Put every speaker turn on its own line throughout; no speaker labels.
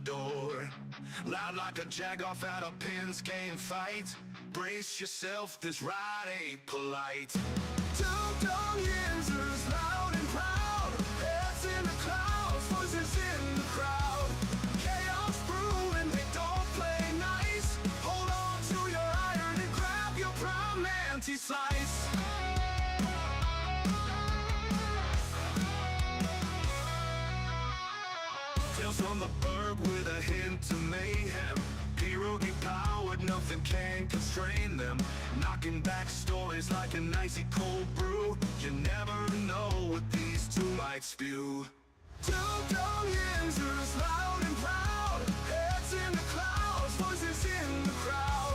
door. Loud like a jag-off at a pins game fight. Brace yourself, this ride ain't polite. Dum Yinzers, loud and proud. Heads in the clouds, voices in the crowd. Chaos brewing, they don't play nice. Hold on to your iron and grab your prime anti-slice. Tales from the burg with a hint of mayhem. Pierogi powered, nothing can constrain them. Knocking back stories like an icy cold brew. You never know what these two might spew. Dum Yinzers, loud and proud. Heads in the clouds, voices in the crowd.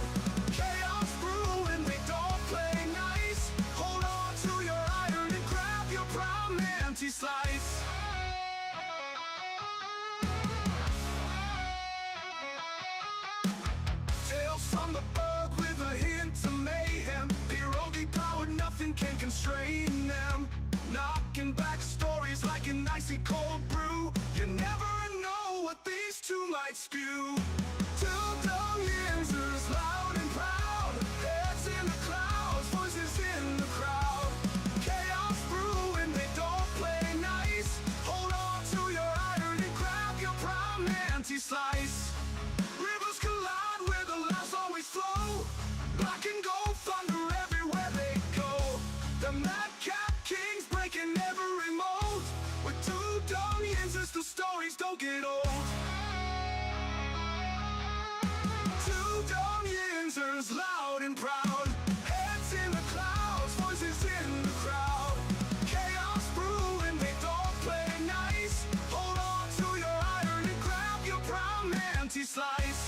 Chaos brewing, they don't play nice. Hold on to your iron and grab your prime anti-slice. Tales from the burg with a hint of mayhem. Pierogi powered, nothing can constrain them. Knocking back stories like an icy cold brew. You never know what these two might spew. Dum Yinzers, loud and proud. Heads in the clouds, voices in the crowd. Chaos brewing, they don't play nice. Hold on to your iron and grab your prime anti-slice. Rivers collide where the laughs always flow. Black and gold thunder everywhere they go. The madcap kings breaking every mold. With two Dum Yinzers, the stories don't get old. Two Dum Yinzers, loud and proud. Heads in the clouds, voices in the crowd. Chaos brewing, they don't play nice. Hold on to your iron and grab your prime anti-slice.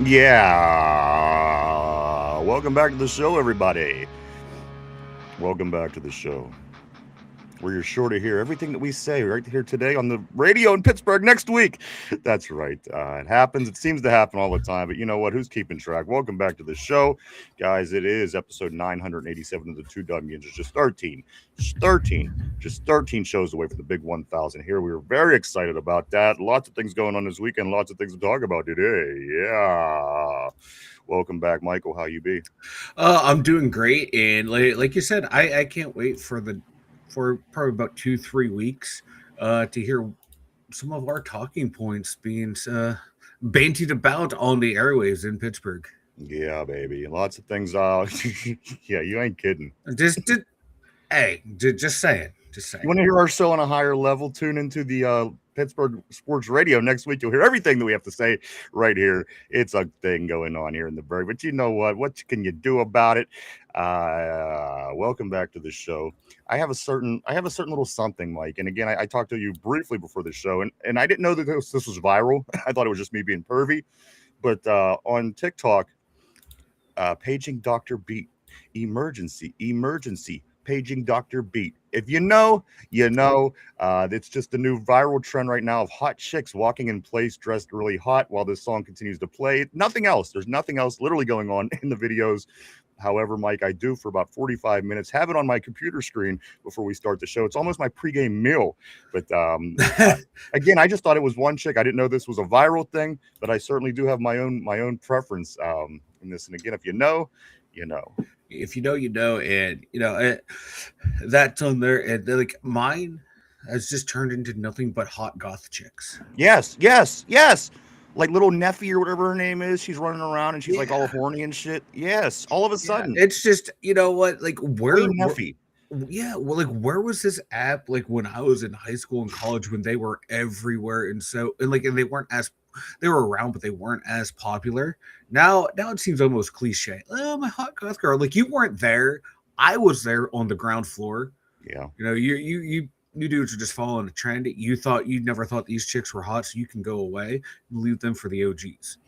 Yeah. Welcome back to the show, everybody. Welcome back to the show. Where you're sure to hear everything that we say right here today on the radio in Pittsburgh next week. That's right. It happens. It seems to happen all the time. But you know what? Who's keeping track? Welcome back to the show. Guys, it is episode 987 of the Two Dum Yinzers. Just 13 shows away from the big 1,000 here. We were very excited about that. Lots of things going on this weekend. Lots of things to talk about today. Yeah. Welcome back, Michael. How you be?
I'm doing great. And like you said, I can't wait for probably about 2-3 weeks to hear some of our talking points being bantied about on the airwaves in Pittsburgh.
Yeah, baby. Lots of things. Yeah, you ain't kidding.
Just saying.
You want to hear our show on a higher level? Tune into the Pittsburgh Sports Radio next week. You'll hear everything that we have to say right here. It's a thing going on here in the Burgh. But you know what? What can you do about it? Welcome back to the show. I have a certain little something, Mike. And again, I talked to you briefly before the show, and I didn't know that this was viral. I thought it was just me being pervy. But on TikTok, paging Dr. Beat, emergency, paging Dr. Beat. If you know, you know. It's just the new viral trend right now of hot chicks walking in place dressed really hot while this song continues to play. Nothing else. There's nothing else literally going on in the videos. However, Mike, I do for about 45 minutes have it on my computer screen before we start the show. It's almost my pregame meal. But again, I just thought it was one chick. I didn't know this was a viral thing, but I certainly do have my own preference in this. And again, if you know, you know.
If you know, you know, and you know that's on there. And like mine has just turned into nothing but hot goth chicks.
Yes. Like little Neffy or whatever her name is. She's running around and she's like all horny and shit. Yes. All of a sudden.
It's just, you know what? Like where
Neffy.
Yeah, well, like where was this app like when I was in high school and college when they were everywhere and they weren't as they were around, but they weren't as popular. Now it seems almost cliche. Oh, my hot goth girl. Like you weren't there. I was there on the ground floor.
Yeah.
You know, you dudes are just following a trend. You never thought these chicks were hot, so you can go away and leave them for the OGs.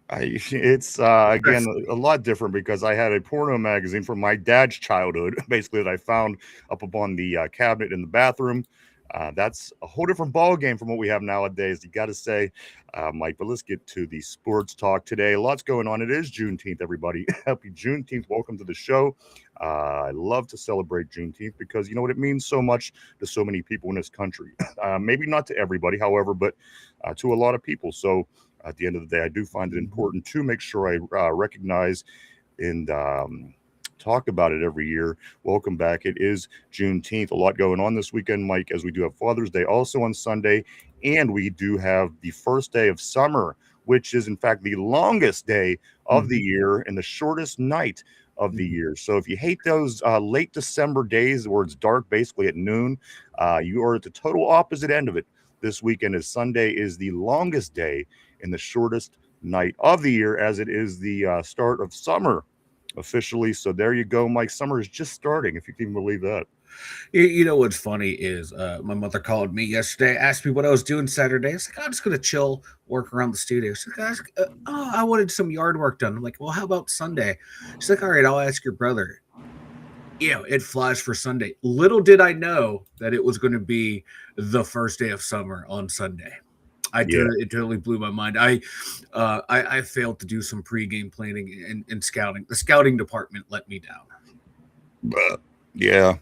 It's again a lot different because I had a porno magazine from my dad's childhood, basically that I found up upon the cabinet in the bathroom. That's a whole different ball game from what we have nowadays. You got to say, Mike. But let's get to the sports talk today. Lots going on. It is Juneteenth, everybody. Happy Juneteenth! Welcome to the show. I love to celebrate Juneteenth because you know what it means so much to so many people in this country. Maybe not to everybody, however, but to a lot of people. So at the end of the day, I do find it important to make sure I recognize and talk about it every year. Welcome back. It is Juneteenth. A lot going on this weekend, Mike, as we do have Father's Day also on Sunday. And we do have the first day of summer, which is, in fact, the longest day of the year and the shortest night of the year. So if you hate those late December days where it's dark basically at noon, you are at the total opposite end of it. This weekend is Sunday is the longest day and the shortest night of the year, as it is the start of summer officially. So there you go, Mike. Summer is just starting, if you can believe that.
You know what's funny is my mother called me yesterday, asked me what I was doing Saturday. I was like, I'm just gonna chill, work around the studio. She's like, I wanted some yard work done. I'm like, well, how about Sunday? She's like, all right, I'll ask your brother. Yeah, it flies for Sunday. Little did I know that it was going to be the first day of summer on Sunday. It totally blew my mind. I failed to do some pregame planning and scouting. The scouting department let me down.
Yeah.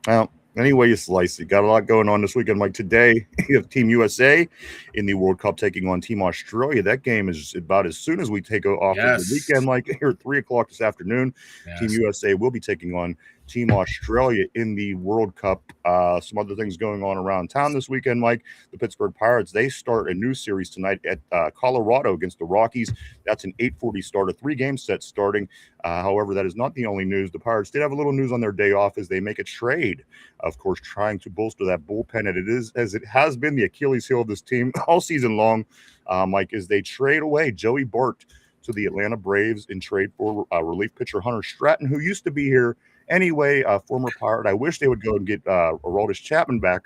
Well, any way you slice it, got a lot going on this weekend. Like today, you have Team USA in the World Cup taking on Team Australia. That game is about as soon as we take off of the weekend, like here at 3:00 this afternoon. Yes. Team USA will be taking on Team Australia in the World Cup. Some other things going on around town this weekend, Mike. The Pittsburgh Pirates, they start a new series tonight at Colorado against the Rockies. That's an 8:40 start, a 3-game set starting. However, that is not the only news. The Pirates did have a little news on their day off as they make a trade, of course, trying to bolster that bullpen. And it is, as it has been, the Achilles heel of this team all season long, Mike, is they trade away Joey Bart to the Atlanta Braves in trade for relief pitcher Hunter Stratton, who used to be here anyway, former Pirate. I wish they would go and get Aroldis Chapman back.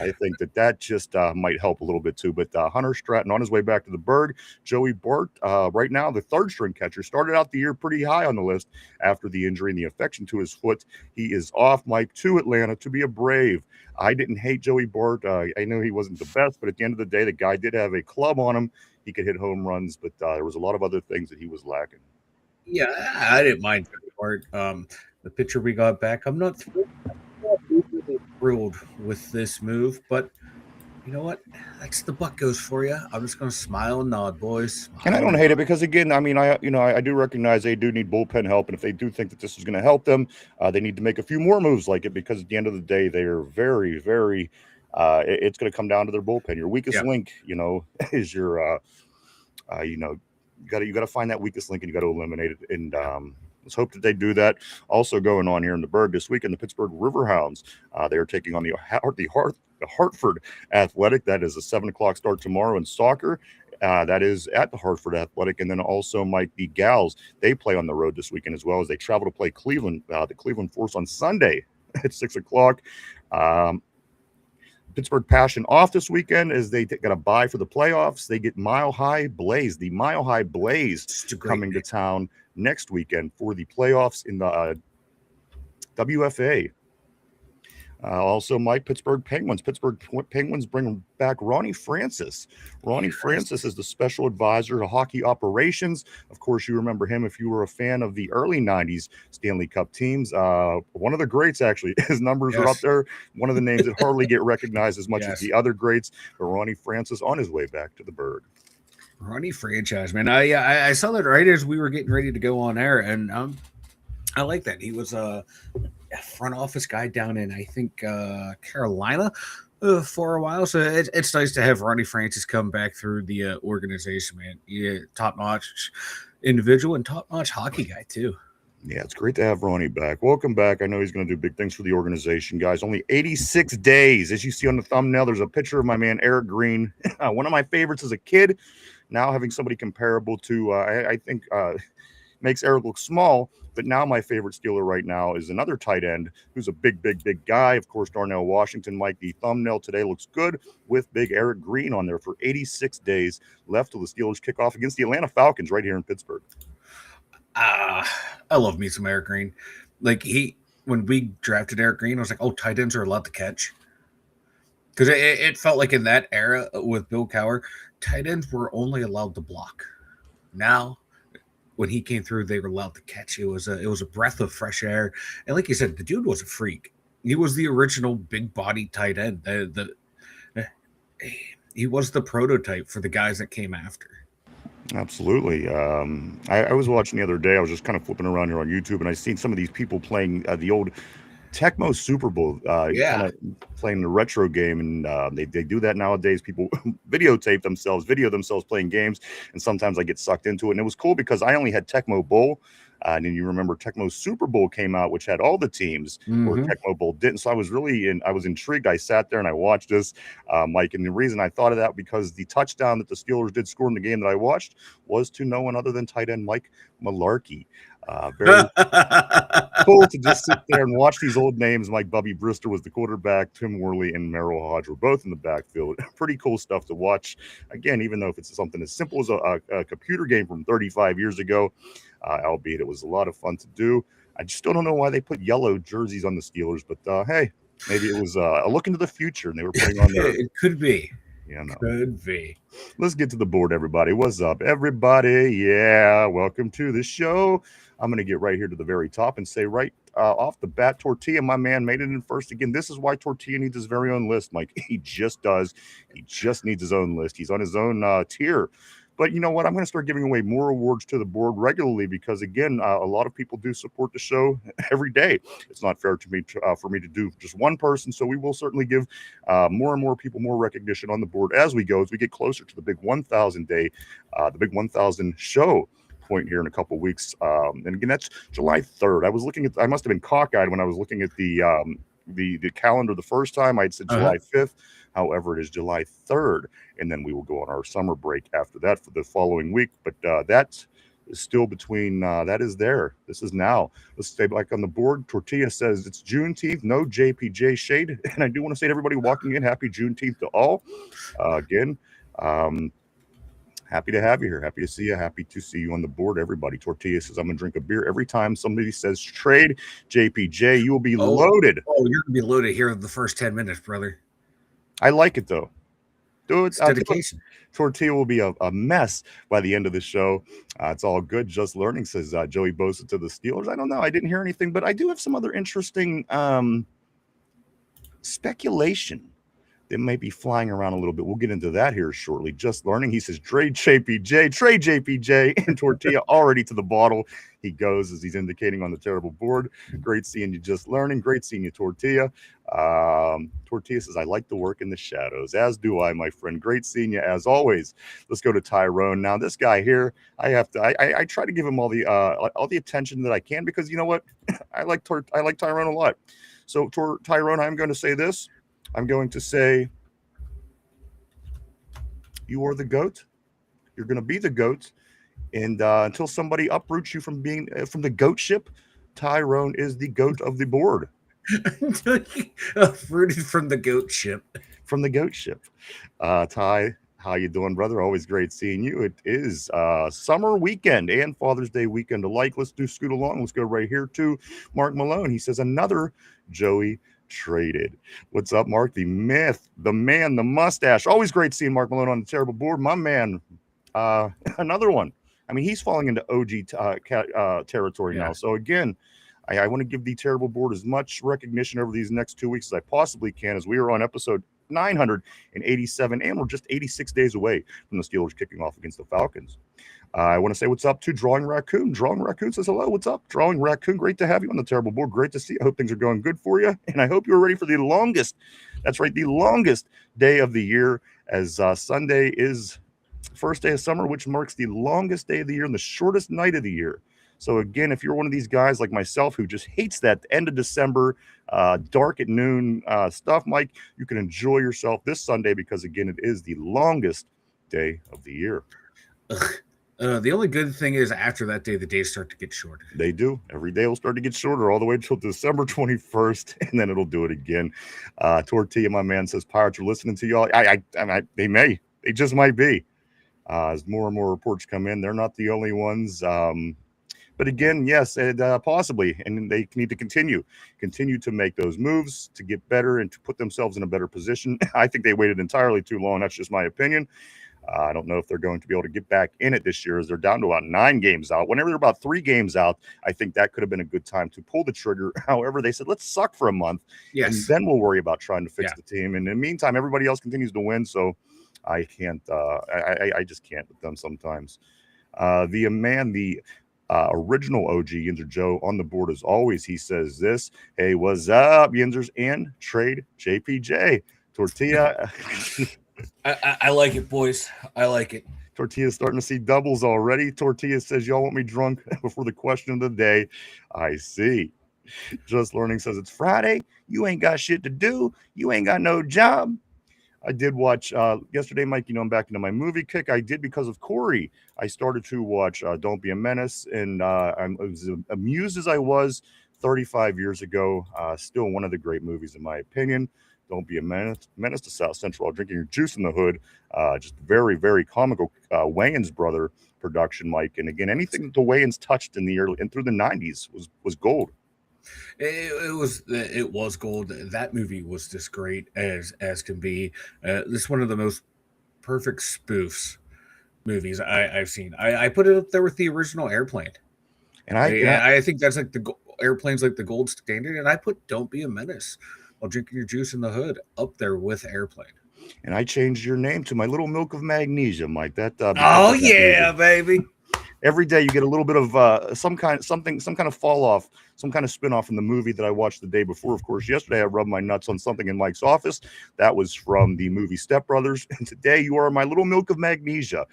I think that just might help a little bit too. But Hunter Stratton on his way back to the Berg. Joey Bart, right now, the third-string catcher, started out the year pretty high on the list after the injury and the affection to his foot. He is off, Mike, to Atlanta to be a Brave. I didn't hate Joey Bart. I knew he wasn't the best, but at the end of the day, the guy did have a club on him. He could hit home runs, but there was a lot of other things that he was lacking.
Yeah, I didn't mind Joey Bart. The pitcher we got back, I'm not thrilled with this move, but you know what? That's the buck goes for you. I'm just going to smile and nod, boys.
And I don't hate it because, again, I mean, I do recognize they do need bullpen help, and if they do think that this is going to help them, they need to make a few more moves like it, because at the end of the day, they are very, very. It's going to come down to their bullpen. Your weakest link, is your, you got to find that weakest link and you got to eliminate it. And let's hope that they do that. Also going on here in the Berg this weekend, the Pittsburgh Riverhounds, they are taking on the Hartford Athletic. That is a 7:00 start tomorrow in soccer. That is at the Hartford Athletic. And then also, Mike, the Gals, they play on the road this weekend as well as they travel to play Cleveland, the Cleveland Force on Sunday at 6:00. Pittsburgh Passion off this weekend as they got a bye for the playoffs. They get Mile High Blaze, the Mile High Blaze coming to town next weekend for the playoffs in the WFA. Also, Mike, Pittsburgh Penguins. Pittsburgh Penguins bring back Ronnie Francis. Ronnie Francis is the special advisor to hockey operations. Of course, you remember him if you were a fan of the early 90s Stanley Cup teams. One of the greats, actually. His numbers are up there. One of the names that hardly get recognized as much as the other greats. But Ronnie Francis on his way back to the Berg.
Ronnie franchise, man. I saw that right as we were getting ready to go on air, and I like that. He was a front office guy down in, I think, Carolina for a while. So it's nice to have Ronnie Francis come back through the organization, man. Yeah, top-notch individual and top-notch hockey guy, too.
Yeah, it's great to have Ronnie back. Welcome back. I know he's going to do big things for the organization, guys. Only 86 days. As you see on the thumbnail, there's a picture of my man, Eric Green. One of my favorites as a kid. Now having somebody comparable to, I think, makes Eric look small. But now my favorite Steeler right now is another tight end who's a big guy. Of course, Darnell Washington. Mike, the thumbnail today looks good with big Eric Green on there for 86 days left till the Steelers kick off against the Atlanta Falcons right here in Pittsburgh.
I love me some Eric Green. Like when we drafted Eric Green, I was like, oh, tight ends are allowed to catch. Because it felt like in that era with Bill Cowher, tight ends were only allowed to block. Now, when he came through, they were allowed to catch. It was a breath of fresh air. And like you said, the dude was a freak. He was the original big body tight end. He was the prototype for the guys that came after.
Absolutely. I was watching the other day. I was just kind of flipping around here on YouTube, and I seen some of these people playing the old Tecmo Super Bowl, kind of playing the retro game, and they do that nowadays. People video themselves playing games, and sometimes I get sucked into it. And it was cool because I only had Tecmo Bowl, and then you remember Tecmo Super Bowl came out, which had all the teams, where Tecmo Bowl didn't. So I was intrigued. I sat there and I watched this, Mike. And the reason I thought of that because the touchdown that the Steelers did score in the game that I watched was to no one other than tight end Mike Mularkey. Very cool to just sit there and watch these old names. Like Bubby Brister was the quarterback, Tim Worley and Merrill Hodge were both in the backfield. Pretty cool stuff to watch. Again, even though if it's something as simple as a computer game from 35 years ago, albeit it was a lot of fun to do. I just still don't know why they put yellow jerseys on the Steelers, but hey, maybe it was a look into the future and they were putting on their.
It could be.
Yeah, no.
Could be.
Let's get to the board, everybody. What's up, everybody? Yeah, welcome to the show. I'm going to get right here to the very top and say right off the bat, Tortilla, my man, made it in first again. This is why Tortilla needs his very own list, Mike. He just does. He just needs his own list. He's on his own tier. But you know what? I'm going to start giving away more awards to the board regularly because, again, a lot of people do support the show every day. It's not fair to me for me to do just one person. So we will certainly give more and more people more recognition on the board as we go, as we get closer to the big 1,000 day, the big 1,000 show point here in a couple weeks. And again, that's July 3rd. I must have been cockeyed when I was looking at the calendar the first time. I'd said July 5th. However, it is July 3rd, and then we will go on our summer break after that for the following week. But that is still between, that is there. This is now. Let's stay back on the board. Tortilla says it's Juneteenth, no JPJ shade. And I do want to say to everybody walking in, happy Juneteenth to all. Again, happy to have you here. Happy to see you. Happy to see you on the board, everybody. Tortilla says, I'm going to drink a beer every time somebody says trade. JPJ, you will be loaded.
Oh, you're going to be loaded here in the first 10 minutes, brother.
I like it, though. Dude,
it's dedication.
Tortilla will be a mess by the end of the show. It's all good. Just learning, says Joey Bosa to the Steelers. I don't know. I didn't hear anything, but I do have some other interesting speculation that may be flying around a little bit. We'll get into that here shortly. Just learning. He says, trade JPJ, and Tortilla already to the bottle. He goes as he's indicating on the terrible board. Great seeing you, Just learning. Great seeing you, Tortilla. Tortilla says, I like the work in the shadows, as do I, my friend. Great seeing you as always. Let's go to Tyrone. Now, this guy here, I try to give him all the attention that I can because you know what? I like Tyrone a lot. So Tyrone, I'm going to say this. I'm going to say you are the GOAT. You're going to be the GOAT. And until somebody uproots you from being from the GOAT ship, Tyrone is the GOAT of the board.
Uprooted from the GOAT ship.
From the GOAT ship. Ty, how you doing, brother? Always great seeing you. It is summer weekend and Father's Day weekend alike. Let's scoot along. Let's go right here to Mark Malone. He says, another Joey traded. What's up, Mark? The myth, the man, the mustache. Always great seeing Mark Malone on the terrible board. My man, another one. I mean, he's falling into OG territory now. So again, I want to give the terrible board as much recognition over these next 2 weeks as I possibly can, as we are on episode 987, and we're just 86 days away from the Steelers kicking off against the Falcons. I want to say what's up to Drawing Raccoon. Drawing Raccoon says hello. What's up, Drawing Raccoon? Great to have you on the terrible board. Great to see you. I hope things are going good for you. And I hope you're ready for the longest, that's right, the longest day of the year, as Sunday is first day of summer, which marks the longest day of the year and the shortest night of the year. So again, if you're one of these guys like myself who just hates that end of December, dark at noon stuff, Mike, you can enjoy yourself this Sunday because, again, it is the longest day of the year.
The only good thing is after that day, the days start to get shorter.
They do. Every day will start to get shorter all the way until December 21st, and then it'll do it again. Tortilla, my man, says Pirates are listening to y'all. They may. They just might be. As more and more reports come in, they're not the only ones. But again, yes, and possibly, and they need to continue to make those moves to get better and to put themselves in a better position. I think they waited entirely too long. That's just my opinion. I don't know if they're going to be able to get back in it this year, as they're down to about 9 games out. Whenever they're about 3 games out, I think that could have been a good time to pull the trigger. However, they said, let's suck for a month, and then we'll worry about trying to fix the team. And in the meantime, everybody else continues to win, so I can't. I just can't with them sometimes. The original OG Yinzer Joe on the board as always. He says this: "Hey, what's up, Yinzers? And trade JPJ Tortilla."
I like it, boys. I like it.
Tortilla's starting to see doubles already. Tortilla says, y'all want me drunk before the question of the day? I see. Just Learning says, it's Friday. You ain't got shit to do. You ain't got no job. I did watch yesterday, Mike. I'm back into my movie kick. I did because of Corey. I started to watch Don't Be a Menace, and I'm as amused as I was 35 years ago. Still one of the great movies, in my opinion. Don't Be a Menace to South Central while drinking your juice in the hood. Just very, very comical Wayans brother production, Mike. And again, anything that the Wayans touched in the early and through the 90s was gold.
It was gold. That movie was just great as can be. This is one of the most perfect spoofs movies I've seen. I put it up there with the original Airplane, and I think that's like Airplane's like the gold standard. And I put Don't Be a Menace while drinking your juice in the hood up there with Airplane.
And I changed your name to My Little Milk of Magnesia, Mike.
Oh yeah, baby.
Every day you get a little bit of some kind of fall off, some kind of spin off from the movie that I watched the day before. Of course, yesterday I rubbed my nuts on something in Mike's office. That was from the movie Step Brothers. And today you are My Little Milk of Magnesia,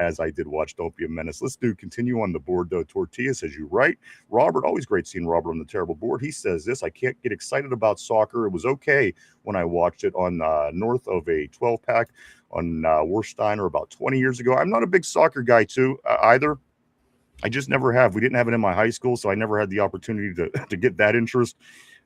as I did watch Don't Be a Menace. Let's continue on the board, though. Tortilla says, you right. Robert, always great seeing Robert on the terrible board. He says this: I can't get excited about soccer. It was okay when I watched it on north of a 12-pack on Warsteiner about 20 years ago. I'm not a big soccer guy, too, either. I just never have. We didn't have it in my high school, so I never had the opportunity to get that interest.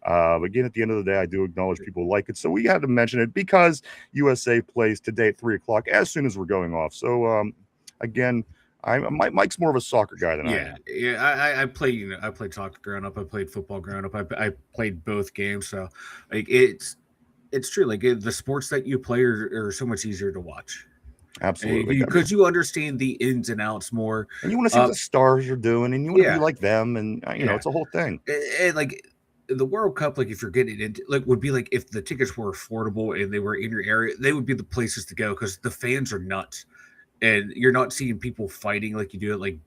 Again, at the end of the day, I do acknowledge people like it. So we had to mention it because USA plays today at 3 o'clock as soon as we're going off. So, again, Mike's more of a soccer guy than I am.
Yeah. I played soccer growing up. I played football growing up. I played both games. So, like, it's true. Like, the sports that you play are so much easier to watch.
Absolutely,
because you understand the ins and outs more,
and you want to see what the stars are doing, and you want to be like them, and it's a whole thing.
And like the World Cup, like if you're getting into, like, would be like if the tickets were affordable and they were in your area, they would be the places to go because the fans are nuts, and you're not seeing people fighting like you do at like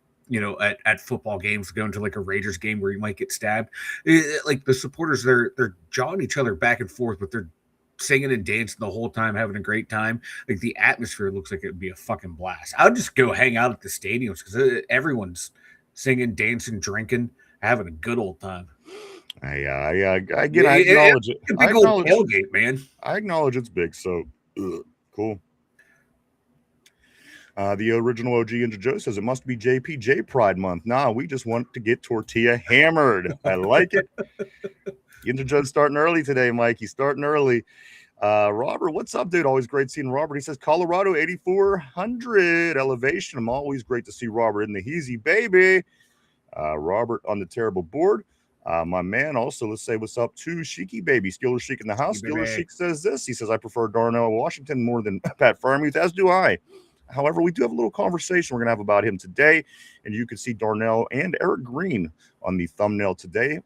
at football games, going to like a Raiders game where you might get stabbed. Like the supporters, they're jawing each other back and forth, but they're singing and dancing the whole time, having a great time. Like the atmosphere looks like it'd be a fucking blast. I would just go hang out at the stadiums because everyone's singing, dancing, drinking, having a good old time.
I acknowledge it.
It's a big old tailgate, man.
I acknowledge it's big, so cool. The original OG Yinzer Joe says it must be JPJ Pride Month. Nah, we just want to get Tortilla hammered. I like it. Yinzer Joe's starting early today, Mike. He's starting early. Robert, what's up, dude? Always great seeing Robert. He says Colorado 8,400 elevation. I'm always great to see Robert in the Heezy, baby. Robert on the terrible board. My man also, let's say what's up to Sheiky Baby. Skiller Sheik in the house. Skiller Sheik says this. He says, I prefer Darnell Washington more than Pat Freiermuth, as do I. However, we do have a little conversation we're going to have about him today, and you can see Darnell and Eric Green on the thumbnail today.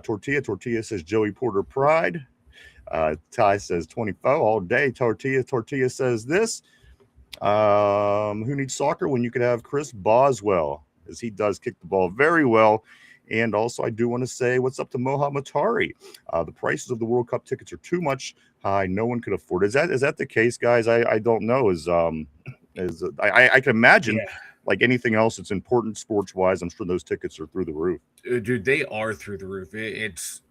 Tortilla says Joey Porter Pride. Ty says 24 all day. Tortilla says this. Who needs soccer when you could have Chris Boswell, as he does kick the ball very well. And also, I do want to say what's up to Mohab Matari. The prices of the World Cup tickets are too much high. No one could afford it. Is that the case, guys? I don't know. I can imagine. Yeah. Like anything else that's important sports-wise, I'm sure those tickets are through the roof.
Dude, they are through the roof. It's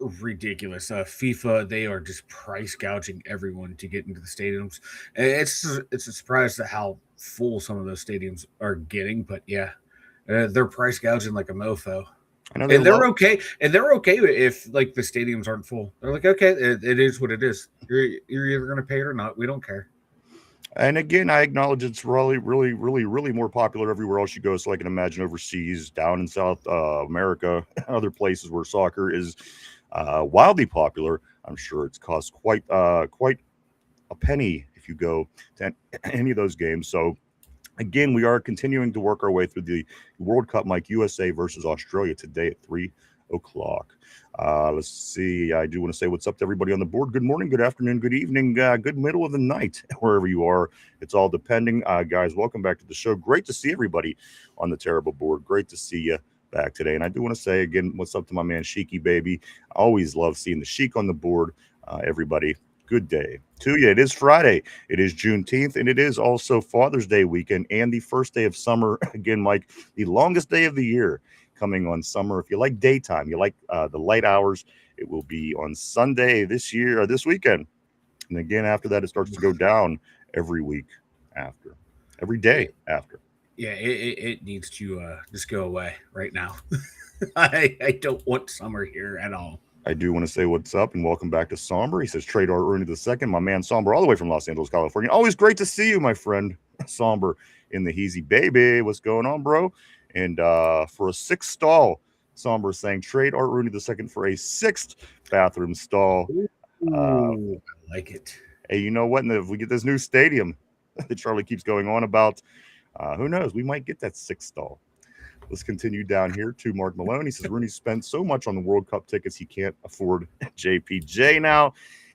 ridiculous. FIFA, they are just price gouging everyone to get into the stadiums. It's a surprise to how full some of those stadiums are getting, but yeah, they're price gouging like a mofo.
I know
And they're okay. And they're okay if like the stadiums aren't full. They're like, okay, it is what it is. You're either going to pay it or not. We don't care.
And again, I acknowledge it's really more popular everywhere else you go. So I can imagine overseas, down in South America, other places where soccer is wildly popular. I'm sure it's cost quite a penny if you go to any of those games. So again, we are continuing to work our way through the World Cup, Mike. USA versus Australia today at 3:00. Let's see. I do want to say what's up to everybody on the board. Good morning, good afternoon, good evening, good middle of the night, wherever you are. It's all depending. Guys, welcome back to the show. Great to see everybody on the terrible board. Great to see you back today. And I do want to say again, what's up to my man Sheiky Baby. I always love seeing the Sheik on the board. Everybody, good day to you. It is Friday. It is Juneteenth, and it is also Father's Day weekend and the first day of summer. Again, Mike, the longest day of the year coming on summer. If you like daytime, you like the light hours, it will be on Sunday this weekend. And again, after that, it starts to go down every week after, every day after.
Yeah, it needs to just go away right now. I don't want summer here at all.
I do want to say what's up and welcome back to Somber. He says, Trade Art Rooney II, my man Somber, all the way from Los Angeles, California. Always great to see you, my friend Somber in the Heezy. Baby, what's going on, bro? And for a 6th stall, Somber saying, Trade Art Rooney II for a 6th bathroom stall.
Ooh, I like it.
Hey, you know what? And if we get this new stadium that Charlie keeps going on about, who knows? We might get that 6th stall. Let's continue down here to Mark Malone. He says, Rooney spent so much on the World Cup tickets he can't afford JPJ now.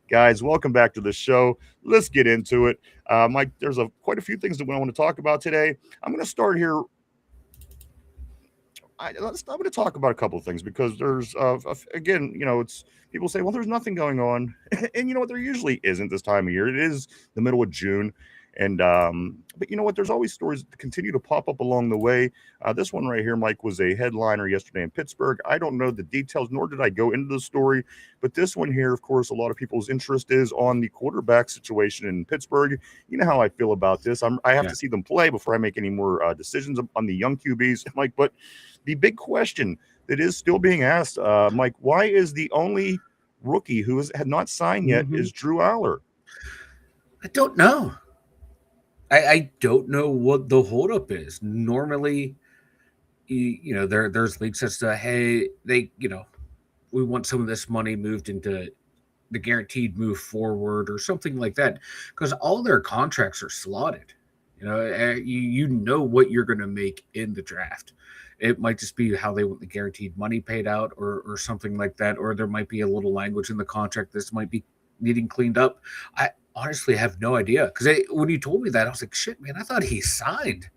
Guys, welcome back to the show. Let's get into it. Mike, there's quite a few things that we want to talk about today. I'm going to start here. I'm going to talk about a couple of things because there's, again, it's people say, well, there's nothing going on. And you know what? There usually isn't this time of year. It is the middle of June. And but you know what? There's always stories that continue to pop up along the way. This one right here, Mike, was a headliner yesterday in Pittsburgh. I don't know the details, nor did I go into the story. But this one here, of course, a lot of people's interest is on the quarterback situation in Pittsburgh. You know how I feel about this. I have to see them play before I make any more decisions on the young QBs, Mike. But the big question that is still being asked, Mike, why is the only rookie who had not signed yet is Drew Allar?
I don't know. I don't know what the holdup is. Normally, there's leaks as to, hey, we want some of this money moved into the guaranteed move forward or something like that, because all their contracts are slotted. You know what you're going to make in the draft. It might just be how they want the guaranteed money paid out or something like that, or there might be a little language in the contract this might be needing cleaned up. I honestly have no idea, because when you told me that, I was like, shit, man, I thought he signed.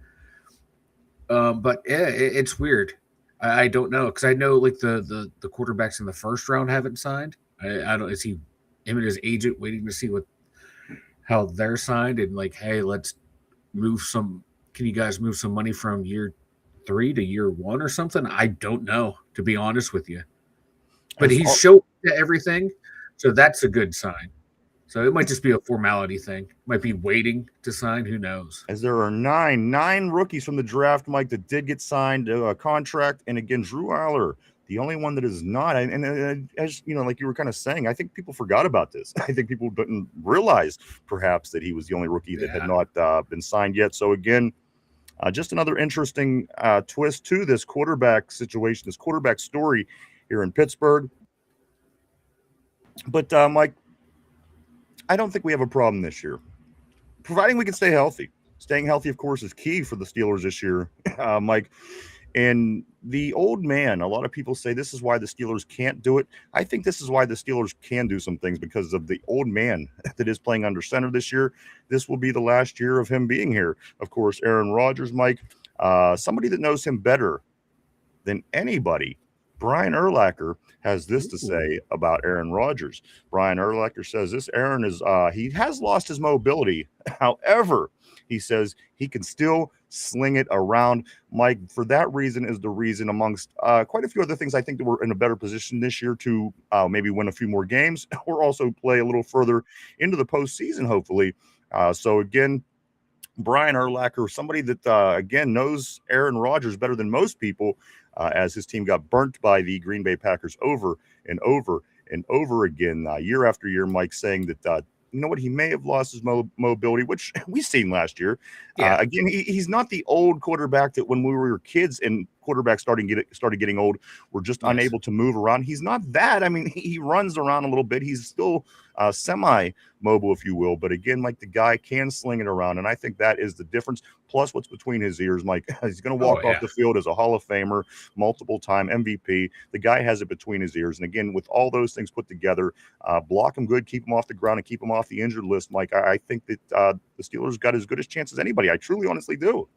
But yeah, it's weird. I don't know, because I know like the quarterbacks in the first round haven't signed. I don't. Is he him and his agent waiting to see how they're signed and like, hey, let's move some. Can you guys move some money from year 3 to year 1 or something? I don't know, to be honest with you. But he's showing everything, so that's a good sign. So it might just be a formality thing. Might be waiting to sign. Who knows?
As there are nine rookies from the draft, Mike, that did get signed a contract. And again, Drew Allar, the only one that is not. And as you know, like you were kind of saying, I think people forgot about this. I think people didn't realize perhaps that he was the only rookie that had not been signed yet. So again, just another interesting twist to this quarterback situation, this quarterback story here in Pittsburgh. But Mike, I don't think we have a problem this year, providing we can stay healthy. Staying healthy, of course, is key for the Steelers this year, Mike. And the old man, a lot of people say this is why the Steelers can't do it. I think this is why the Steelers can do some things, because of the old man that is playing under center this year. This will be the last year of him being here. Of course, Aaron Rodgers, Mike, somebody that knows him better than anybody Brian Urlacher has this to
Ooh.
say about Aaron Rodgers. Brian Urlacher says this Aaron is he has lost his mobility. However, he says he can still sling it around. Mike, for that reason is the reason amongst quite a few other things. I think that we're in a better position this year to maybe win a few more games or also play a little further into the postseason, hopefully. So again, Brian Urlacher, somebody that, again, knows Aaron Rodgers better than most people, as his team got burnt by the Green Bay Packers over and over and over again, year after year. Mike saying that, you know what, he may have lost his mobility, which we've seen last year.
Yeah.
Again, he's not the old quarterback that when we were kids and quarterbacks started getting old, were just unable to move around. He's not that. I mean, he runs around a little bit. He's still semi-mobile, if you will. But again, Mike, the guy can sling it around, and I think that is the difference. Plus, what's between his ears, Mike? He's going to walk off the field as a Hall of Famer, multiple-time MVP. The guy has it between his ears. And again, with all those things put together, block him good, keep him off the ground, and keep him off the injured list, Mike. I think that the Steelers got as good a chance as anybody. I truly, honestly do.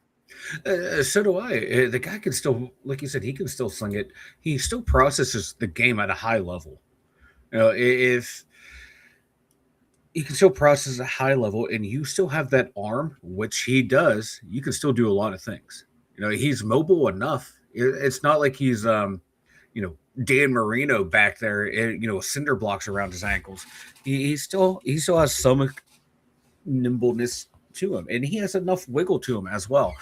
So do I. The guy can still, like you said, he can still sling it. He still processes the game at a high level. You know, if you can still process a high level and you still have that arm, which he does, you can still do a lot of things. You know, he's mobile enough. It's not like he's, Dan Marino back there, cinder blocks around his ankles. He still has some nimbleness to him, and he has enough wiggle to him as well.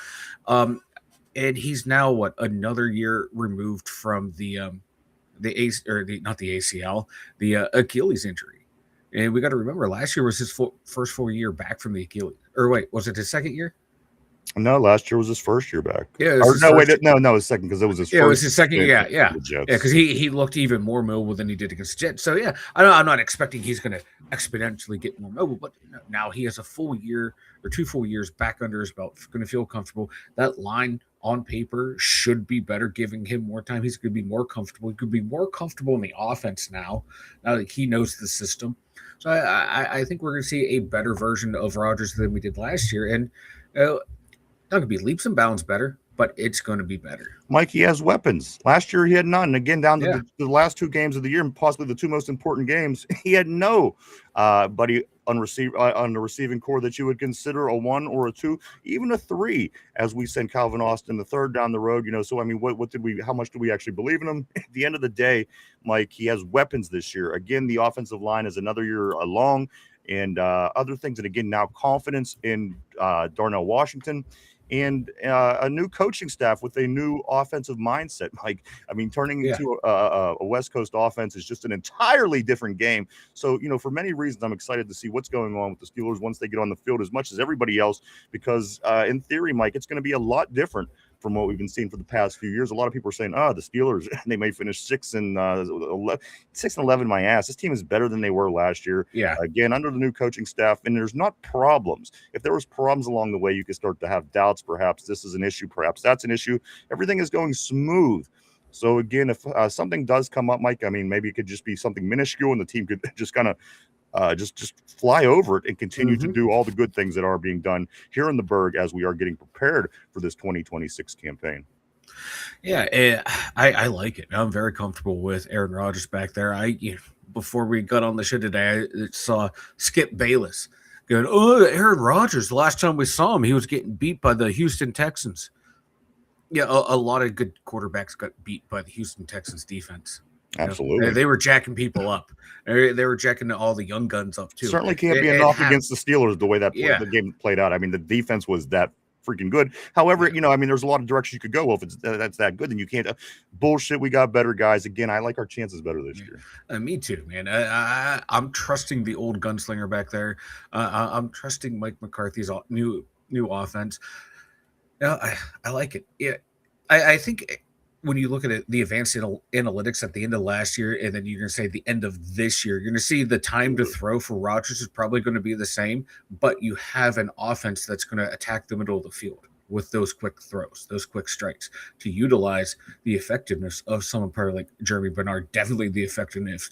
And he's now another year removed from the Achilles injury. And we got to remember, last year was his first full year back from the Achilles. Or wait, was it his second year?
No, last year was his first year back.
Yeah.
No, his second, because it was his first.
It was his second. Yeah, because he looked even more mobile than he did against the Jets. So yeah, I'm not expecting he's going to exponentially get more mobile, but now he has a full year or 2 full years back under his belt. Going to feel comfortable. That line on paper should be better, giving him more time. He's going to be more comfortable. He could be more comfortable in the offense now that he knows the system. So I think we're going to see a better version of Rodgers than we did last year, and not going to be leaps and bounds better, but it's going to be better.
Mike, he has weapons. Last year he had none. Again, down to the last 2 games of the year, and possibly the 2 most important games, he had no buddy on the receiving core that you would consider a 1 or a 2, even a 3, as we send Calvin Austin the 3rd down the road. So I mean, how much do we actually believe in him? At the end of the day, Mike, he has weapons this year. Again, the offensive line is another year along, and other things. And again, now confidence in Darnell Washington. And a new coaching staff with a new offensive mindset, Mike. I mean, turning into a West Coast offense is just an entirely different game. So, for many reasons, I'm excited to see what's going on with the Steelers once they get on the field as much as everybody else, because in theory, Mike, it's going to be a lot different from what we've been seeing for the past few years. A lot of people are saying, the Steelers, they may finish 6-11. My ass. This team is better than they were last year.
Yeah.
Again, under the new coaching staff, and there's not problems. If there was problems along the way, you could start to have doubts. Perhaps this is an issue. Perhaps that's an issue. Everything is going smooth. So again, if something does come up, Mike, I mean, maybe it could just be something minuscule, and the team could just kind of just fly over it and continue to do all the good things that are being done here in the Berg as we are getting prepared for this 2026 campaign.
Yeah, I like it. I'm very comfortable with Aaron Rodgers back there. Before we got on the show today, I saw Skip Bayless going, Aaron Rodgers, the last time we saw him, he was getting beat by the Houston Texans. Yeah, a lot of good quarterbacks got beat by the Houston Texans defense.
Absolutely.
They were jacking people up. They were jacking all the young guns up, too.
Certainly can't be enough against the Steelers the way that the game played out. I mean, the defense was that freaking good. However, I mean, there's a lot of directions you could go. Well, if that's that good, then you can't. Bullshit, we got better guys. Again, I like our chances better this year.
Me too, man. I'm trusting the old gunslinger back there. I'm trusting Mike McCarthy's new offense. I like it. Yeah, I think when you look at it, the advanced analytics at the end of last year, and then you're going to say the end of this year, you're going to see the time to throw for Rodgers is probably going to be the same, but you have an offense that's going to attack the middle of the field with those quick throws, those quick strikes, to utilize the effectiveness of someone probably like Jeremy Bernard, definitely the effectiveness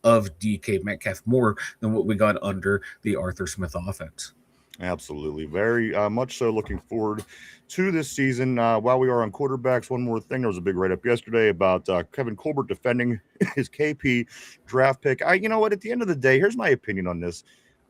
of DK Metcalf more than what we got under the Arthur Smith offense.
Absolutely. Very much so looking forward to this season. While we are on quarterbacks, one more thing. There was a big write-up yesterday about Kevin Colbert defending his KP draft pick. You know what? At the end of the day, here's my opinion on this.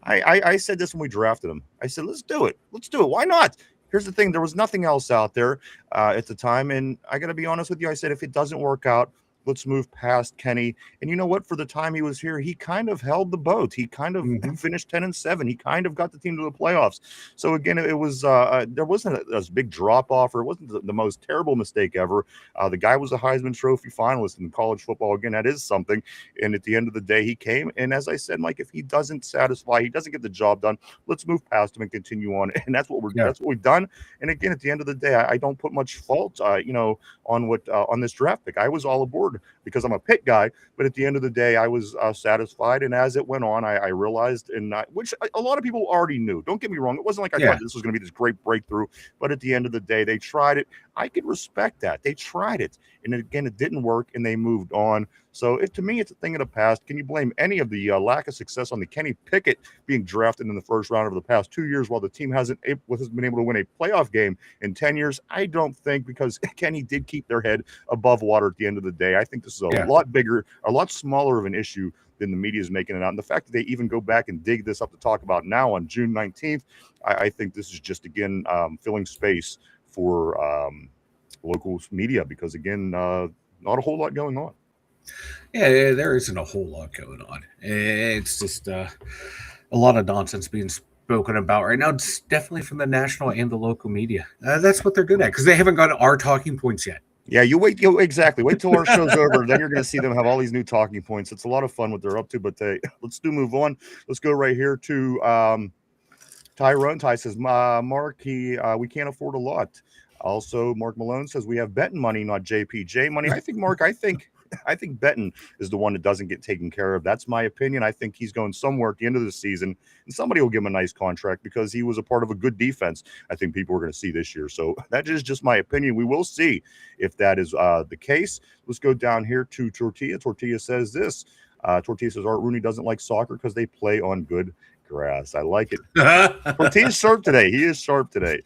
I said this when we drafted him. I said, let's do it. Let's do it. Why not? Here's the thing. There was nothing else out there at the time. And I got to be honest with you. I said, if it doesn't work out, let's move past Kenny. And you know what? For the time he was here, he kind of held the boat. He kind of finished 10-7. He kind of got the team to the playoffs. So again, it was there wasn't a big drop off, or it wasn't the most terrible mistake ever. The guy was a Heisman Trophy finalist in college football. Again, that is something. And at the end of the day, he came. And as I said, Mike, if he doesn't satisfy, he doesn't get the job done, let's move past him and continue on. And that's what that's what we've done. And again, at the end of the day, I don't put much fault, on this draft pick. I was all aboard because I'm a Pitt guy, but at the end of the day, I was satisfied. And as it went on, I realized, which a lot of people already knew. Don't get me wrong; it wasn't like I thought this was going to be this great breakthrough. But at the end of the day, they tried it. I could respect that. They tried it, and again, it didn't work, and they moved on. So to me, it's a thing of the past. Can you blame any of the lack of success on the Kenny Pickett being drafted in the first round over the past 2 years, while the team hasn't been able to win a playoff game in 10 years? I don't think, because Kenny did keep their head above water at the end of the day. I think this is a lot bigger, a lot smaller of an issue than the media is making it out. And the fact that they even go back and dig this up to talk about now on June 19th, I think this is just, again, filling space for local media, because, again, not a whole lot going on.
Yeah, there isn't a whole lot going on. It's just a lot of nonsense being spoken about right now. It's definitely from the national and the local media. That's what they're good at, because they haven't got our talking points yet.
Yeah, exactly. Wait till our show's over. Then you're going to see them have all these new talking points. It's a lot of fun what they're up to, but let's move on. Let's go right here to Tyrone. Ty says, Mark, we can't afford a lot. Also, Mark Malone says, we have Benton money, not JPJ money. I think, Mark, I think Benton is the one that doesn't get taken care of. That's my opinion. I think he's going somewhere at the end of the season, and somebody will give him a nice contract because he was a part of a good defense. I think people are going to see this year. So that is just my opinion. We will see if that is the case. Let's go down here to Tortilla. Tortilla says this. Tortilla says, Art Rooney doesn't like soccer because they play on good grass. I like it. Tortilla's sharp today. He is sharp today.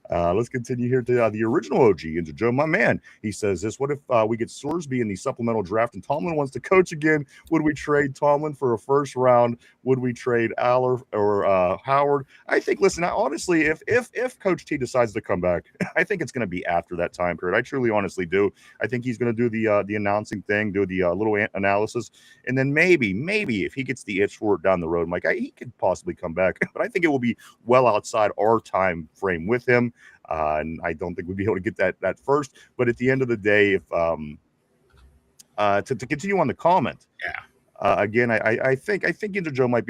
Let's continue here to the original OG, into Joe, my man. He says this: what if we get Sorsby in the supplemental draft and Tomlin wants to coach again? Would we trade Tomlin for a first round? Would we trade Allar or Howard? I think, listen, honestly, if Coach T decides to come back, I think it's going to be after that time period. I truly, honestly do. I think he's going to do the announcing thing, do the little analysis, and then maybe if he gets the itch for it down the road, Mike, he could possibly come back. But I think it will be well outside our time frame with him. And I don't think we'd be able to get that first. But at the end of the day, if to continue on the comment, again, I think Inter Joe might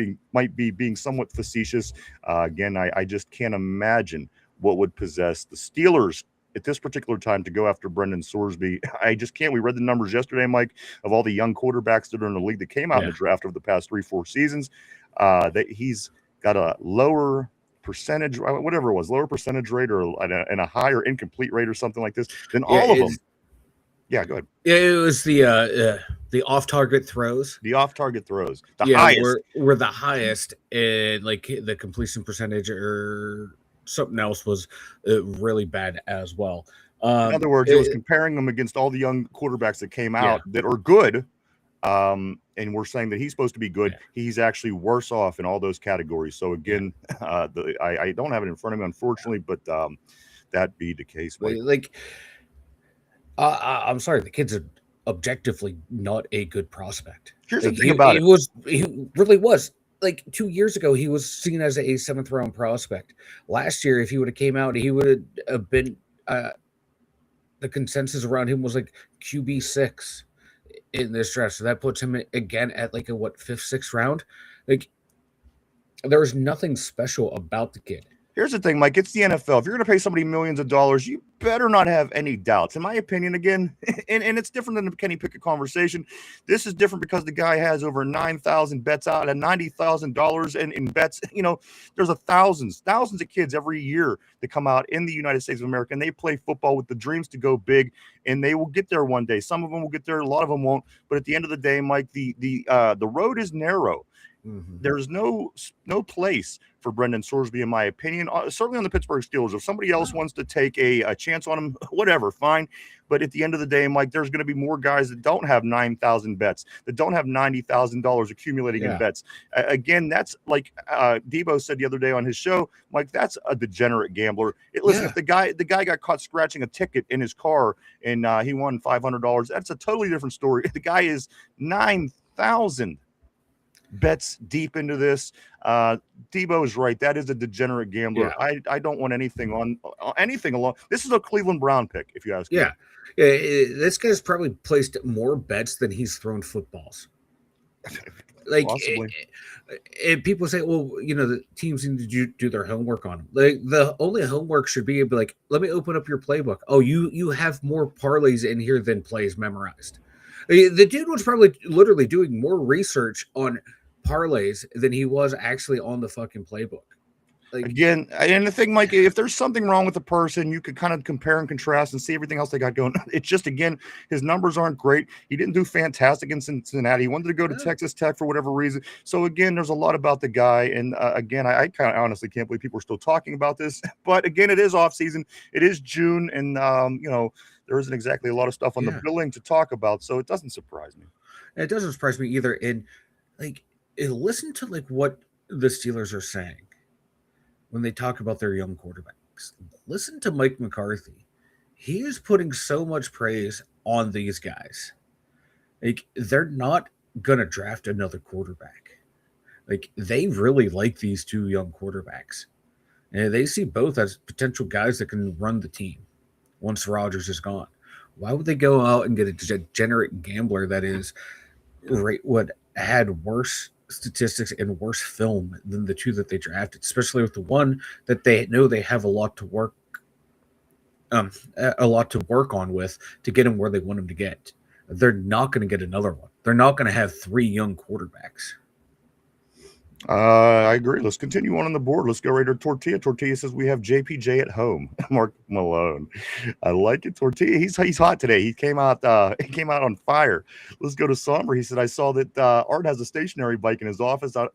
be being somewhat facetious. Again, I just can't imagine what would possess the Steelers at this particular time to go after Brendan Sorsby. I just can't. We read the numbers yesterday, Mike, of all the young quarterbacks that are in the league that came out in the draft over the past 3-4 seasons. That he's got a lower percentage, whatever it was, lower percentage rate or and a higher incomplete rate or something like this than all of them. Yeah, go ahead.
It was the off-target throws.
The off-target throws. The highest.
Were the highest, and like the completion percentage or something else was really bad as well.
In other words, it was comparing them against all the young quarterbacks that came out that are good. And we're saying that he's supposed to be good. He's actually worse off in all those categories. So again, I don't have it in front of me, unfortunately, but that be the case.
I'm sorry, the kid's objectively not a good prospect.
Here's the thing about it.
He really was. Like 2 years ago, he was seen as a 7th round prospect. Last year, if he would have came out, he would have been the consensus around him was like QB 6 in this draft. So that puts him again at like a 5th, 6th round. Like there's nothing special about the kid.
Here's the thing, Mike. It's the NFL. If you're going to pay somebody millions of dollars, you better not have any doubts. In my opinion, again, and it's different than the Kenny Pickett conversation. This is different because the guy has over 9,000 bets out and $90,000 in bets. You know, there's thousands of kids every year that come out in the United States of America, and they play football with the dreams to go big, and they will get there one day. Some of them will get there. A lot of them won't. But at the end of the day, Mike, the road is narrow. There's no place for Brendan Sorsby, in my opinion. Certainly on the Pittsburgh Steelers. If somebody else wants to take a chance on him, whatever, fine. But at the end of the day, Mike, there's going to be more guys that don't have 9,000 bets, that don't have $90,000 accumulating in bets. Again, that's like Debo said the other day on his show, Mike, that's a degenerate gambler. Listen, if the guy got caught scratching a ticket in his car and he won $500, that's a totally different story. The guy is 9,000 bets deep into this. Debo is right. That is a degenerate gambler. I don't want anything on anything along. This is a Cleveland Brown pick, if you ask me.
This guy's probably placed more bets than he's thrown footballs. Like, and people say, well, the teams need to do their homework on him. Like, the only homework should be like, let me open up your playbook. Oh, you have more parlays in here than plays memorized. The dude was probably literally doing more research on parlays than he was actually on the fucking playbook. Like, again,
and the thing, Mike, if there's something wrong with the person, you could kind of compare and contrast and see everything else they got going. It's just, again, his numbers aren't great. He didn't do fantastic in Cincinnati. He wanted to go to Texas Tech for whatever reason. So, again, there's a lot about the guy. And, again, I kind of honestly can't believe people are still talking about this. But, again, it is off season. It is June. And, there isn't exactly a lot of stuff on the billing to talk about. So it doesn't surprise me.
It doesn't surprise me either. And, listen to, what the Steelers are saying when they talk about their young quarterbacks. Listen to Mike McCarthy. He is putting so much praise on these guys. They're not going to draft another quarterback. They really like these two young quarterbacks. And they see both as potential guys that can run the team once Rodgers is gone. Why would they go out and get a degenerate gambler that had worse statistics and worse film than the two that they drafted, especially with the one that they know they have a lot to work on with to get him where they want him to get? They're not going to get another one. They're not going to have three young quarterbacks.
I agree. Let's continue on the board. Let's go right to Tortilla. Tortilla says we have JPJ at home. Mark Malone. I like it. Tortilla. He's hot today. He came out on fire. Let's go to Somber. He said, I saw that Art has a stationary bike in his office. I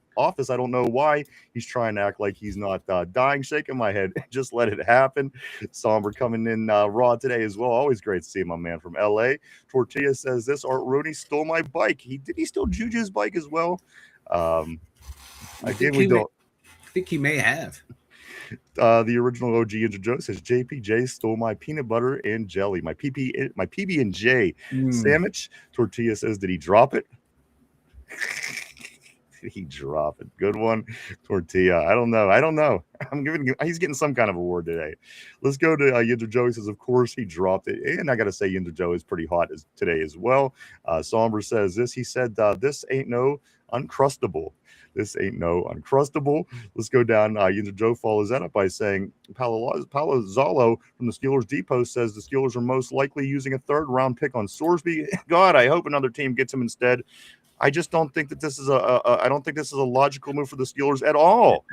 don't know why he's trying to act like he's not dying. Shaking my head. Just let it happen. Somber coming in raw today as well. Always great to see my man from LA. Tortilla says this, Art Rooney stole my bike. Did he steal Juju's bike as well?
I think he may have.
The original OG Joe says JPJ stole my peanut butter and jelly, my PB and J sandwich. Tortilla says, did he drop it? Did he drop it? Good one, Tortilla. I don't know. He's getting some kind of award today. Let's go to Yinzer Joe. He says, of course he dropped it. And I got to say, Yinzer Joe is pretty hot today as well. Somber says this. He said, this ain't no Uncrustable. This ain't no Uncrustable. Let's go down. Yinzer Joe follows that up by saying Palazzolo from the Steelers Depot says the Steelers are most likely using a third-round pick on Sorsby. God, I hope another team gets him instead. I just don't think that this is I don't think this is a logical move for the Steelers at all.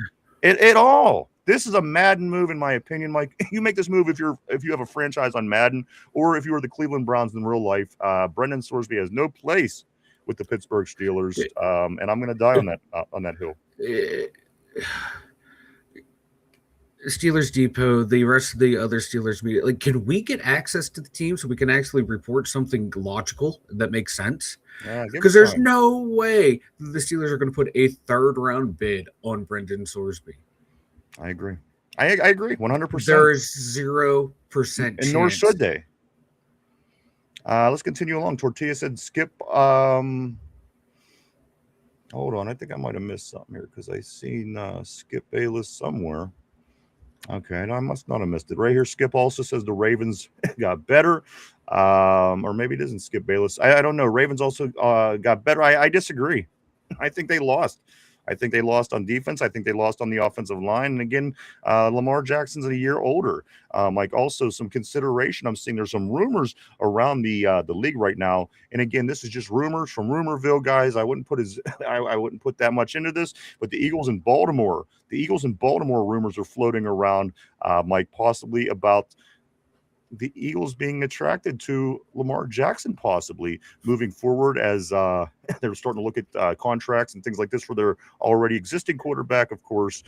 At all. This is a Madden move, in my opinion, Mike. You make this move if you have a franchise on Madden, or if you are the Cleveland Browns in real life. Brendan Sorsby has no place with the Pittsburgh Steelers, and I'm going to die on that hill.
Steelers Depot, the rest of the other Steelers media, can we get access to the team so we can actually report something logical that makes sense? Because there's no way the Steelers are going to put a third-round bid on Brendan Sorsby.
I agree. I agree 100%.
There is 0% chance.
And nor should they. Let's continue along. Tortilla said, Skip. Hold on. I think I might have missed something here because I seen Skip Bayless somewhere. Okay, no, I must not have missed it. Right here, Skip also says the Ravens got better. Or maybe it isn't Skip Bayless. I don't know. Ravens also got better. I disagree. I think they lost. I think they lost on defense. I think they lost on the offensive line. And again, Lamar Jackson's a year older. Like also some consideration. I'm seeing there's some rumors around the league right now. And again, this is just rumors from Rumorville, guys. I wouldn't put I wouldn't put that much into this. But the Eagles in Baltimore rumors are floating around, Mike, possibly about the Eagles being attracted to Lamar Jackson, possibly moving forward as they're starting to look at contracts and things like this for their already existing quarterback, of course,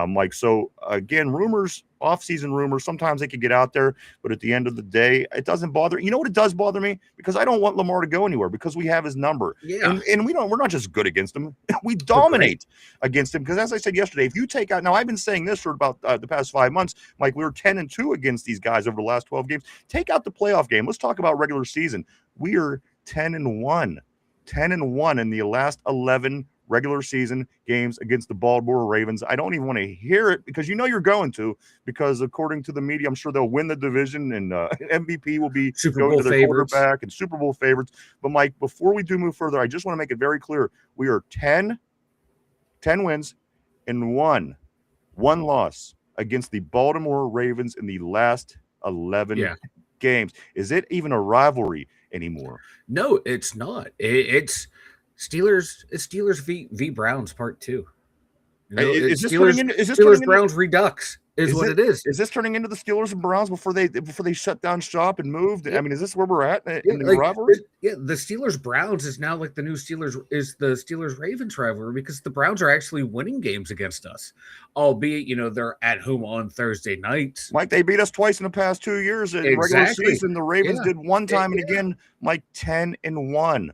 Mike. So again, rumors, off-season rumors, sometimes they could get out there, but at the end of the day, it doesn't bother. You know what it does bother me? Because I don't want Lamar to go anywhere because we have his number.
Yeah.
And we're not just good against him. We dominate against him. Because as I said yesterday, if you take out, now I've been saying this for about the past 5 months, Mike, we were 10-2 against these guys over the last 12 games. Take out the playoff game. Let's talk about regular season. We are 10-1. 10-1 in the last 11 regular season games against the Baltimore Ravens. I don't even want to hear it because you know you're going to, because according to the media, I'm sure they'll win the division and MVP will be
Super
going
Bowl
to their
favorites.
quarterback and Super Bowl favorites. But Mike, before we do move further, I just want to make it very clear. We are 10 wins and one loss against the Baltimore Ravens in the last 11 games. Is it even a rivalry anymore?
No, it's not. It's Steelers. It's Steelers v Browns part 2. You know,
Is this
Steelers,
turning into, is this
Steelers
turning into,
Browns Redux is what it is.
Is this turning into the Steelers and Browns before they shut down shop and moved? I mean, is this where we're at in the rivalry?
The Steelers Browns is now like the new Steelers is the Steelers Ravens rivalry because the Browns are actually winning games against us, albeit they're at home on Thursday nights.
Mike, they beat us twice in the past 2 years in regular season. The Ravens did one time, and again, Mike, 10-1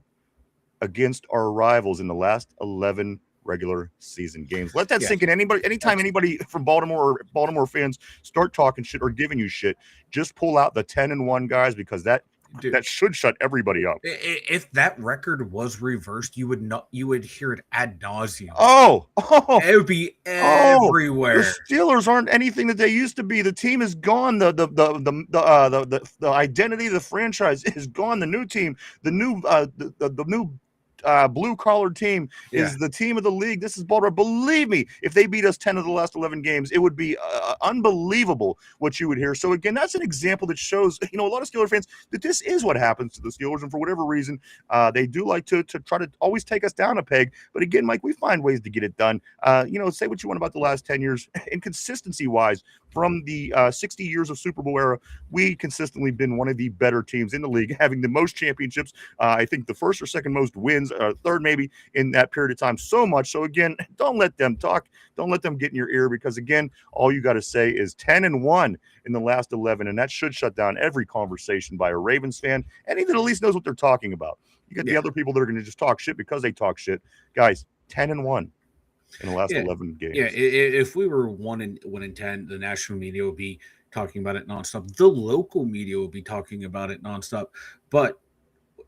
against our rivals in the last 11 regular season games. Let that sink in. Anytime anybody from Baltimore or Baltimore fans start talking shit or giving you shit, just pull out the 10-1 guys because that should shut everybody up.
If that record was reversed, you would hear it ad nauseum. It would be everywhere.
The Steelers aren't anything that they used to be. The team is gone. The identity of the franchise is gone. The new team, the new blue collar team is the team of the league. This is Baltimore. Believe me, if they beat us 10 of the last 11 games, it would be unbelievable what you would hear. So again, that's an example that shows, a lot of Steelers fans that this is what happens to the Steelers. And for whatever reason, they do like to try to always take us down a peg. But again, Mike, we find ways to get it done. Say what you want about the last 10 years and consistency wise, from the 60 years of Super Bowl era, we consistently been one of the better teams in the league, having the most championships. I think the first or second most wins, third maybe in that period of time. So much. So again, don't let them talk. Don't let them get in your ear because again, all you got to say is 10-1 in the last 11, and that should shut down every conversation by a Ravens fan, and even at least knows what they're talking about. You got the other people that are going to just talk shit because they talk shit. Guys, 10-1. In the last 11 games.
Yeah, if we were 1-10, the national media would be talking about it nonstop. The local media would be talking about it nonstop. But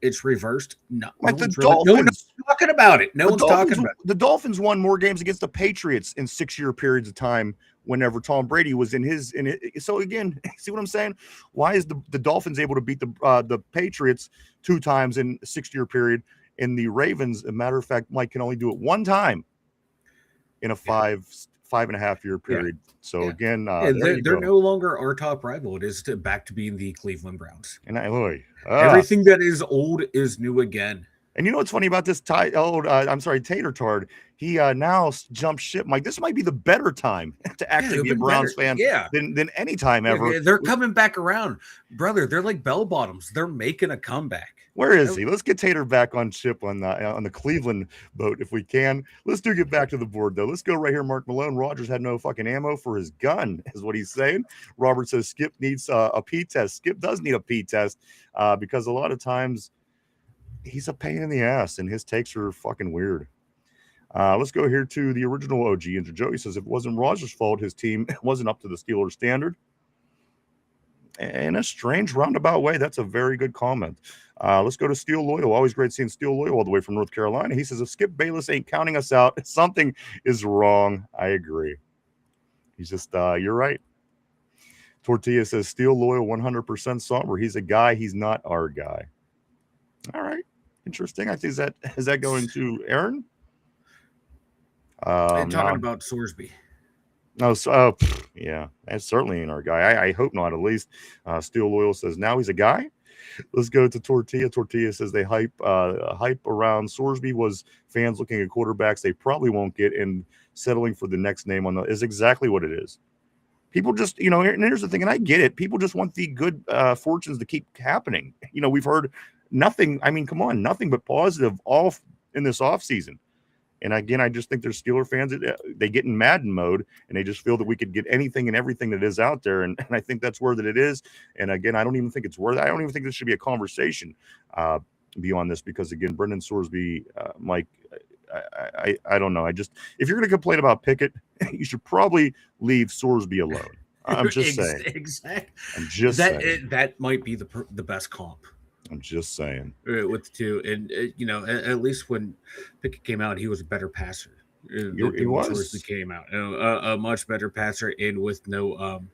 it's reversed. No one's talking about it. No one's talking about it.
The Dolphins won more games against the Patriots in 6-year periods of time whenever Tom Brady was in his. So again, see what I'm saying? Why is the Dolphins able to beat the Patriots 2 times in a 6-year period? And the Ravens, a matter of fact, Mike, can only do it 1 time in a 5.5 year period. So again,
they're no longer our top rival. It is back to being the Cleveland Browns.
And
everything that is old is new again. And
you know what's funny about this Tater Tard? He now jumped ship. Mike, this might be the better time to actually be a Browns fan than any time ever.
They're coming back around. Brother, they're like bell bottoms. They're making a comeback.
Where is he? Let's get Tater back on ship on the Cleveland boat if we can. Let's get back to the board, though. Let's go right here. Mark Malone. Rogers had no fucking ammo for his gun, is what he's saying. Robert says Skip needs a P test. Skip does need a P test because a lot of times he's a pain in the ass, and his takes are fucking weird. Let's go here to the original OG. And Joey says if it wasn't Rogers' fault, his team wasn't up to the Steelers' standard. In a strange roundabout way, that's a very good comment. Let's go to Steel Loyal. Always great seeing Steel Loyal all the way from North Carolina. He says if Skip Bayless ain't counting us out, something is wrong. I agree. He's just, you're right. Tortilla says Steel Loyal 100% somber. He's a guy. He's not our guy. All right. Interesting. I think is that going to Aaron?
I'm talking about Sorsby.
No, yeah, that certainly ain't our guy. I hope not, at least. Steel Loyal says now he's a guy. Let's go to Tortilla. Tortilla says they hype around Sorsby was fans looking at quarterbacks they probably won't get and settling for the next name on the is exactly what it is. People just, and here's the thing, and I get it. People just want the good fortunes to keep happening. We've heard nothing. I mean, come on, nothing but positive all in this offseason. And again, I just think there's Steeler fans they get in Madden mode and they just feel that we could get anything and everything that is out there. And I think that's where that it is. And again, I don't even think it's worth. I don't even think this should be a conversation beyond this, because again, Brendan Sorsby, Mike, I don't know. If you're going to complain about Pickett, you should probably leave Sorsby alone. I'm just saying.
Exactly.
I'm just saying.
That might be the best comp.
I'm just saying.
With the two, and at least when Pickett came out, he was a better passer.
He was.
Sorsby came out a much better passer, and with no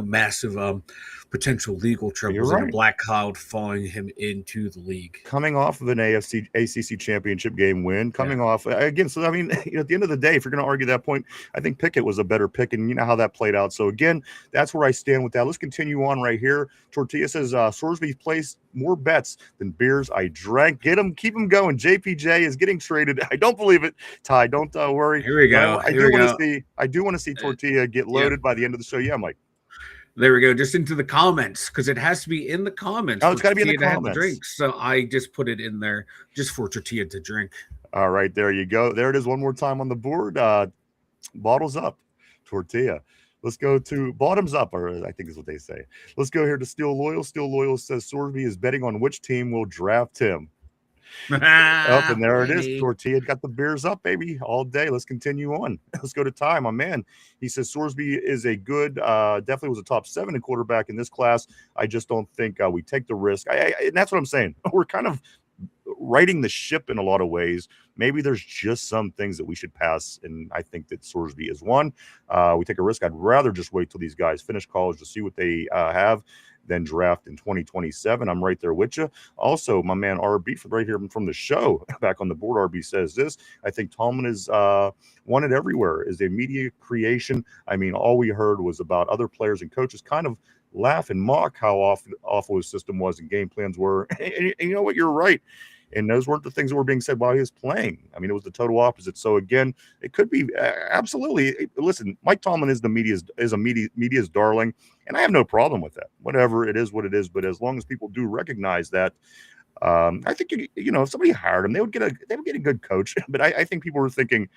massive potential legal troubles and a black cloud following him into the league.
Coming off of an ACC championship game win, off again. So, I mean, at the end of the day, if you're going to argue that point, I think Pickett was a better pick, and you know how that played out. So, again, that's where I stand with that. Let's continue on right here. Tortilla says, Sorsby placed more bets than beers I drank. Get him, keep him going. JPJ is getting traded. I don't believe it. Ty, don't worry.
Here we go.
I do want to see Tortilla get loaded by the end of the show. Yeah, Mike.
There we go. Just into the comments, because it has to be in the comments.
Oh, it's got to be in the comments.
Drink. So I just put it in there just for Tortilla to drink.
All right, there you go. There it is one more time on the board. Bottles up, Tortilla. Let's go to bottoms up, or I think is what they say. Let's go here to Steel Loyal. Steel Loyal says Sorsby is betting on which team will draft him. Up and there it is. Tortilla got the beers up, baby, all day. Let's continue on. Let's go to Ty, my man. He says Sorsby is a good, definitely was a top 7 quarterback in this class. I just don't think we take the risk. And that's what I'm saying. We're kind of righting the ship in a lot of ways. Maybe there's just some things that we should pass, and I think that Sorsby is one. We take a risk. I'd rather just wait till these guys finish college to see what they have, then draft in 2027. I'm right there with you. Also, my man RB right here from the show back on the board, RB says this. I think Tomlin is wanted everywhere, is a media creation. I mean, all we heard was about other players and coaches kind of laugh and mock how awful his system was and game plans were. And you know what? You're right. And those weren't the things that were being said while he was playing. I mean, it was the total opposite. So again, it could be absolutely. Listen, Mike Tomlin is media's darling, and I have no problem with that. Whatever it is, what it is. But as long as people do recognize that, I think if somebody hired him, they would get a good coach. But I think people were thinking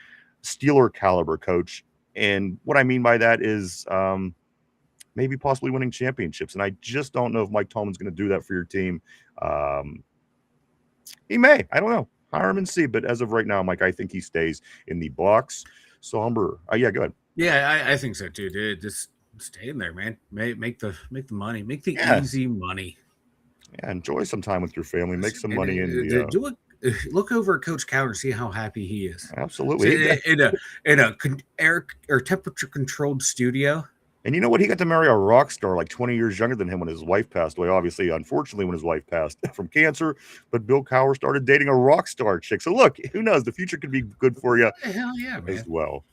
Steeler caliber coach, and what I mean by that is maybe possibly winning championships. And I just don't know if Mike Tomlin's going to do that for your team. He may. I don't know. Hire him and see. But as of right now, Mike, I think he stays in the box. Somber. Yeah, go ahead.
Yeah, I think so too, dude. Just stay in there, man. Make the money. Make the easy money.
Yeah, enjoy some time with your family. Make some money
Look over at Coach Cowher and see how happy he is.
Absolutely.
In a air or temperature controlled studio.
And you know what? He got to marry a rock star like 20 years younger than him when his wife passed away. Obviously, unfortunately, when his wife passed from cancer. But Bill Cowher started dating a rock star chick. So look, who knows? The future could be good for you.
Hell yeah, man.
As well.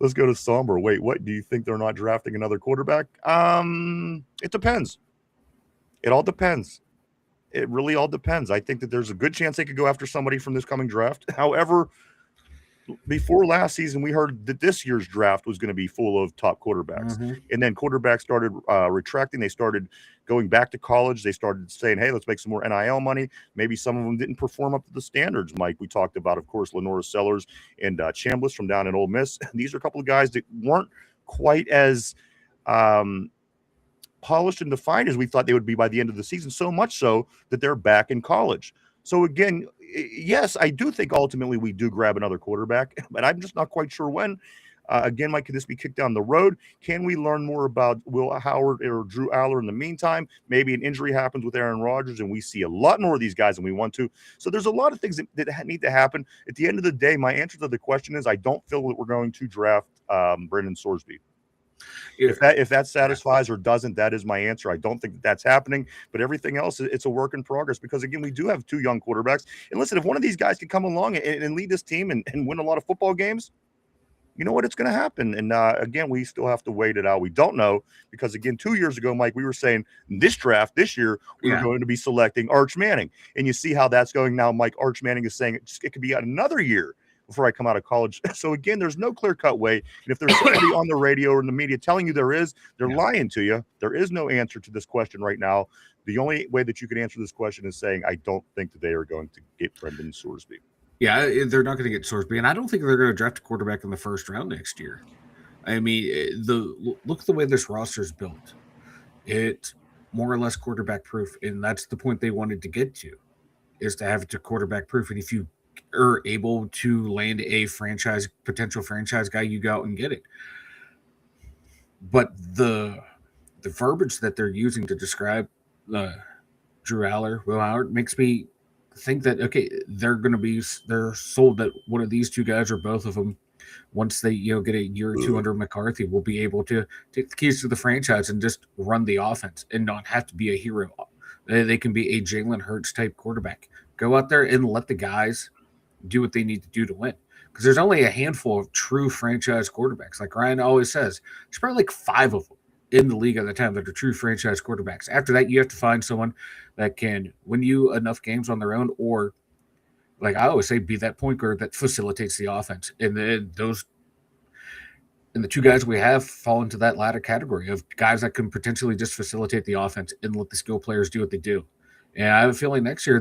Let's go to Somber. Wait, what? Do you think they're not drafting another quarterback? It depends. It all depends. It really all depends. I think that there's a good chance they could go after somebody from this coming draft. However, before last season, we heard that this year's draft was going to be full of top quarterbacks. Mm-hmm. And then quarterbacks started retracting. They started going back to college. They started saying, hey, let's make some more NIL money. Maybe some of them didn't perform up to the standards, Mike. We talked about, of course, Lenora Sellers and Chambliss from down in Ole Miss. These are a couple of guys that weren't quite as polished and defined as we thought they would be by the end of the season, so much so that they're back in college. So again, yes, I do think ultimately we do grab another quarterback, but I'm just not quite sure when. Again, Mike, can this be kicked down the road? Can we learn more about Will Howard or Drew Allar in the meantime? Maybe an injury happens with Aaron Rodgers and we see a lot more of these guys than we want to. So there's a lot of things that need to happen. At the end of the day, my answer to the question is I don't feel that we're going to draft Brendan Sorsby. If that satisfies or doesn't, that is my answer. I don't think that's happening, but everything else, it's a work in progress because, again, we do have 2 young quarterbacks. And listen, if one of these guys can come along and lead this team and win a lot of football games, you know what? It's going to happen. And again, we still have to wait it out. We don't know because, again, 2 years ago, Mike, we were saying this draft this year, we're going to be selecting Arch Manning. And you see how that's going now, Mike. Arch Manning is saying it could be another year before I come out of college. So again, there's no clear-cut way. And if there's somebody on the radio or in the media telling you there is, they're lying to you. There is no answer to this question right now. The only way that you can answer this question is saying, I don't think that they are going to get Brendan Sorsby.
Yeah, they're not going to get Sorsby, and I don't think they're going to draft a quarterback in the first round next year. I mean, look at the way this roster is built. It's more or less quarterback proof, and that's the point they wanted to get to, is to have it to quarterback proof. And if you are able to land a potential franchise guy, you go out and get it. But the verbiage that they're using to describe Drew Allar, Will Howard, makes me think that, okay, they're sold that one of these two guys or both of them, once they get a year or two under McCarthy, will be able to take the keys to the franchise and just run the offense and not have to be a hero. They can be a Jalen Hurts type quarterback. Go out there and let the guys do what they need to do to win. Because there's only a handful of true franchise quarterbacks. Like Ryan always says, there's probably like 5 of them in the league at the time that are true franchise quarterbacks. After that, you have to find someone that can win you enough games on their own, or, like I always say, be that point guard that facilitates the offense. And the two guys we have fall into that latter category of guys that can potentially just facilitate the offense and let the skill players do what they do. And I have a feeling next year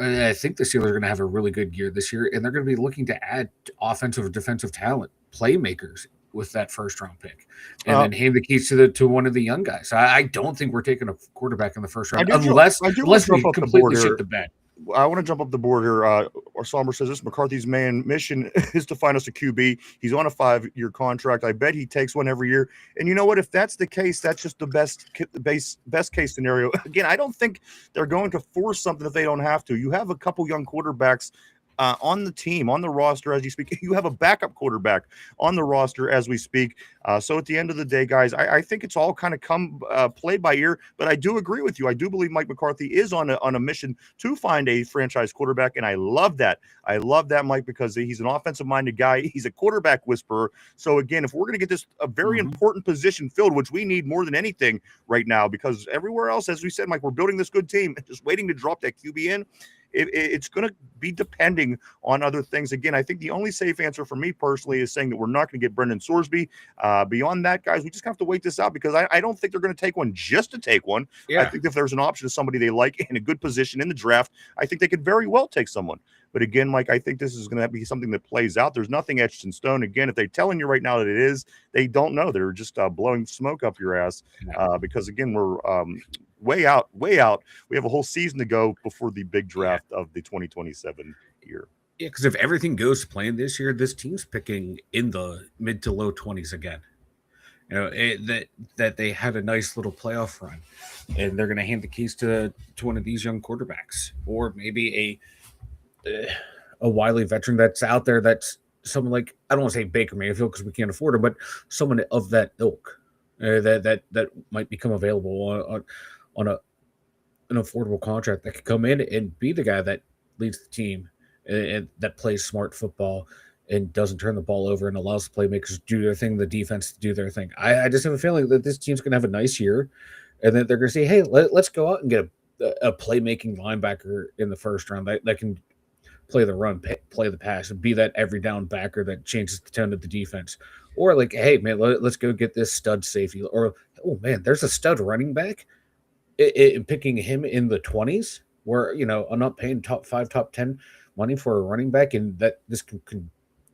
I think the Steelers are going to have a really good year this year, and they're going to be looking to add offensive or defensive talent, playmakers, with that first round pick, and then hand the keys to one of the young guys. I don't think we're taking a quarterback in the first round unless we completely shit the bed.
I want to jump up the board here. Or Sommer says this: McCarthy's main mission is to find us a QB. He's on a 5-year contract. I bet he takes one every year. And you know what? If that's the case, that's just the best case scenario. Again, I don't think they're going to force something if they don't have to. You have a couple young quarterbacks on the team, on the roster as you speak. You have a backup quarterback on the roster as we speak. So at the end of the day, guys, I think it's all kind of played by ear. But I do agree with you. I do believe Mike McCarthy is on a mission to find a franchise quarterback, and I love that. I love that, Mike, because he's an offensive-minded guy. He's a quarterback whisperer. So again, if we're going to get this a very important position filled, which we need more than anything right now, because everywhere else, as we said, Mike, we're building this good team, just waiting to drop that QB in. It's going to be depending on other things. Again, I think the only safe answer for me personally is saying that we're not going to get Brendan Sorsby. Beyond that, guys, we just have to wait this out, because I don't think they're going to take one just to take one. Yeah. I think if there's an option of somebody they like in a good position in the draft, I think they could very well take someone. But again, Mike, I think this is going to be something that plays out. There's nothing etched in stone. Again, if they're telling you right now that it is, they don't know. They're just blowing smoke up your ass because, again, we're way out. We have a whole season to go before the big draft of the 2027 year.
Yeah, because if everything goes to plan this year, this team's picking in the mid to low 20s again. That they had a nice little playoff run, and they're going to hand the keys to one of these young quarterbacks, or maybe a wily veteran that's out there, that's someone like, I don't want to say Baker Mayfield because we can't afford him, but someone of that ilk that might become available on an affordable contract that could come in and be the guy that leads the team and that plays smart football and doesn't turn the ball over and allows the playmakers to do their thing, the defense to do their thing. I just have a feeling that this team's going to have a nice year, and that they're going to say, hey, let's go out and get a playmaking linebacker in the first round that can play the run, play the pass, and be that every down backer that changes the tone of the defense. Or like, hey, man, let's go get this stud safety. Or, oh, man, there's a stud running back. Picking him in the 20s where, I'm not paying top 5, top 10 money for a running back, and that this can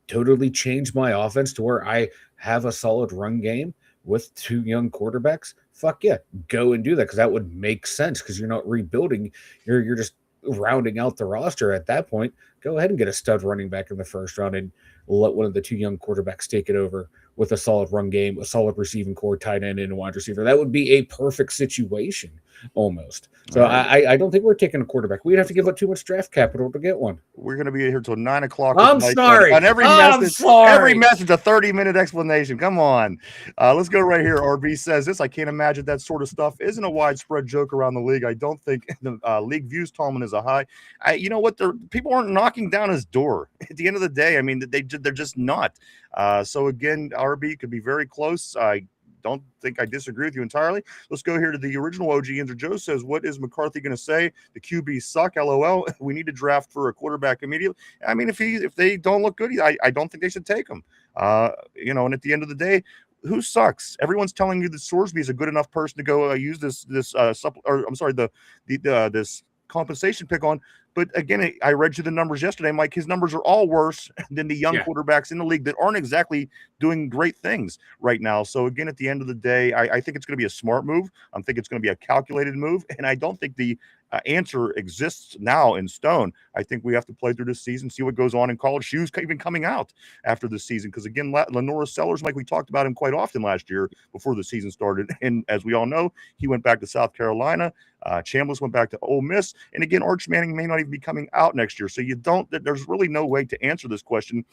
totally change my offense to where I have a solid run game with 2 young quarterbacks. Fuck yeah, go and do that, because that would make sense, because you're not rebuilding. You're just rounding out the roster at that point. Go ahead and get a stud running back in the first round and let one of the 2 young quarterbacks take it over with a solid run game, a solid receiving core, tight end, and a wide receiver. That would be a perfect situation almost. So right. I don't think we're taking a quarterback. We'd have to give up too much draft capital to get one.
We're going to be here till 9 o'clock.
I'm sorry.
On every message, every message, a 30-minute explanation. Come on. Let's go right here. RB says this: I can't imagine that sort of stuff isn't a widespread joke around the league. I don't think the league views Tolman as a high. You know what? People aren't knocking down his door. At the end of the day, I mean, they're just not. So again, RB could be very close. I don't think I disagree with you entirely. Let's go here to the original OG Yinzer. Joe says, what is McCarthy going to say? The QBs suck, LOL. We need to draft for a quarterback immediately. I mean, if they don't look good, I don't think they should take them. And at the end of the day, who sucks? Everyone's telling you that Sorsby is a good enough person to go use this compensation pick on. But again, I read you the numbers yesterday, Mike. His numbers are all worse than the young quarterbacks in the league that aren't exactly doing great things right now. So again, at the end of the day, I think it's going to be a smart move. I think it's going to be a calculated move. And I don't think the answer exists now in stone. I think we have to play through this season, see what goes on in college. Shoes even coming out after this season. Because again, Lenora Sellers, Mike, we talked about him quite often last year before the season started. And as we all know, he went back to South Carolina. Chambliss went back to Ole Miss. And again, Arch Manning may not even be coming out next year. So there's really no way to answer this question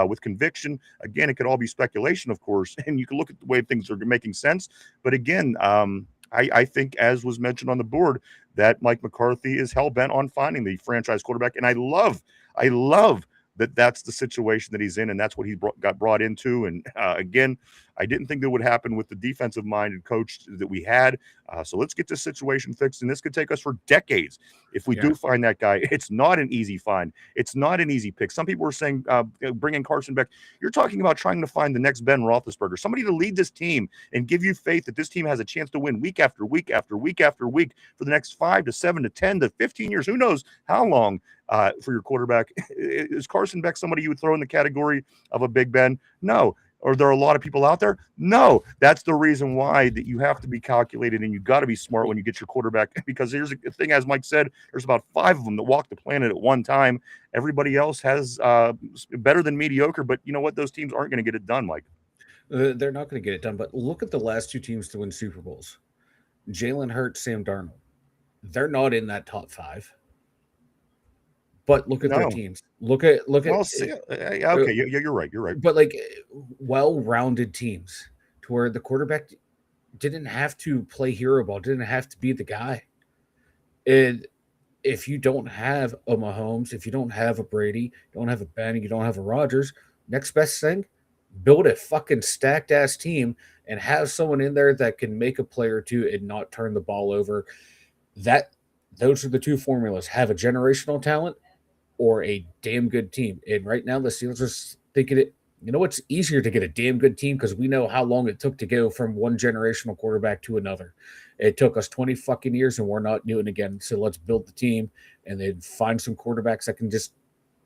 with conviction. Again, it could all be speculation, of course. And you can look at the way things are making sense. But again, I think, as was mentioned on the board, that Mike McCarthy is hell-bent on finding the franchise quarterback. And I love that that's the situation that he's in, and that's what he got brought into. And again, I didn't think that would happen with the defensive-minded coach that we had. So let's get this situation fixed, and this could take us for decades. If we do find that guy, it's not an easy find. It's not an easy pick. Some people are saying bring in Carson Beck. You're talking about trying to find the next Ben Roethlisberger, somebody to lead this team and give you faith that this team has a chance to win week after week after week after week for the next 5 to 7 to 10 to 15 years. Who knows how long for your quarterback. Is Carson Beck somebody you would throw in the category of a Big Ben? No. Are there a lot of people out there? No. That's the reason why that you have to be calculated and you got to be smart when you get your quarterback, because here's the thing, as Mike said, there's about 5 of them that walk the planet at one time. Everybody else has better than mediocre, but you know what? Those teams aren't going to get it done, Mike.
They're not going to get it done, but look at the last 2 teams to win Super Bowls. Jalen Hurts, Sam Darnold. They're not in that top 5. But look at their teams. Look at.
Okay, you're right. You're right.
But like well-rounded teams, to where the quarterback didn't have to play hero ball, didn't have to be the guy. And if you don't have a Mahomes, if you don't have a Brady, you don't have a Benny, you don't have a Rodgers, next best thing, build a fucking stacked ass team and have someone in there that can make a play or two and not turn the ball over. Those are the 2 formulas. Have a generational talent or a damn good team. And right now, the Steelers are thinking it. You know, it's easier to get a damn good team because we know how long it took to go from one generational quarterback to another. It took us 20 fucking years, and we're not doing it again. So let's build the team and then find some quarterbacks that can just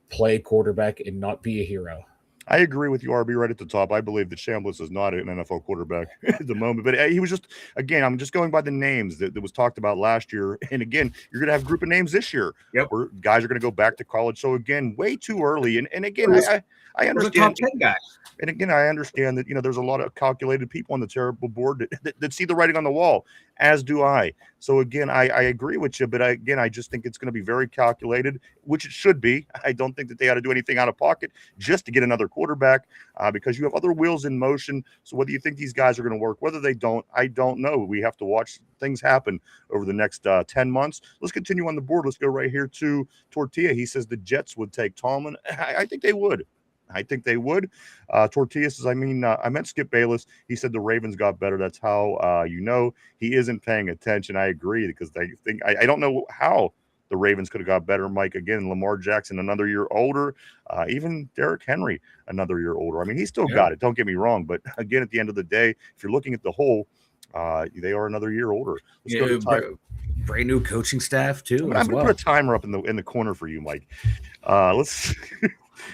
play quarterback and not be a hero.
I agree with you, RB, right at the top. I believe that Chambliss is not an NFL quarterback at the moment. But he was just, again, I'm just going by the names that was talked about last year. And again, you're going to have a group of names this year where guys are going to go back to college. So again, way too early. And again, I understand.
Top 10 guy.
And again, I understand that, there's a lot of calculated people on the terrible board that see the writing on the wall, as do I. So again, I agree with you, but I just think it's going to be very calculated, which it should be. I don't think that they ought to do anything out of pocket just to get another quarterback because you have other wheels in motion. So whether you think these guys are going to work, whether they don't, I don't know. We have to watch things happen over the next 10 months. Let's continue on the board. Let's go right here to Tortilla. He says the Jets would take Tomlin. I think they would. Tortilla says, I meant Skip Bayless. He said the Ravens got better. That's how he isn't paying attention. I agree because I don't know how the Ravens could have got better. Mike, again, Lamar Jackson, another year older. Even Derrick Henry, another year older. I mean, he still got it. Don't get me wrong. But again, at the end of the day, if you're looking at the whole, they are another year older. Let's go to
brand new coaching staff too.
I'm going to put a timer up in the corner for you, Mike. Let's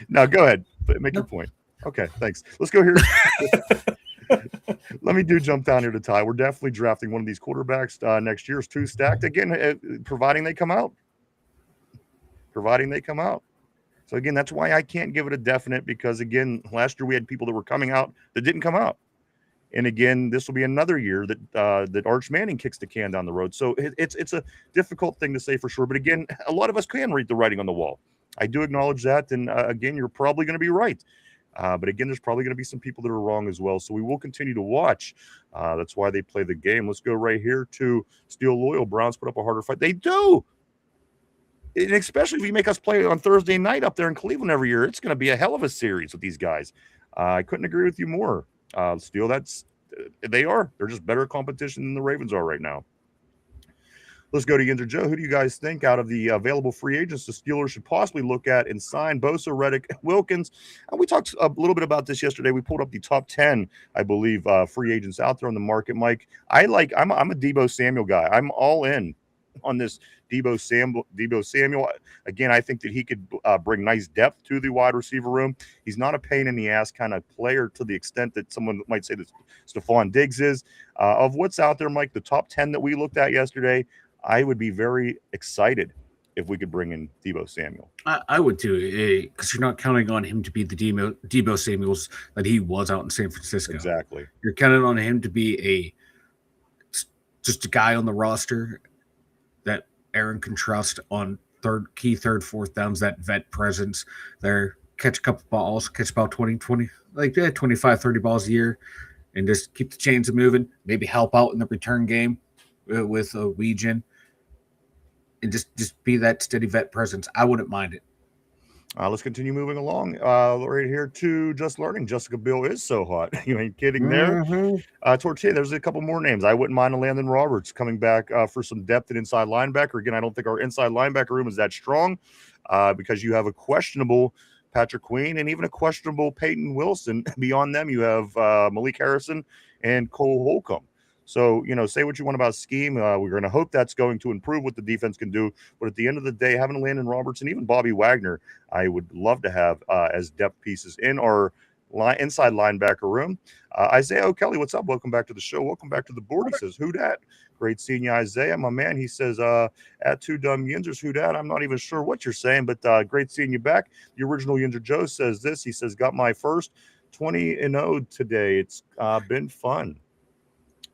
now go ahead. Make your point. Okay, thanks. Let's go here. Let me jump down here to Ty. We're definitely drafting one of these quarterbacks next year. It's 2 stacked. Again, providing they come out. So, again, that's why I can't give it a definite because, again, last year we had people that were coming out that didn't come out. And, again, this will be another year that Arch Manning kicks the can down the road. So it's a difficult thing to say for sure. But, again, a lot of us can read the writing on the wall. I do acknowledge that. And, again, you're probably going to be right. But, again, there's probably going to be some people that are wrong as well. So we will continue to watch. That's why they play the game. Let's go right here to Steel Loyal. Browns put up a harder fight. They do. And especially if you make us play on Thursday night up there in Cleveland every year, it's going to be a hell of a series with these guys. I couldn't agree with you more. Steel, that's They're just better competition than the Ravens are right now. Let's go to Yinzer Joe. Who do you guys think out of the available free agents the Steelers should possibly look at and sign? Bosa, Reddick, Wilkins. And we talked a little bit about this yesterday. We pulled up the top 10, I believe, free agents out there on the market, Mike. I'm a Deebo Samuel guy. I'm all in on this Deebo Samuel. Again, I think that he could bring nice depth to the wide receiver room. He's not a pain in the ass kind of player to the extent that someone might say that Stephon Diggs is. Of what's out there, Mike, the top 10 that we looked at yesterday, I would be very excited if we could bring in Deebo Samuel.
I would too, because you're not counting on him to be the Deebo Samuels that he was out in San Francisco.
Exactly.
You're counting on him to be just a guy on the roster that Aaron can trust on third, fourth downs, that vet presence there, catch a couple balls, catch about 25, 30 balls a year, and just keep the chains moving, maybe help out in the return game with a Weegan. And just be that steady vet presence. I wouldn't mind it.
Let's continue moving along. Right here to Just Learning. Jessica Bill is so hot. You ain't kidding there. Tortilla, there's a couple more names. I wouldn't mind a Landon Roberts coming back for some depth at inside linebacker. Again, I don't think our inside linebacker room is that strong because you have a questionable Patrick Queen and even a questionable Peyton Wilson. Beyond them, you have Malik Harrison and Cole Holcomb. So, say what you want about scheme. We're going to hope that's going to improve what the defense can do. But at the end of the day, having Landon Roberts and even Bobby Wagner, I would love to have as depth pieces in our inside linebacker room. Isaiah O'Kelly, what's up? Welcome back to the show. Welcome back to the board. He says, who dat? Great seeing you, Isaiah, my man. He says, at 2 Dum Yinzers, who dat? I'm not even sure what you're saying, but great seeing you back. The original Yinzer Joe says this. He says, got my first 20-0 today. It's been fun.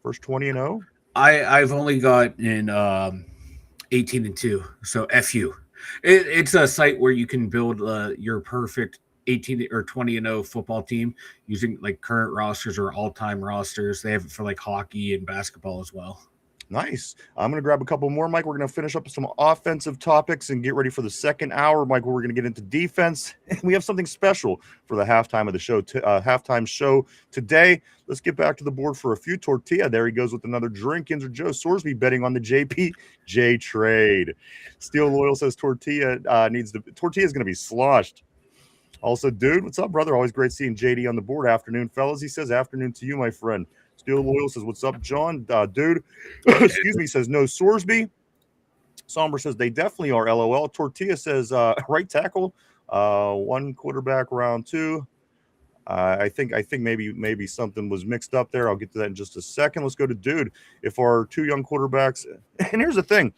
First 20-0?
I've only got in 18-2. So FU. It's a site where you can build your perfect 18 or 20-0 football team using like current rosters or all-time rosters. They have it for like hockey and basketball as well.
Nice. I'm going to grab a couple more, Mike. We're going to finish up some offensive topics and get ready for the second hour, Mike, where we're going to get into defense. And we have something special for the halftime of the show, halftime show today. Let's get back to the board for a few. Tortilla, there he goes with another drink. Yinzer Joe Sorsby betting on the JPJ trade. Steel Loyal says Tortilla is going to be sloshed. Also, dude, what's up, brother? Always great seeing JD on the board. Afternoon, fellas. He says afternoon to you, my friend. Steel Loyal says, what's up, John? Dude, excuse me, says no Sorsby. Somber says they definitely are, LOL. Tortilla says right tackle, one quarterback, round 2. I think maybe something was mixed up there. I'll get to that in just a second. Let's go to dude. If our 2 young quarterbacks, and here's the thing.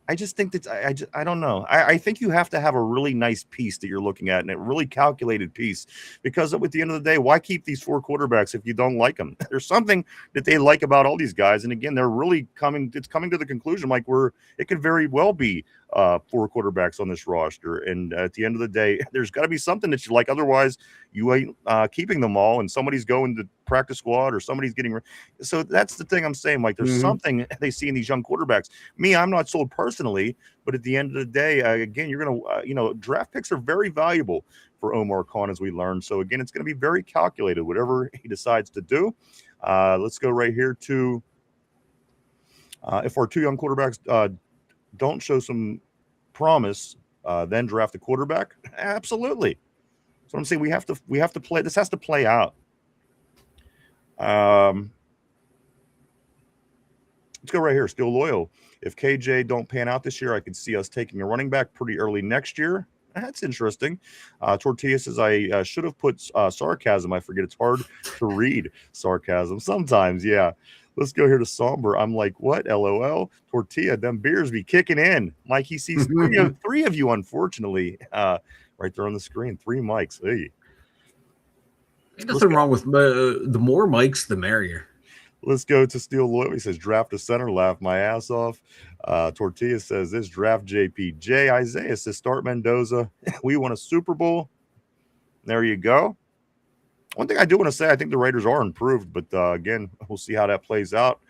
I just think that I don't know. I think you have to have a really nice piece that you're looking at and a really calculated piece, because at the end of the day, why keep these 4 quarterbacks if you don't like them? There's something that they like about all these guys. And again, they're really coming to the conclusion, like it could very well be 4 quarterbacks on this roster. And at the end of the day, there's got to be something that you like. Otherwise, you ain't keeping them all, and somebody's going to practice squad or somebody's getting. So that's the thing I'm saying. Like, there's something they see in these young quarterbacks. Me, I'm not sold personally, but at the end of the day, again, you're going to, draft picks are very valuable for Omar Khan, as we learned. So again, it's going to be very calculated, whatever he decides to do. Let's go right here to if our 2 young quarterbacks don't show some promise, then draft a quarterback. Absolutely. So I'm saying we have to play. This has to play out. Let's go right here. Still Loyal. If KJ don't pan out this year, I could see us taking a running back pretty early next year. That's interesting. Tortilla says I should have put sarcasm. I forget it's hard to read sarcasm sometimes. Yeah. Let's go here to Somber. I'm like, what? LOL. Tortilla, them beers be kicking in. Mike, he sees three of you, unfortunately, right there on the screen. 3 mics. Hey.
Ain't nothing wrong with the more mics, the merrier.
Let's go to Steel Loyal. He says, draft a center, laugh my ass off. Tortilla says this, draft JPJ. Isaiah says, start Mendoza. We won a Super Bowl. There you go. One thing I do want to say, I think the Raiders are improved, but again, we'll see how that plays out.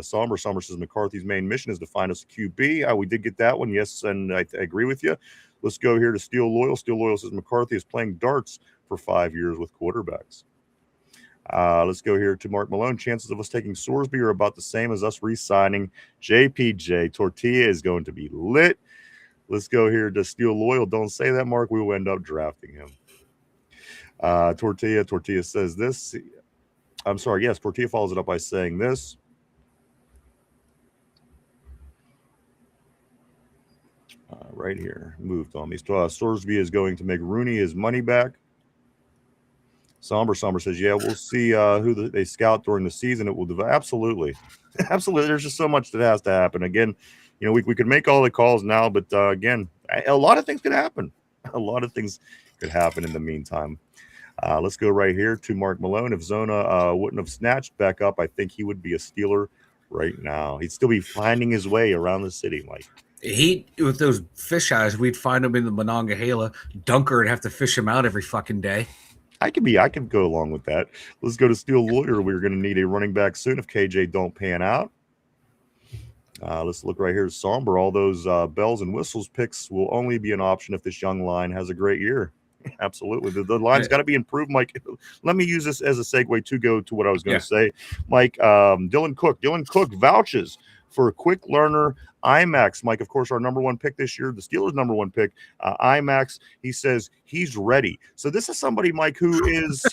Somber says McCarthy's main mission is to find us a QB. We did get that one, yes, and I agree with you. Let's go here to Steel Loyal. Steel Loyal says McCarthy is playing darts for 5 years with quarterbacks. Let's go here to Mark Malone. Chances of us taking Sorsby are about the same as us re-signing JPJ. Tortilla is going to be lit. Let's go here to Steel Loyal. Don't say that, Mark. We will end up drafting him. Tortilla says this. I'm sorry. Yes, Tortilla follows it up by saying this. Right here. Moved on me. Sorsby is going to make Rooney his money back. Somber says, yeah, we'll see who they scout during the season. It will develop. Absolutely. Absolutely. There's just so much that has to happen. Again, we could make all the calls now, but again, a lot of things could happen. A lot of things could happen in the meantime. Let's go right here to Mark Malone. If Zona wouldn't have snatched back up, I think he would be a Steeler right now. He'd still be finding his way around the city, Mike.
With those fish eyes, we'd find him in the Monongahela. Dunker would have to fish him out every fucking day.
I could go along with that. Let's go to Steel Lawyer. We're going to need a running back soon if KJ don't pan out. Let's look right here. Somber. All those bells and whistles picks will only be an option if this young line has a great year. Absolutely. The line's got to be improved, Mike. Let me use this as a segue to go to what I was going to say. Mike, Dylan Cook vouches for a quick learner. IMAX, Mike, of course, our number one pick this year, the Steelers' number one pick, IMAX, he says he's ready. So this is somebody, Mike, who is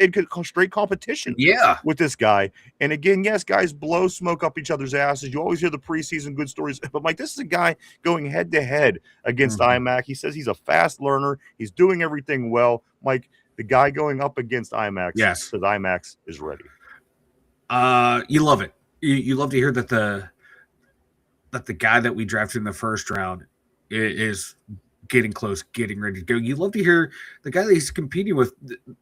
in straight competition with this guy. And again, yes, guys blow smoke up each other's asses. You always hear the preseason good stories. But, Mike, this is a guy going head-to-head against IMAX. He says he's a fast learner. He's doing everything well. Mike, the guy going up against IMAX says IMAX is ready.
You love it. You love to hear that the guy that we drafted in the first round is getting close, getting ready to go. You love to hear the guy that he's competing with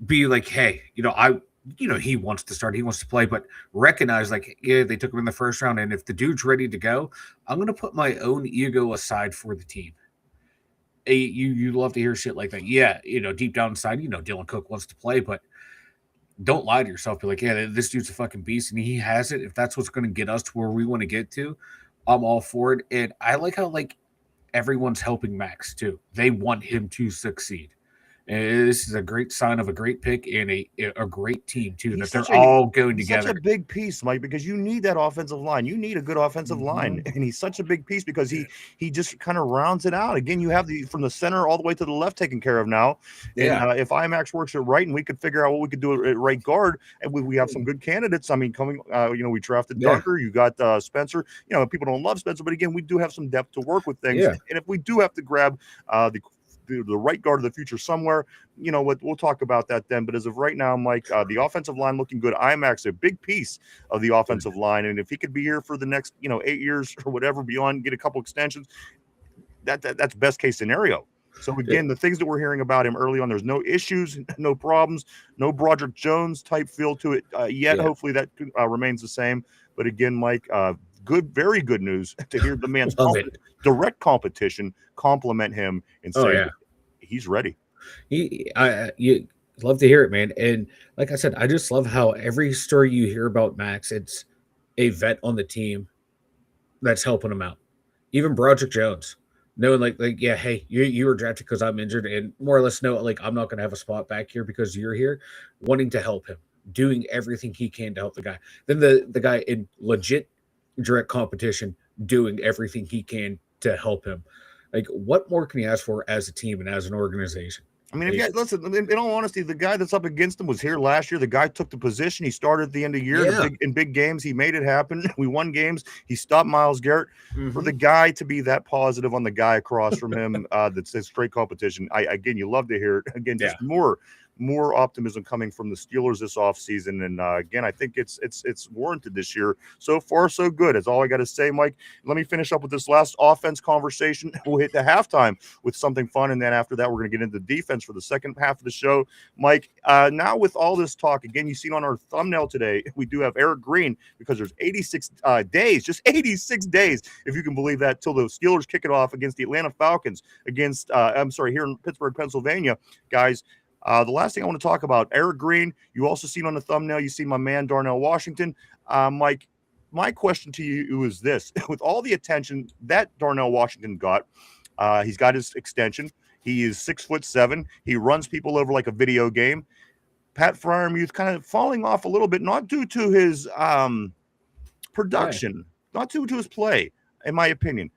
be like, hey, he wants to start, he wants to play, but recognize they took him in the first round, and if the dude's ready to go, I'm going to put my own ego aside for the team. You love to hear shit like that. Yeah, deep down inside, Dylan Cook wants to play, but don't lie to yourself. Be like, yeah, this dude's a fucking beast, and he has it. If that's what's going to get us to where we want to get to, I'm all for it. And I like how everyone's helping Max too. They want him to succeed. And this is a great sign of a great pick and a great team too. That they're all going together.
Such a big piece, Mike, because you need that offensive line. You need a good offensive line, and he's such a big piece because he just kind of rounds it out. Again, you have from the center all the way to the left taken care of now. Yeah. And if IMAX works it right, and we could figure out what we could do at right guard, and we have some good candidates. I mean, coming, we drafted Dunker. You got Spencer. People don't love Spencer, but again, we do have some depth to work with things. Yeah. And if we do have to grab the right guard of the future somewhere, we'll talk about that then. But as of right now, Mike, the offensive line looking good. IMAX, a big piece of the offensive line. And if he could be here for the next, 8 years or whatever beyond, get a couple extensions, that's best case scenario. So again, the things that we're hearing about him early on, there's no issues, no problems, no Broderick Jones type feel to it yet. Hopefully that remains the same. But again, Mike, very good news to hear the man's direct competition compliment him and say he's ready.
You love to hear it, man. And like I said, I just love how every story you hear about Max, it's a vet on the team that's helping him out. Even Broderick Jones, knowing hey, you were drafted because I'm injured, and more or less know I'm not going to have a spot back here because you're here, wanting to help him, doing everything he can to help the guy. Then the guy in legit direct competition, doing everything he can to help him. What more can you ask for as a team and as an organization?
I mean, listen, in all honesty, the guy that's up against him was here last year. The guy took the position. He started at the end of the year in big games. He made it happen. We won games. He stopped Myles Garrett. For the guy to be that positive on the guy across from him that says straight competition, again, you love to hear it. Again, just more optimism coming from the Steelers this offseason. And again, I think it's warranted this year. So far, so good. That's all I got to say, Mike. Let me finish up with this last offense conversation. We'll hit the halftime with something fun. And then after that, we're going to get into the defense for the second half of the show. Mike, now with all this talk, again, you've seen on our thumbnail today, we do have Eric Green because there's 86 days, just 86 days, if you can believe that, till the Steelers kick it off against the Atlanta Falcons here in Pittsburgh, Pennsylvania, guys. The last thing I want to talk about, Eric Green, you also seen on the thumbnail, you see my man Darnell Washington. Mike, my question to you is this. With all the attention that Darnell Washington got, He's got his extension. He is 6'7". He runs people over like a video game. Pat Freiermuth kind of falling off a little bit, not due to his production, not due to his play, in my opinion.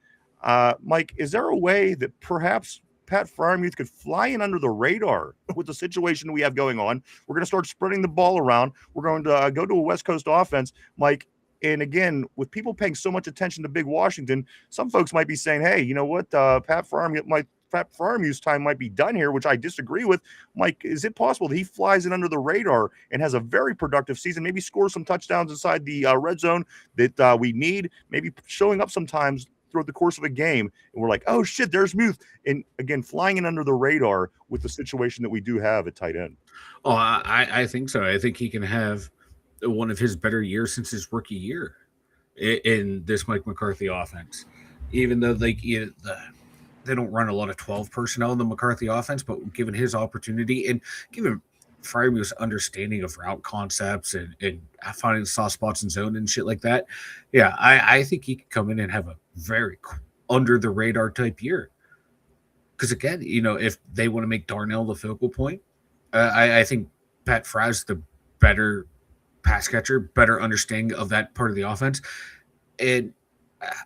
Mike, is there a way that perhaps Pat Freiermuth could fly in under the radar with the situation we have going on? We're going to start spreading the ball around. We're going to go to a West Coast offense, Mike. And again, with people paying so much attention to Big Washington, some folks might be saying, hey, you know what? Pat Freiermuth's time might be done here, which I disagree with. Mike, is it possible that he flies in under the radar and has a very productive season, maybe scores some touchdowns inside the red zone that we need, maybe showing up sometimes throughout the course of a game, and we're like, oh, shit, there's Muth. And again, flying in under the radar with the situation that we do have at tight end.
Oh, I think so. I think he can have one of his better years since his rookie year in this Mike McCarthy offense. Even though they don't run a lot of 12 personnel in the McCarthy offense, but given his opportunity and given Freiermuth's understanding of route concepts and finding soft spots in zone and shit like that, yeah, I think he could come in and have a very under the radar type year. Because again, if they want to make Darnell the focal point, I think Pat Fry's the better pass catcher, better understanding of that part of the offense. And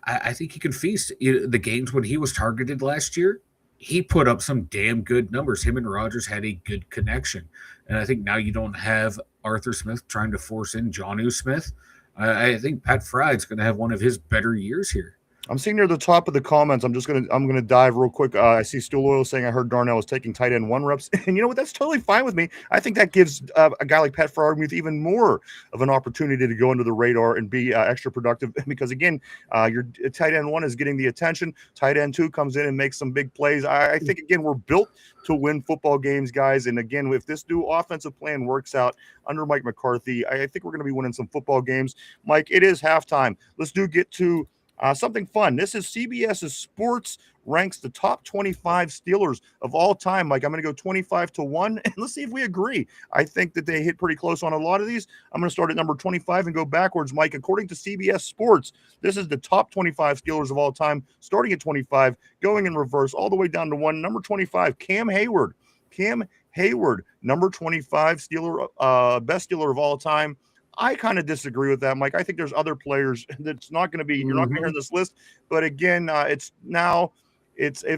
I think he can feast. The games when he was targeted last year, he put up some damn good numbers. Him and Rodgers had a good connection. And I think now you don't have Arthur Smith trying to force in Jonnu Smith. I think Pat Fry's going to have one of his better years here.
I'm seeing near the top of the comments. I'm gonna dive real quick. I see Stu Loyal saying I heard Darnell was taking tight end 1 reps, and you know what? That's totally fine with me. I think that gives a guy like Pat Freiermuth even more of an opportunity to go under the radar and be extra productive. Because again, your tight end 1 is getting the attention. Tight end 2 comes in and makes some big plays. I think again we're built to win football games, guys. And again, if this new offensive plan works out under Mike McCarthy, I think we're going to be winning some football games. Mike, it is halftime. Let's get to something fun. This is CBS Sports ranks the top 25 Steelers of all time. Mike, I'm going to go 25-1, and let's see if we agree. I think that they hit pretty close on a lot of these. I'm going to start at number 25 and go backwards, Mike. According to CBS Sports, this is the top 25 Steelers of all time, starting at 25, going in reverse all the way down to 1. Number 25, Cam Hayward. Cam Hayward, number 25 Steeler, best Steeler of all time. I kind of disagree with that, Mike. I think there's other players that's not going to be, you're not going to hear this list. But again, if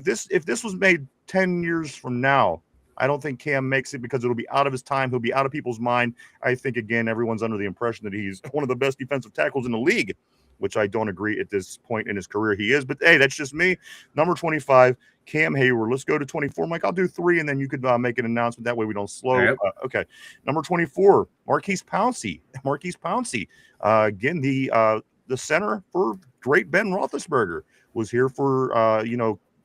this was made 10 years from now, I don't think Cam makes it because it'll be out of his time. He'll be out of people's mind. I think, again, everyone's under the impression that he's one of the best defensive tackles in the league, which I don't agree at this point in his career he is. But, hey, that's just me. Number 25, Cam Hayward. Let's go to 24. Mike, I'll do 3, and then you could make an announcement. That way we don't slow.
Yep.
Okay. Number 24, Maurkice Pouncey. Maurkice Pouncey. Again, the center for great Ben Roethlisberger was here for,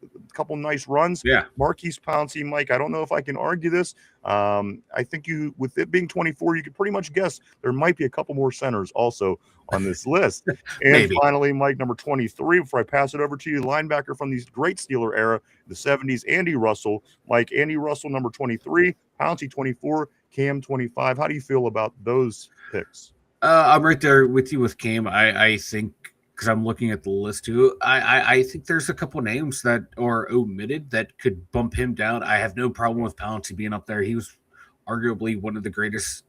a couple nice runs.
Yeah.
Maurkice Pouncey, Mike, I don't know if I can argue this. I think with it being 24, you could pretty much guess there might be a couple more centers also on this list. And finally, Mike, number 23, before I pass it over to you, linebacker from the great Steeler era, the 70s, Andy Russell. Mike, Andy Russell, number 23, Pouncey, 24, Cam, 25. How do you feel about those picks?
I'm right there with you with Cam. I think, because I'm looking at the list too, I think there's a couple names that are omitted that could bump him down. I have no problem with Pouncey being up there. He was arguably one of the greatest.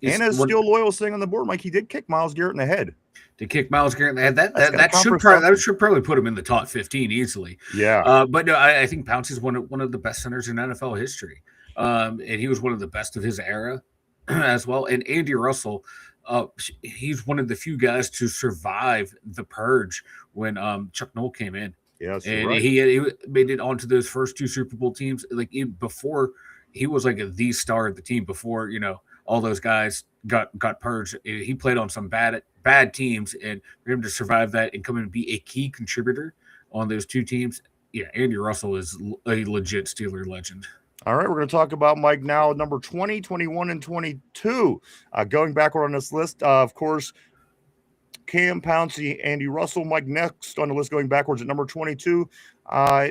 And as Steel Loyal saying on the board, Mike, he did kick Myles Garrett in the head.
To kick Myles Garrett in the head, that should probably put him in the top 15 easily.
Yeah.
But no, I think Pouncey's one of the best centers in NFL history. And he was one of the best of his era as well. And Andy Russell, he's one of the few guys to survive the purge when Chuck Noll came in.
Yes,
and
right.
he made it onto those first 2 Super Bowl teams. Like before, he was like the star of the team. Before all those guys got purged, he played on some bad teams, and for him to survive that and come in and be a key contributor on those 2 teams, yeah, Andy Russell is a legit Steeler legend.
All right, we're going to talk about, Mike, now number 20, 21, and 22. Going backward on this list, of course, Cam, Pouncey, Andy Russell. Mike, next on the list going backwards at number 22.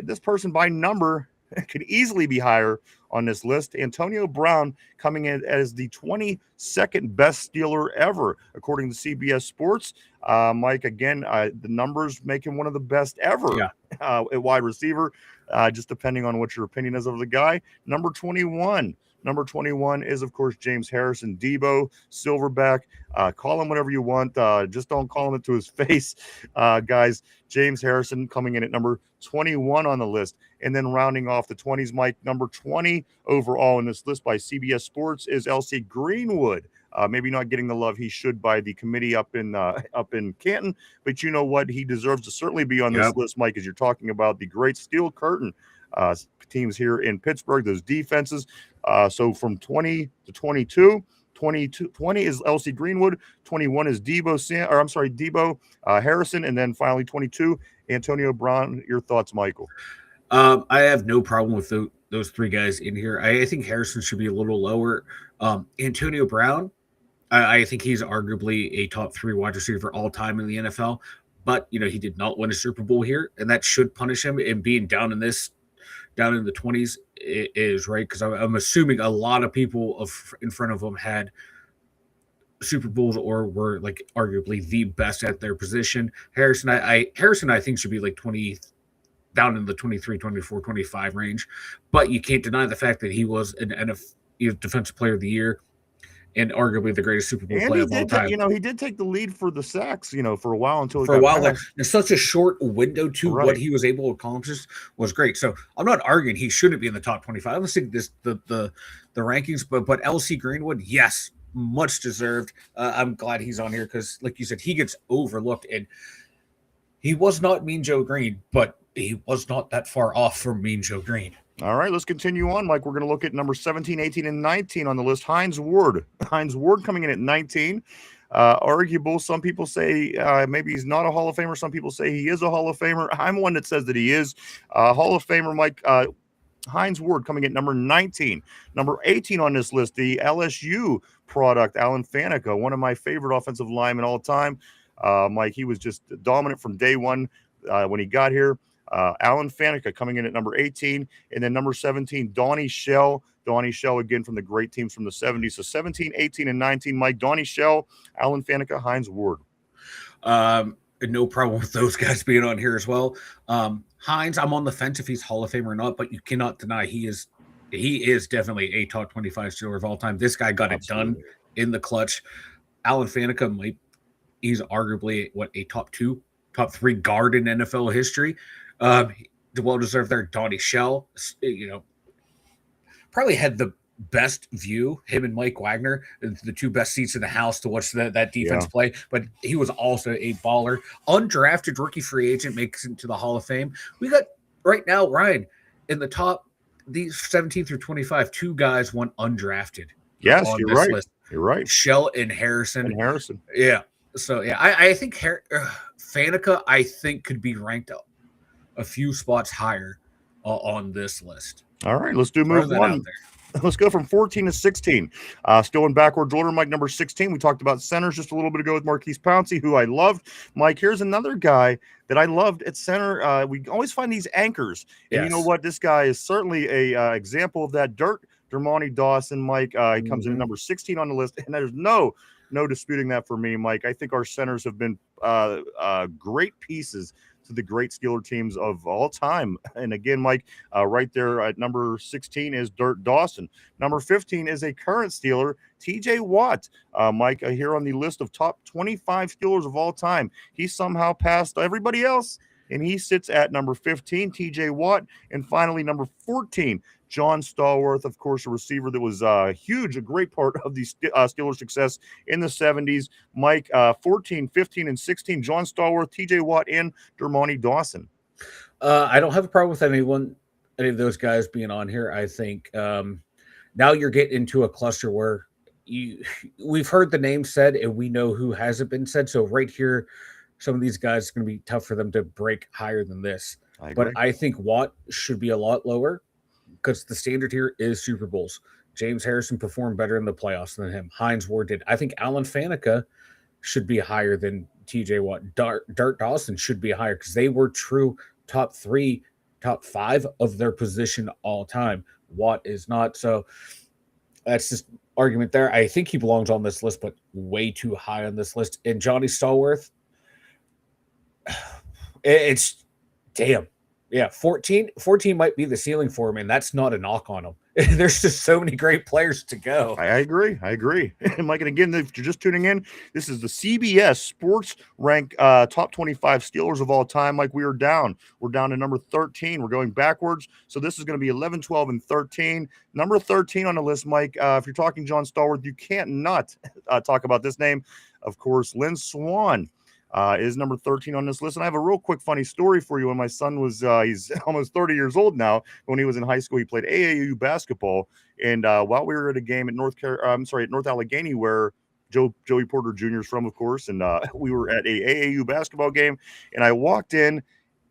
This person by number could easily be higher on this list. Antonio Brown coming in as the 22nd best Steeler ever, according to CBS Sports. Mike, again, the numbers make him one of the best ever at wide receiver, just depending on what your opinion is of the guy. Number 21 is, of course, James Harrison, Debo, Silverback. Call him whatever you want. Just don't call him it to his face, guys. James Harrison coming in at number 21 on the list. And then rounding off the 20s, Mike, number 20 overall in this list by CBS Sports is LC Greenwood. Maybe not getting the love he should by the committee up in Canton, but you know what? He deserves to certainly be on this list, Mike, as you're talking about the great steel curtain teams here in Pittsburgh, those defenses. So from 20 to 22, 20 is LC Greenwood, 21 is Debo Harrison, and then finally 22, Antonio Brown. Your thoughts, Michael?
I have no problem with those three guys in here. I think Harrison should be a little lower. Antonio Brown, I think he's arguably a top 3 wide receiver all time in the NFL, but he did not win a Super Bowl here, and that should punish him. And being down in the 20s is right, because I'm assuming a lot of people in front of him had Super Bowls or were like arguably the best at their position. Harrison, I think should be like 20, down in the 23, 24, 25 range, but you can't deny the fact that he was an NFL Defensive Player of the Year and arguably the greatest Super Bowl player of all time.
He did take the lead for the sacks, for a while until
in such a short window to what he was able to accomplish was great. So I'm not arguing he shouldn't be in the top 25. I'm saying the rankings, but LC Greenwood, yes, much deserved. I'm glad he's on here because, like you said, he gets overlooked, and he was not Mean Joe Green, but he was not that far off from Mean Joe Green.
All right, let's continue on, Mike. We're going to look at number 17, 18, and 19 on the list. Hines Ward coming in at 19. Arguable. Some people say maybe he's not a Hall of Famer. Some people say he is a Hall of Famer. I'm one that says that he is a Hall of Famer, Mike. Hines Ward coming at number 19. Number 18 on this list, the LSU product, Alan Faneca, one of my favorite offensive linemen all time. Mike, he was just dominant from day one when he got here. Alan Faneca coming in at number 18, and then number 17, Donnie Shell. Donnie Shell, again, from the great teams from the 70s. So 17, 18, and 19, Mike, Donnie Shell, Alan Faneca, Hines Ward.
No problem with those guys being on here as well. Hines, I'm on the fence if he's Hall of Fame or not, but you cannot deny he is definitely a top 25 Steeler of all time. This guy got it done in the clutch. Alan Faneca, he's arguably a top 3 guard in NFL history. Well deserved there. Donnie Shell, probably had the best view, him and Mike Wagner, the 2 best seats in the house to watch that defense play. But he was also a baller. Undrafted rookie free agent, makes it to the Hall of Fame. We got right now, Ryan, in the top, these 17 through 25, 2 guys went undrafted.
Yes, you're right.
List.
You're right.
Shell and Harrison. Yeah. So, I think Faneca, I think, could be ranked up a few spots higher on this list.
All right, let's move one. Let's go from 14 to 16. Still in backwards order, Mike, number 16. We talked about centers just a little bit ago with Marquise Pouncey, who I loved. Mike, here's another guy that I loved at center. We always find these anchors. And you know what? This guy is certainly a example of that. Dermontti Dawson, Mike. He comes in at number 16 on the list, and there's no disputing that for me, Mike. I think our centers have been great pieces to the great Steeler teams of all time. And again, Mike, right there at number 16 is Dirt Dawson. Number 15 is a current Steeler, TJ Watt. Mike, here on the list of top 25 Steelers of all time. He somehow passed everybody else, and he sits at number 15, TJ Watt. And finally, number 14, John Stallworth, of course, a receiver that was huge, a great part of the Steelers' success in the 70s. Mike, 14, 15, and 16, John Stallworth, TJ Watt, and Dermontti Dawson.
I don't have a problem with any of those guys being on here. I think now you're getting into a cluster where we've heard the name said, and we know who hasn't been said. So right here, some of these guys, it's going to be tough for them to break higher than this. But I think Watt should be a lot lower, because the standard here is Super Bowls. James Harrison performed better in the playoffs than him. Hines Ward did. I think Alan Faneca should be higher than TJ Watt. Dirt Dawson should be higher because they were true top 3, top 5 of their position all time. Watt is not. So that's just argument there. I think he belongs on this list, but way too high on this list. And Johnny Stallworth, it's damn. Yeah, 14 might be the ceiling for him, and that's not a knock on him. There's just so many great players to go.
I agree. And Mike, and again, if you're just tuning in, this is the CBS Sports rank top 25 Steelers of all time. Mike, we're down to number 13. We're going backwards. So this is going to be 11, 12, and 13. Number 13 on the list, Mike, if you're talking John Stallworth, you can't not talk about this name. Of course, Lynn Swann. Is number 13 on this list. And I have a real quick funny story for you. When my son was, he's almost 30 years old now. When he was in high school, he played AAU basketball. And while we were at a game at North Allegheny, where Joey Porter Jr. is from, of course, and we were at a AAU basketball game. And I walked in,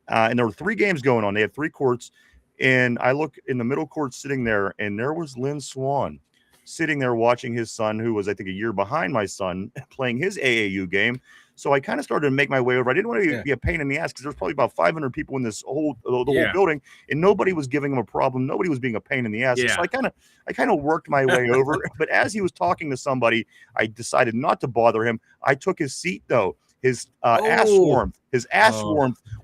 and there were 3 games going on. They had 3 courts. And I look in the middle court sitting there, and there was Lynn Swann sitting there watching his son, who was, I think, a year behind my son, playing his AAU game. So I kind of started to make my way over. I didn't want to be a pain in the ass because there's probably about 500 people in this whole building, and nobody was giving him a problem. Nobody was being a pain in the ass.
Yeah.
So I kind of worked my way over. But as he was talking to somebody, I decided not to bother him. I took his seat though. His ass warmth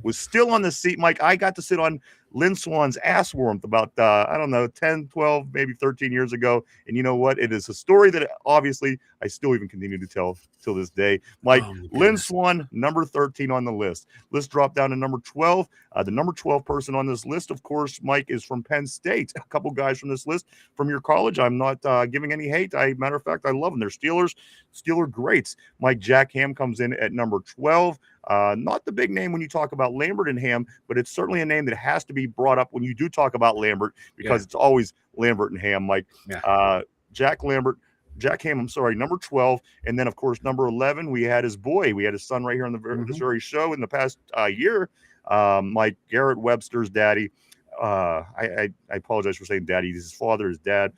was still on the seat, Mike. I got to sit on Lynn Swann's ass warmth about, 10, 12, maybe 13 years ago. And you know what? It is a story that obviously I still even continue to tell till this day. Mike, Lynn Swann, number 13 on the list. Let's drop down to number 12. The number 12 person on this list, of course, Mike, is from Penn State. A couple guys from this list from your college. I'm not giving any hate. Matter of fact, I love them. They're Steeler greats. Mike Jack Ham comes in at number 12. Not the big name when you talk about Lambert and Ham, but it's certainly a name that has to be brought up when you do talk about Lambert, because it's always Lambert and Ham, Mike. Jack Ham, number 12. And then, of course, number 11, we had his boy. We had his son right here on this very show in the past year, Mike Garrett Webster's daddy. I apologize for saying daddy. His father is dad.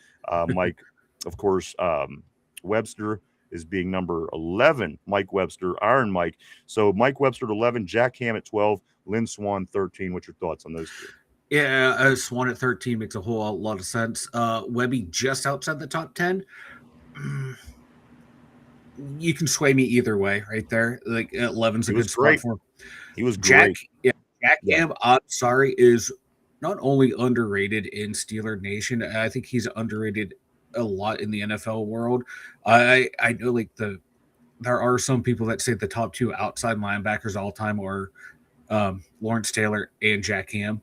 Mike, of course, Webster is being number 11, Mike Webster, Iron Mike. So Mike Webster at 11, Jack Ham at 12, Lynn Swann 13. What's your thoughts on those two?
Yeah, Swann at 13 makes a whole lot of sense. Webby just outside the top 10. You can sway me either way right there. Like 11's a good spot for him.
He was great.
Jack Ham, I'm sorry, is not only underrated in Steeler Nation, I think he's underrated a lot in the NFL world. I know there are some people that say the top 2 outside linebackers all time are Lawrence Taylor and Jack Ham,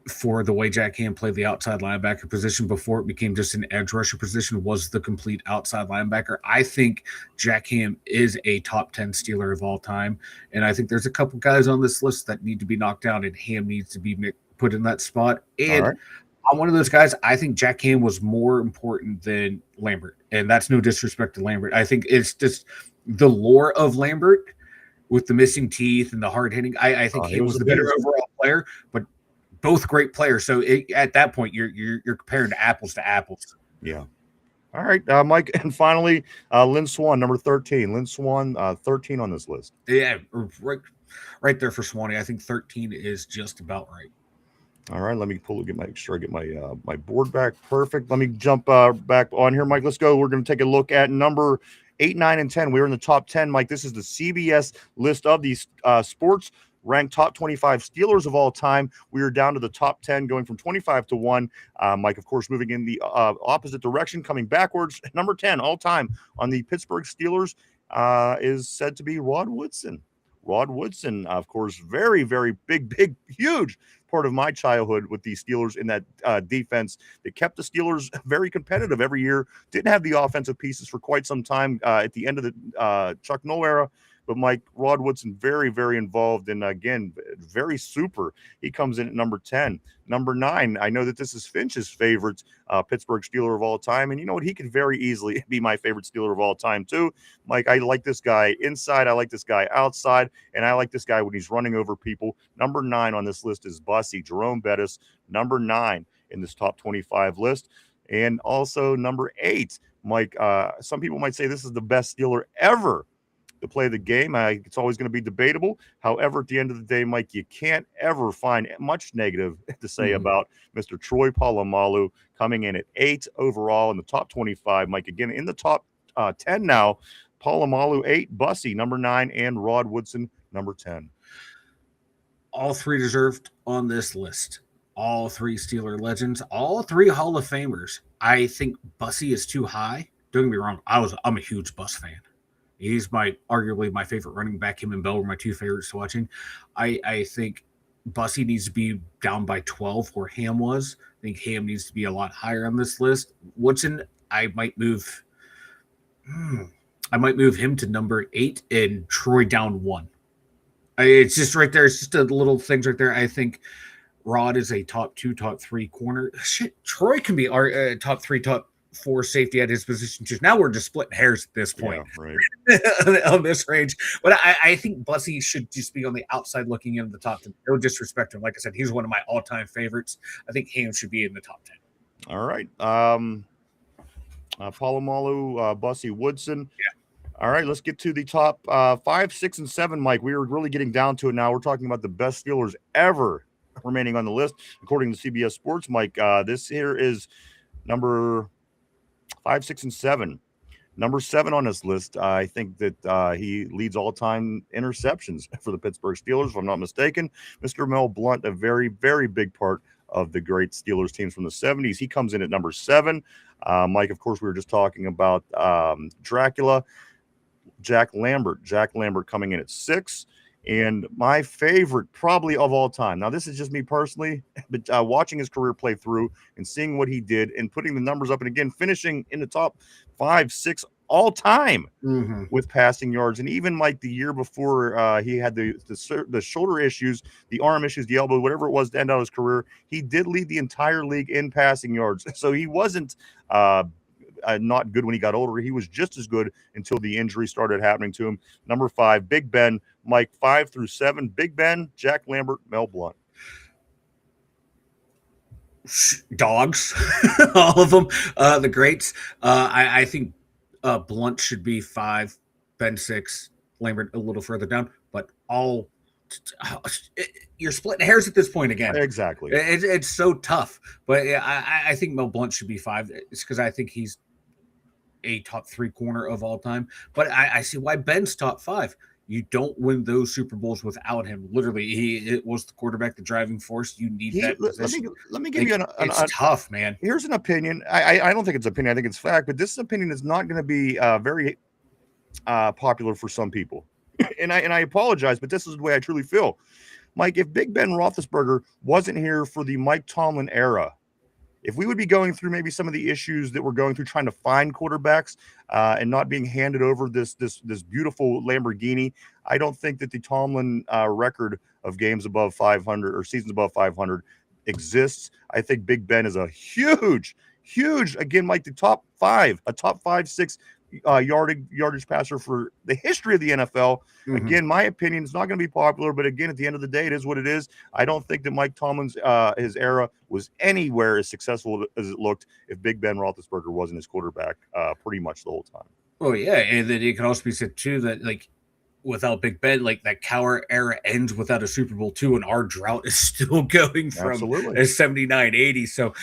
for the way Jack Ham played the outside linebacker position before it became just an edge rusher position, was the complete outside linebacker. I think Jack Ham is a top 10 Steeler of all time, and I think there's a couple guys on this list that need to be knocked down, and Ham needs to be put in that spot. And I'm one of those guys. I think Jack Ham was more important than Lambert, and that's no disrespect to Lambert. I think it's just the lore of Lambert with the missing teeth and the hard hitting. I think he was the better overall player, but both great players. So at that point, you're comparing to apples.
Yeah. All right, Mike, and finally, Lynn Swann, number 13. Lynn Swann, 13 on this list.
Yeah, right there for Swanee. I think 13 is just about right.
All right, let me make sure I get my board back. Perfect. Let me jump back on here, Mike. Let's go. We're going to take a look at number 8, 9, and 10. We're in the top 10, Mike. This is the CBS list of these sports ranked top 25 Steelers of all time. We are down to the top 10, going from 25 to 1. Mike, of course, moving in the opposite direction, coming backwards. Number 10 all time on the Pittsburgh Steelers is said to be Rod Woodson. Rod Woodson, of course, very, very big, huge part of my childhood with the Steelers in that defense that kept the Steelers very competitive every year. Didn't have the offensive pieces for quite some time at the end of the Chuck Noll era. But Mike, Rod Woodson, very, very involved, and again, very super. He comes in at number 10. Number 9, I know that this is Finch's favorite Pittsburgh Steeler of all time, and you know what? He could very easily be my favorite Steeler of all time too. Mike, I like this guy inside, I like this guy outside, and I like this guy when he's running over people. Number 9 on this list is Bussy, Jerome Bettis, number 9 in this top 25 list. And also number 8, Mike, some people might say this is the best Steeler ever. the play of the game. It's always going to be debatable. However, at the end of the day, Mike, you can't ever find much negative to say about Mr. Troy Polamalu coming in at 8 overall in the top 25. Mike, again, in the top 10 now, Polamalu 8, Bussy number 9, and Rod Woodson number 10.
All three deserved on this list. All three Steeler legends, all three Hall of Famers. I think Bussy is too high. Don't get me wrong. I'm a huge Buss fan. He's arguably my favorite running back. Him and Bell were my two favorites watching. I think Bussy needs to be down by 12 where Ham was. I think Ham needs to be a lot higher on this list. Woodson, I might move him to number 8 and Troy down 1. It's just right there. It's just a little things right there. I think Rod is a top 2, top 3 corner. Shit, Troy can be our top 3, top 4 safety at his position too. Now we're just splitting hairs at this point, right? On this range. But I think Bussy should just be on the outside looking in the top 10. No disrespect to him. Like I said, he's one of my all-time favorites. I think Ham should be in the top 10.
All right. Polamalu, Bussy, Woodson.
Yeah.
All right, let's get to the top 5, 6, and 7, Mike. We are really getting down to it now. We're talking about the best Steelers ever remaining on the list, according to CBS Sports, Mike. This here is number 5, 6, and 7. Number 7 on this list, I think that he leads all-time interceptions for the Pittsburgh Steelers, if I'm not mistaken. Mr. Mel Blount, a very, very big part of the great Steelers teams from the 70s. He comes in at number 7. Mike, of course, we were just talking about Dracula. Jack Lambert coming in at 6. And my favorite probably of all time. Now, this is just me personally, but watching his career play through and seeing what he did and putting the numbers up and again, finishing in the top 5, 6 all time with passing yards. And even like the year before he had the shoulder issues, the arm issues, the elbow, whatever it was to end out his career, he did lead the entire league in passing yards. So he wasn't not good when he got older. He was just as good until the injury started happening to him. Number 5, Big Ben. Mike, 5 through 7, Big Ben, Jack Lambert, Mel Blount.
Dogs, all of them, the greats. I think Blount should be 5, Ben 6, Lambert a little further down, but you're splitting hairs at this point again.
Exactly.
It's so tough, but I think Mel Blount should be 5. It's because I think he's a top 3 corner of all time, but I see why Ben's top 5. You don't win those Super Bowls without him. Literally, it was the quarterback, the driving force. You need that position.
Let me give you
it's tough, man.
Here's an opinion. I don't think it's opinion. I think it's fact. But this opinion is not going to be very popular for some people. and I apologize, but this is the way I truly feel. Mike, if Big Ben Roethlisberger wasn't here for the Mike Tomlin era, if we would be going through maybe some of the issues that we're going through trying to find quarterbacks and not being handed over this beautiful Lamborghini, I don't think that the Tomlin record of games above 500 or seasons above 500 exists. I think Big Ben is a huge, again, like the top 5, 6 yardage passer for the history of the NFL. Again, my opinion is not going to be popular, but again, at the end of the day, it is what it is. I don't think that Mike Tomlin's his era was anywhere as successful as it looked if Big Ben Roethlisberger wasn't his quarterback pretty much the whole time.
Oh yeah, and then it can also be said too that like without Big Ben, like that Cowher era ends without a Super Bowl II, and our drought is still going from 79-80. So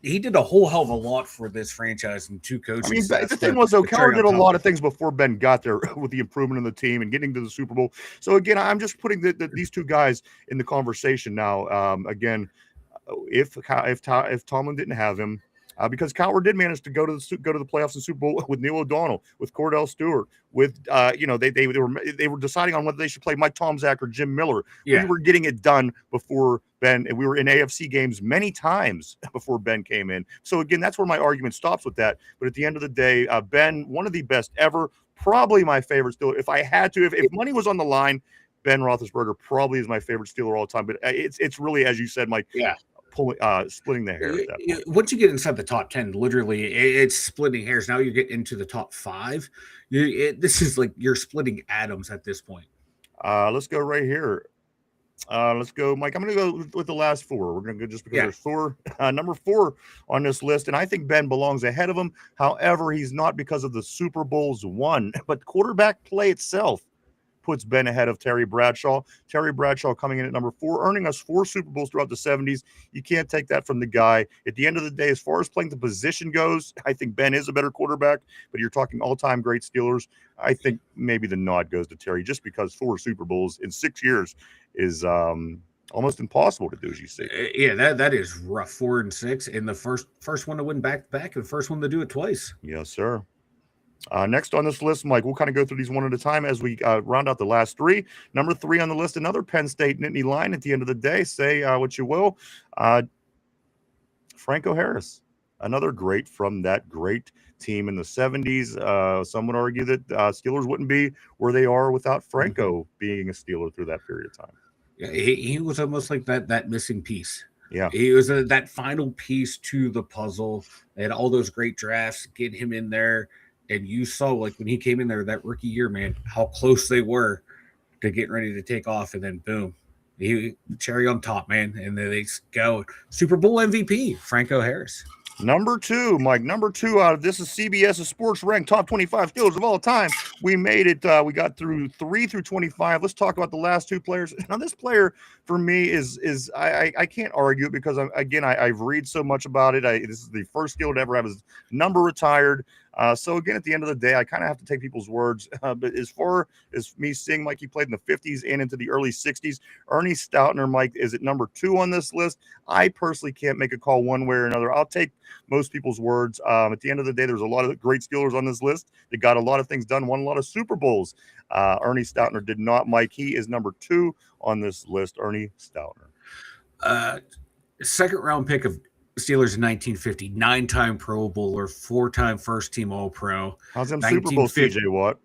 he did a whole hell of a lot for this franchise and 2 coaches.
I mean, the thing was, though, Cowher did a lot of things before Ben got there with the improvement in the team and getting to the Super Bowl. So, again, I'm just putting these 2 guys in the conversation now. Again, if Tomlin didn't have him, because Cowher did manage to go to the playoffs and Super Bowl with Neil O'Donnell, with Cordell Stewart, with they were deciding on whether they should play Mike Tomczak or Jim Miller. Yeah. We were getting it done before Ben, and we were in AFC games many times before Ben came in. So again, that's where my argument stops with that. But at the end of the day, Ben, one of the best ever, probably my favorite still. If I had to, if money was on the line, Ben Roethlisberger probably is my favorite Steeler all time. But it's really, as you said, Mike. Yeah. Splitting the hair at that point.
Once you get inside the top 10, literally it's splitting hairs. Now you get into the top 5. This is like you're splitting atoms at this point.
Let's go right here. Let's go, Mike. I'm going to go with the last four. We're going to go just because
Yeah.
there's four. Number 4 on this list, and I think Ben belongs ahead of him. However, he's not because of the Super Bowls won, but quarterback play itself puts Ben ahead of Terry Bradshaw. Terry Bradshaw coming in at number 4, earning us 4 Super Bowls throughout the 70s. You can't take that from the guy. At the end of the day, as far as playing the position goes, I think Ben is a better quarterback, but you're talking all-time great Steelers. I think maybe the nod goes to Terry just because 4 Super Bowls in 6 years is almost impossible to do, as you see.
Yeah, that is rough. 4 and 6, and the first one to win back-to-back, and the first one to do it twice.
Yes, sir. Next on this list, Mike, we'll kind of go through these one at a time as we round out the last 3. Number 3 on the list, another Penn State Nittany Lion at the end of the day. Say what you will. Franco Harris, another great from that great team in the 70s. Some would argue that Steelers wouldn't be where they are without Franco being a Steeler through that period of time.
Yeah, he was almost like that missing piece.
Yeah.
He was that final piece to the puzzle. They had all those great drafts, get him in there. And you saw, like, when he came in there that rookie year, man, how close they were to getting ready to take off. And then, boom, he cherry on top, man. And then they go Super Bowl MVP, Franco Harris.
Number 2, Mike. Number 2 out of this is CBS Sports ranked top 25 Steelers of all time. We made it. We got through 3 through 25. Let's talk about the last 2 players. Now, this player for me is I can't argue it because I've read so much about it. This is the first Steeler to ever have his number retired. So again, at the end of the day, I kind of have to take people's words. But as far as me seeing Mike, he played in the 50s and into the early 60s. Ernie Stoutner, Mike, is at number 2 on this list. I personally can't make a call one way or another. I'll take most people's words. At the end of the day, there's a lot of great Steelers on this list. They got a lot of things done, won a lot of Super Bowls. Ernie Stoutner did not, Mike. He is number 2 on this list, Ernie Stoutner.
Second round pick of Steelers in 1950, 9-time Pro Bowler, 4-time first team All-Pro.
How's them Super Bowls, TJ Watt?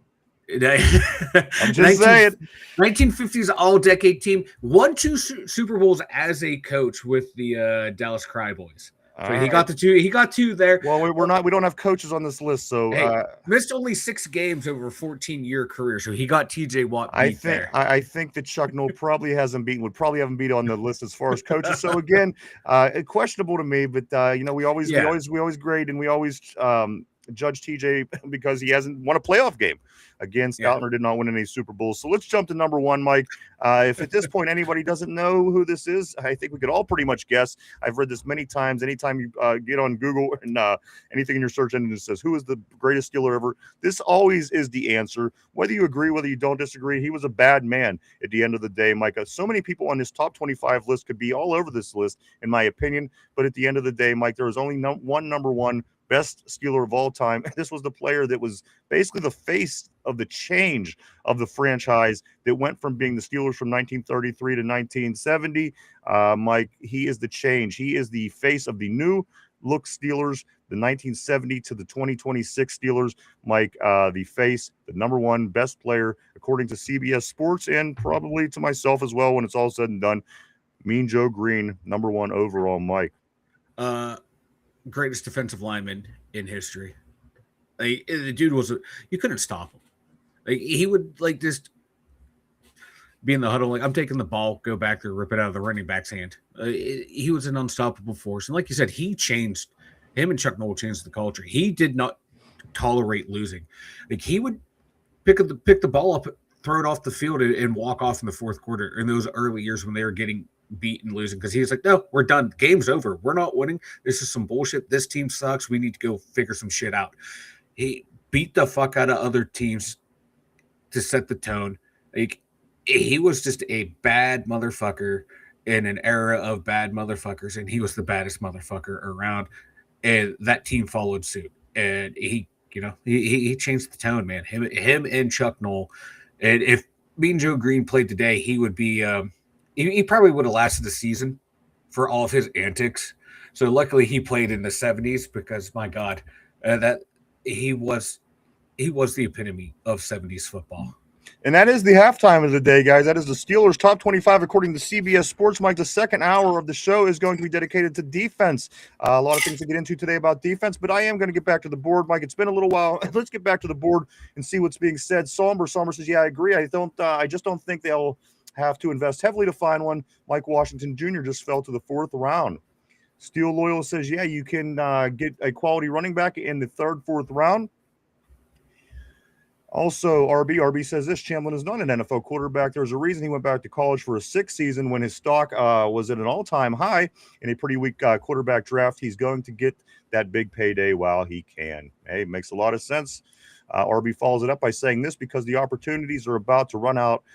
I'm
just saying.
1950s all-decade team. Won 2 Super Bowls as a coach with the Dallas Cowboys. So he got the 2. He got 2 there.
Well, we don't have coaches on this list, so
missed only 6 games over a 14-year career. So he got TJ Watt.
I think that Chuck Noll would probably haven't beat on the list as far as coaches. So again, questionable to me, but we always grade and we always judge TJ because he hasn't won a playoff game. Again, Stoutner did not win any Super Bowls. So let's jump to number 1, Mike. If at this point anybody doesn't know who this is, I think we could all pretty much guess. I've read this many times. Anytime you get on Google and anything in your search engine that says, who is the greatest Steeler ever? This always is the answer. Whether you agree, whether you don't disagree, he was a bad man at the end of the day, Mike. So many people on this top 25 list could be all over this list, in my opinion. But at the end of the day, Mike, there was only one number 1 best Steeler of all time. This was the player that was basically the face of the change of the franchise that went from being the Steelers from 1933 to 1970. Mike, he is the change. He is the face of the new look Steelers, the 1970 to the 2026 Steelers. Mike, the face, the number 1 best player, according to CBS Sports, and probably to myself as well when it's all said and done. Mean Joe Green, number 1 overall, Mike.
Greatest defensive lineman in history. The dude you couldn't stop him. He would just be in the huddle, like, I'm taking the ball, go back there, rip it out of the running back's hand. He was an unstoppable force. And like you said, him and Chuck Noll changed the culture. He did not tolerate losing. Like, he would pick the ball up, throw it off the field, and walk off in the fourth quarter in those early years when they were getting beat and losing, because he was like, no, we're done. Game's over. We're not winning. This is some bullshit. This team sucks. We need to go figure some shit out. He beat the fuck out of other teams to set the tone. Like, he was just a bad motherfucker in an era of bad motherfuckers, and he was the baddest motherfucker around. And that team followed suit. And he changed the tone, man. Him and Chuck Noll. And if Mean Joe Green played today, he would be he probably would have lasted the season for all of his antics. So luckily he played in the 70s, because my God, that he was the epitome of 70s football.
And that is the halftime of the day, guys. That is the Steelers top 25 according to CBS Sports. Mike, the second hour of the show is going to be dedicated to defense. A lot of things to get into today about defense, but I am going to get back to the board, Mike. It's been a little while. Let's get back to the board and see what's being said. Somber says, yeah, I agree. I just don't think they'll have to invest heavily to find one. Mike Washington Jr. just fell to the 4th round. Steel Loyal says, yeah, you can get a quality running back in the 3rd, 4th round. Also, RB says this: Chamberlain is not an NFL quarterback. There's a reason he went back to college for a 6th season when his stock was at an all-time high in a pretty weak quarterback draft. He's going to get that big payday while he can. Hey, makes a lot of sense. RB follows it up by saying this because the opportunities are about to run out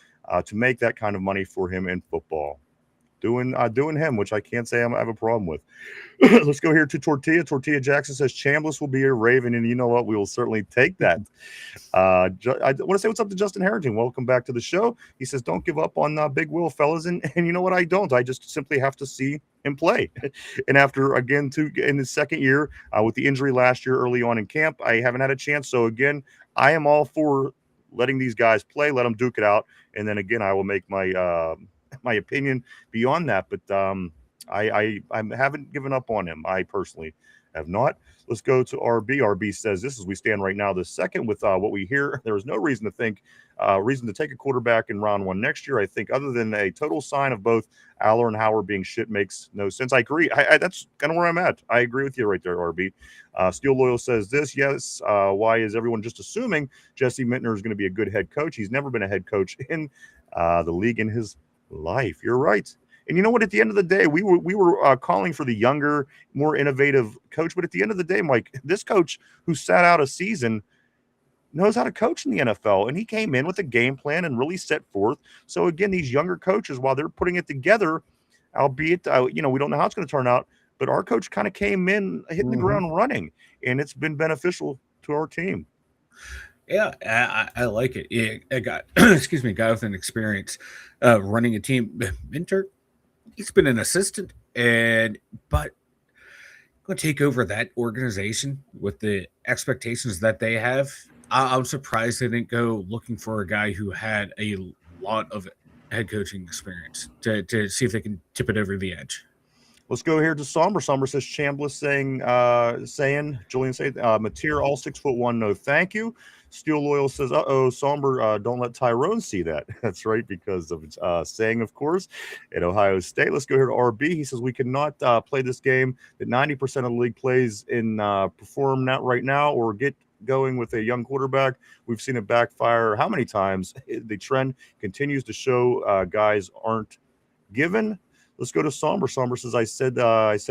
to make that kind of money for him in football. Doing him, which I can't say I have a problem with. Let's go here to Tortilla. Tortilla Jackson says Chambliss will be a Raven, and you know what? We will certainly take that. I want to say what's up to Justin Harrington. Welcome back to the show. He says, don't give up on Big Will, fellas. And you know what? I don't. I just simply have to see him play. And after, again, in his 2nd year with the injury last year early on in camp, I haven't had a chance. So, again, I am all for letting these guys play, let them duke it out. And then, again, I will make my opinion beyond that, but I haven't given up on him. I personally have not. Let's go to RB. RB says this: as we stand right now, the 2nd, with what we hear, there is no reason to take a quarterback in round 1 next year. I think other than a total sign of both Allar and Howard being shit makes no sense. I agree. That's kind of where I'm at. I agree with you right there, RB. Steel Loyal says this: yes, why is everyone just assuming Jesse Mintner is going to be a good head coach? He's never been a head coach in the league in his life. You're right. And you know what? At the end of the day, we were calling for the younger, more innovative coach. But at the end of the day, Mike, this coach who sat out a season knows how to coach in the NFL. And he came in with a game plan and really set forth. So, again, these younger coaches, while they're putting it together, albeit, we don't know how it's going to turn out, but our coach kind of came in hitting the ground running. And it's been beneficial to our team.
Yeah, I like it. Yeah, I got, guy with an experience running a team. Minter, he's been an assistant, but going to take over that organization with the expectations that they have. I'm surprised they didn't go looking for a guy who had a lot of head coaching experience to see if they can tip it over the edge.
Let's go here to Somber. Somber says Chambliss saying Julian said Mateer all 6'1", no thank you. Steel Loyal says, Somber, don't let Tyrone see that. That's right, because of saying, of course, at Ohio State. Let's go here to RB. He says we cannot play this game that 90% of the league plays in perform not right now or get going with a young quarterback. We've seen it backfire how many times? The trend continues to show guys aren't given. Let's go to Somber. Somber says, I said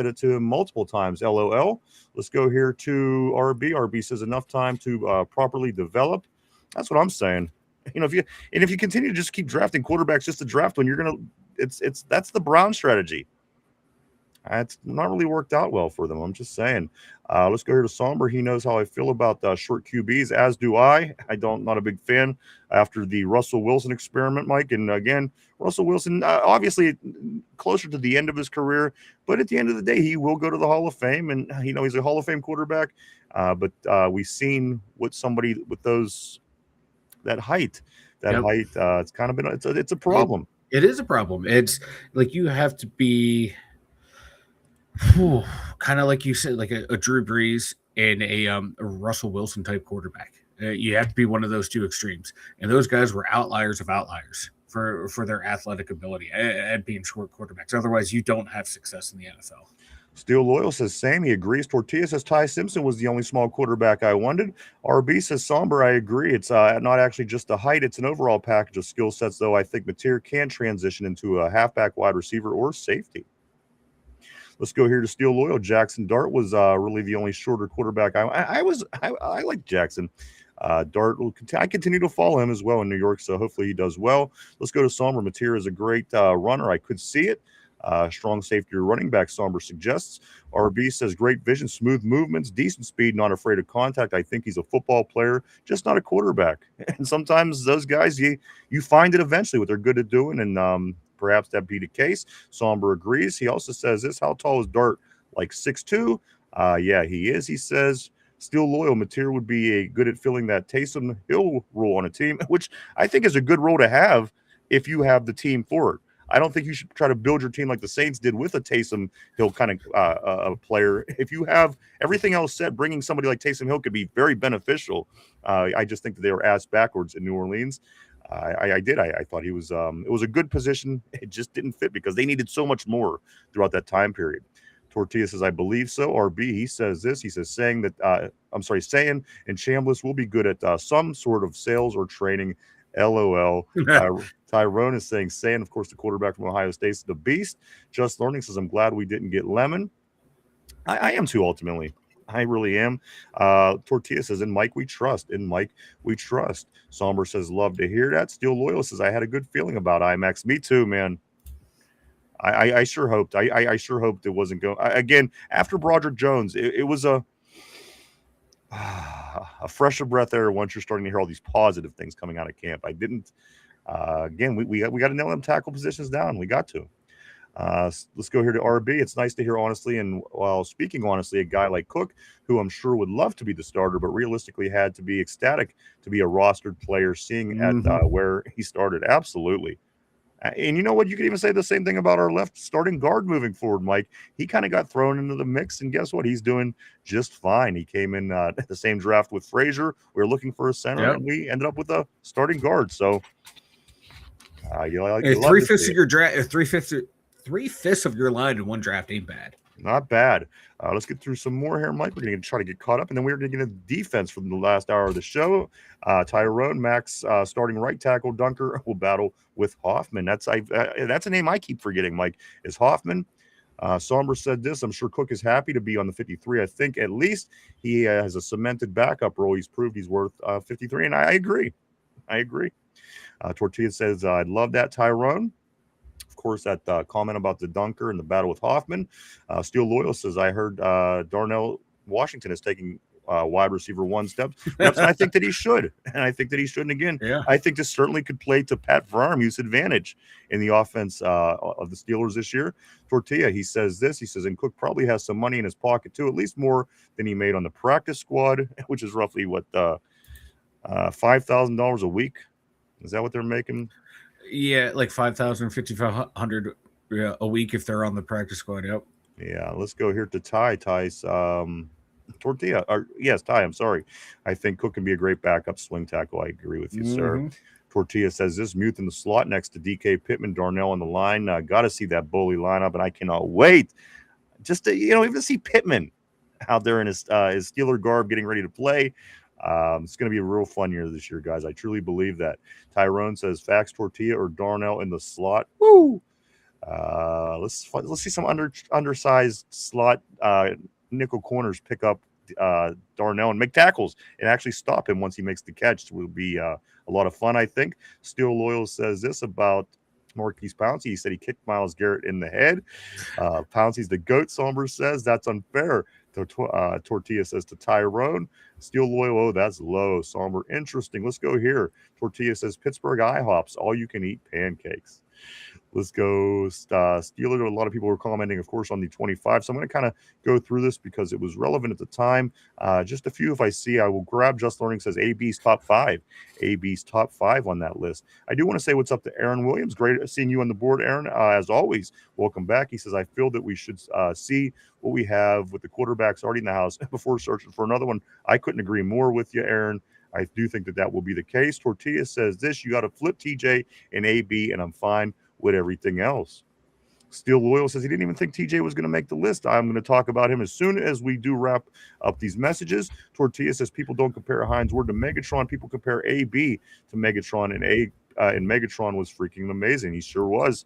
it to him multiple times. LOL. Let's go here to RB. RB says enough time to properly develop. That's what I'm saying. If you continue to just keep drafting quarterbacks just to draft one, that's the Brown strategy. It's not really worked out well for them. I'm just saying. Let's go here to Somber. He knows how I feel about short QBs, as do I. Not a big fan after the Russell Wilson experiment, Mike. And again, Russell Wilson, obviously closer to the end of his career, but at the end of the day, he will go to the Hall of Fame. And, he's a Hall of Fame quarterback. But we've seen what somebody with that height, it's kind of been, it's a problem.
It is a problem. It's like you have to be kind of like you said, like a Drew Brees and a Russell Wilson type quarterback. You have to be one of those two extremes, and those guys were outliers of outliers for their athletic ability at being short quarterbacks. Otherwise, you don't have success in the NFL.
Steel Loyal says same. He agrees. Tortilla says Ty Simpson was the only small quarterback I wanted. RB says Somber. I agree. It's not actually just the height. It's an overall package of skill sets, though. I think Mateer can transition into a halfback, wide receiver, or safety. Let's go here to Steel Loyal. Jackson Dart was really the only shorter quarterback. I like Jackson. Dart I continue to follow him as well in New York, so hopefully he does well. Let's go to Somber. Mateer is a great runner. I could see it. Strong safety or running back, Somber suggests. RB says great vision, smooth movements, decent speed, not afraid of contact. I think he's a football player, just not a quarterback. And sometimes those guys, you find it eventually what they're good at doing, and perhaps that be the case. Somber agrees. He also says this: how tall is Dart? Like 6'2"? Yeah, he is. He says Steel Loyal. Mateer would be good at filling that Taysom Hill role on a team, which I think is a good role to have if you have the team for it. I don't think you should try to build your team like the Saints did with a Taysom Hill kind of player. If you have everything else set, bringing somebody like Taysom Hill could be very beneficial. I just think that they were ass backwards in New Orleans. I did. I thought he was. It was a good position. It just didn't fit because they needed so much more throughout that time period. Tortilla says, I believe so. RB, he says this. He says, saying that, saying and Chambliss will be good at some sort of sales or training. LOL. Tyrone is saying, of course, the quarterback from Ohio State is the beast. Just Learning says, I'm glad we didn't get Lemon. I am too, ultimately. I really am. Tortilla says, in Mike we trust. In Mike we trust. Somber says, love to hear that. Steel Loyal says, I had a good feeling about IMAX. Me too, man. I sure hoped. I sure hoped it wasn't going. Again, after Broderick Jones, it was a fresh of breath air once you're starting to hear all these positive things coming out of camp. I didn't. Again, we got to nail them tackle positions down. We got to. Let's go here to RB. It's nice to hear honestly, and while speaking honestly, a guy like Cook, who I'm sure would love to be the starter, but realistically had to be ecstatic to be a rostered player, seeing at where he started. Absolutely. And you know what? You could even say the same thing about our left starting guard moving forward, Mike. He kind of got thrown into the mix, and guess what? He's doing just fine. He came in the same draft with Frazier. We were looking for a center, and we ended up with a starting guard. So,
three-fifths of your draft, three-fifths of your line in one draft ain't bad.
Not bad. Let's get through some more here, Mike. We're going to try to get caught up, and then we're going to get a defense from the last hour of the show. Tyrone Max, starting right tackle, Dunker will battle with Hoffman. That's a name I keep forgetting, Mike, is Hoffman. Somber said this, I'm sure Cook is happy to be on the 53. I think at least he has a cemented backup role. He's proved he's worth 53, and I agree. Tortilla says, I'd love that, Tyrone. Course, that comment about the Dunker and the battle with Hoffman. Steel Loyal says, I heard Darnell Washington is taking wide receiver one steps. And I think that he should. And I think that he shouldn't again.
Yeah.
I think this certainly could play to Pat Freiermuth's advantage in the offense of the Steelers this year. Tortilla, he says this. He says, and Cook probably has some money in his pocket too, at least more than he made on the practice squad, which is roughly what, $5,000 a week. Is that what they're making?
Yeah, like 5,000, 5,500 a week if they're on the practice squad. Yep.
Yeah, let's go here to Ty. Ty's Tortilla. Yes, Ty, I'm sorry. I think Cook can be a great backup swing tackle. I agree with you, sir. Tortilla says this, Muth in the slot next to DK Pittman, Darnell on the line. Got to see that bully lineup, and I cannot wait just to, even to see Pittman out there in his Steeler garb getting ready to play. It's going to be a real fun year this year, guys. I truly believe that. Tyrone says Fax, Tortilla, or Darnell in the slot. Woo! Let's see some undersized slot nickel corners pick up Darnell and make tackles and actually stop him once he makes the catch. It will be a lot of fun, I think. Steel Loyal says this about Marquise Pouncey. He said he kicked Myles Garrett in the head. Pouncey's the GOAT, Somber says. That's unfair. Tortilla says to Tyrone. Steel Loyal, that's low. Somber, interesting. Let's go here. Tortilla says Pittsburgh IHOPs, all you can eat pancakes. Let's go Steeler. A lot of people were commenting, of course, on the 25. So I'm going to kind of go through this because it was relevant at the time. Just a few if I see. I will grab Just Learning says AB's top 5. AB's top 5 on that list. I do want to say what's up to Aaron Williams. Great seeing you on the board, Aaron. As always, welcome back. He says, I feel that we should see what we have with the quarterbacks already in the house before searching for another one. I couldn't agree more with you, Aaron. I do think that will be the case. Tortilla says this, you got to flip TJ and AB, and I'm fine with everything else. Steel Loyal says he didn't even think TJ was going to make the list. I'm going to talk about him as soon as we do wrap up these messages. Tortilla says people don't compare Hines Ward to Megatron. People compare AB to Megatron, and Megatron was freaking amazing. He sure was.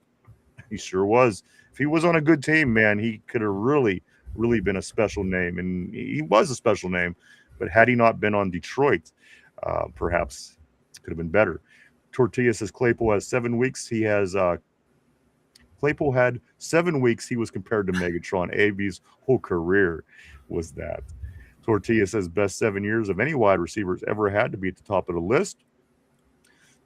He sure was. If he was on a good team, man, he could have really, really been a special name. And he was a special name. But had he not been on Detroit, perhaps it could have been better. Tortilla says Claypool has 7 weeks. Claypool had 7 weeks. He was compared to Megatron. AB's whole career was that. Tortilla says best 7 years of any wide receivers ever had to be at the top of the list.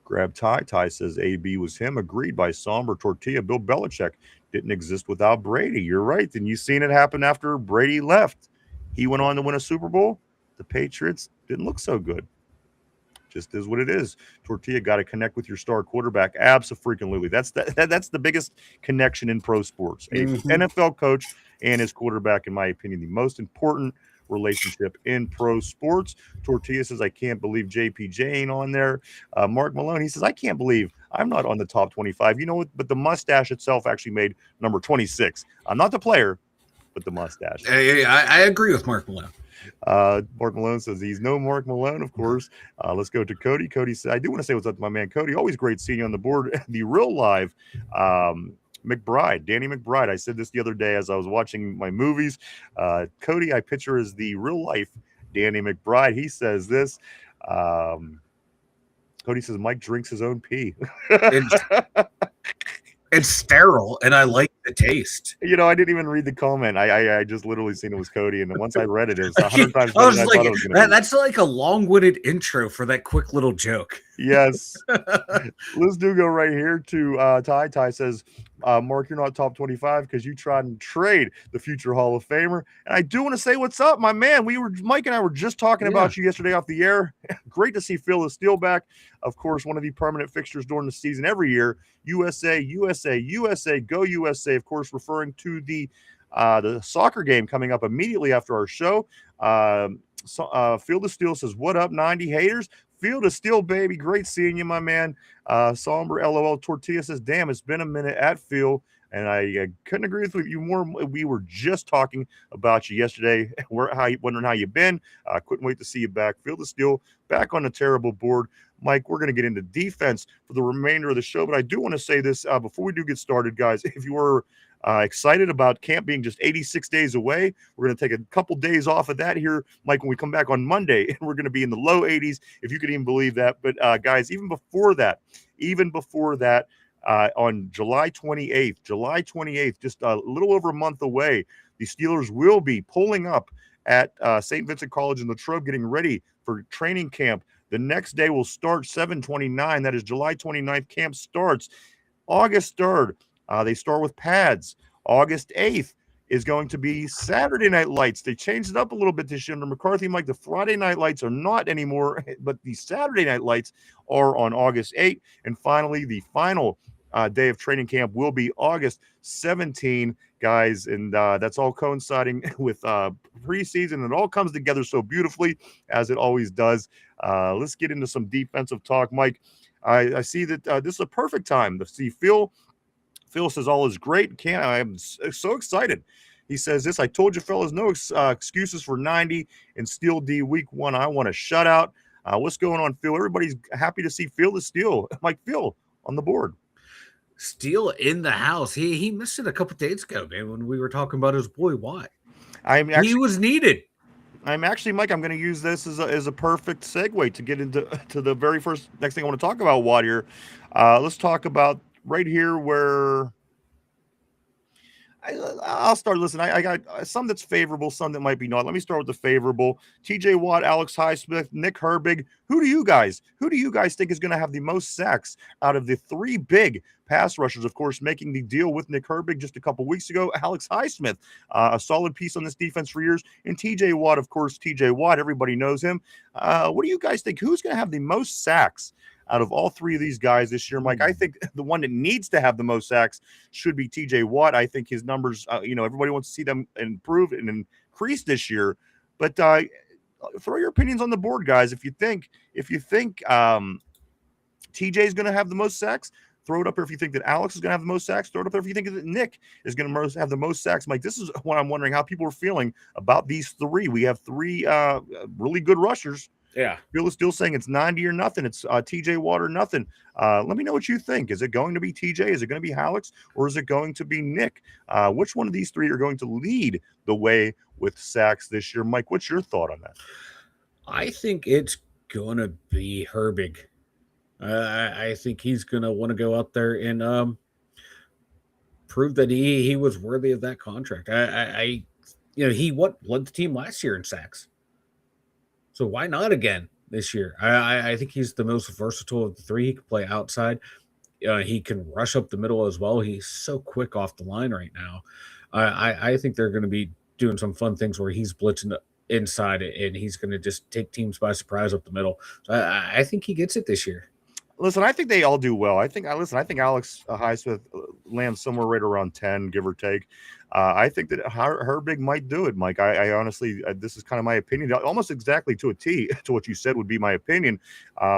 Grab Ty. Ty says AB was him. Agreed by Somber. Tortilla. Bill Belichick didn't exist without Brady. You're right. And you've seen it happen after Brady left. He went on to win a Super Bowl. The Patriots didn't look so good. Just is what it is. Tortilla got to connect with your star quarterback. Abso-freaking-lutely. That's the biggest connection in pro sports. A NFL coach and his quarterback, in my opinion, the most important relationship in pro sports. Tortilla says, I can't believe JPJ ain't on there. Mark Malone, he says, I can't believe I'm not on the top 25. You know what? But the mustache itself actually made number 26. I'm not the player, but the mustache.
I agree with Mark Malone.
Mark Malone says he's no Mark Malone, of course. Let's go to Cody. Cody said, I do want to say what's up to my man Cody. Always great seeing you on the board. The real live McBride, Danny McBride. I said this the other day as I was watching my movies. Cody, I picture as the real life Danny McBride. He says this. Cody says Mike drinks his own pee.
It's sterile, and I like the taste.
You know, I didn't even read the comment. I just literally seen it was Cody, and then once I read it, it was 100 times
I was
better
like,
than I thought it was going to be.
That's like a long-winded intro for that quick little joke.
Yes. Let's do go right here to Ty. Ty says, Mark, you're not top 25 because you tried and trade the future Hall of Famer. And I do want to say what's up, my man. Mike and I were just talking about you yesterday off the air. Great to see Phil is still back. Of course, one of the permanent fixtures during the season every year. USA, USA, USA, go USA. Of course, referring to the soccer game coming up immediately after our show. Field of Steel says, what up, 90 haters? Field of Steel, baby. Great seeing you, my man. Somber LOL Tortilla says, damn, it's been a minute at Phil. And I couldn't agree with you more. We were just talking about you yesterday. Wondering how you've been. Couldn't wait to see you back. Field of Steel back on the terrible board. Mike, we're going to get into defense for the remainder of the show. But I do want to say this before we do get started, guys. If you were excited about camp being just 86 days away, we're going to take a couple days off of that here, Mike, when we come back on Monday. And we're going to be in the low 80s, if you could even believe that. But, guys, even before that, on July 28th, just a little over a month away, the Steelers will be pulling up at St. Vincent College in Latrobe, getting ready for training camp. The next day will start 7/29. That is July 29th. Camp starts August 3rd. They start with pads. August 8th is going to be Saturday Night Lights. They changed it up a little bit this year under McCarthy. Mike, the Friday Night Lights are not anymore, but the Saturday Night Lights are on August 8th. And finally, the final day of training camp will be August 17, guys. And that's all coinciding with preseason. It all comes together so beautifully, as it always does. Let's get into some defensive talk. Mike, I see that this is a perfect time to see Phil. Phil says all is great. I'm so excited. He says this, I told you fellas, no excuses for 90 and Steel D week 1. I want a shutout. What's going on, Phil? Everybody's happy to see Phil the Steel. Mike, Phil on the board.
Steel in the house. He missed it a couple days ago, man, when we were talking about his boy Watt. He was needed.
I'm actually, Mike, I'm going to use this as a perfect segue to get into the very next thing I want to talk about Watt here. Let's talk about right here where I'll start. Listen, I got some that's favorable, some that might be not. Let me start with the favorable. TJ Watt, Alex Highsmith, Nick Herbig. Who do you guys think is going to have the most sacks out of the three big pass rushers? Of course, making the deal with Nick Herbig just a couple weeks ago. Alex Highsmith, a solid piece on this defense for years. And TJ Watt, of course, TJ Watt, everybody knows him. What do you guys think? Who's going to have the most sacks out of all three of these guys this year, Mike? I think the one that needs to have the most sacks should be TJ Watt. I think his numbers, everybody wants to see them improve and increase this year. But throw your opinions on the board, guys. If you think TJ is going to have the most sacks, throw it up there. If you think that Alex is going to have the most sacks, throw it up there. If you think that Nick is going to have the most sacks, Mike, this is what I'm wondering how people are feeling about these three. We have three really good rushers.
Yeah.
Bill is still saying it's 90 or nothing. It's TJ Watt or nothing. Let me know what you think. Is it going to be TJ? Is it going to be Alex? Or is it going to be Nick? Which one of these three are going to lead the way with sacks this year? Mike, what's your thought on that?
I think it's going to be Herbig. I think he's going to want to go out there and prove that he was worthy of that contract. He led the team last year in sacks. So why not again this year? I think he's the most versatile of the three. He can play outside. He can rush up the middle as well. He's so quick off the line right now. I think they're going to be doing some fun things where he's blitzing inside and he's going to just take teams by surprise up the middle. So I think he gets it this year.
Listen, I think they all do well. I think Alex Highsmith lands somewhere right around 10, give or take. I think that Herbig might do it, Mike. I honestly, this is kind of my opinion, almost exactly to a T to what you said would be my opinion,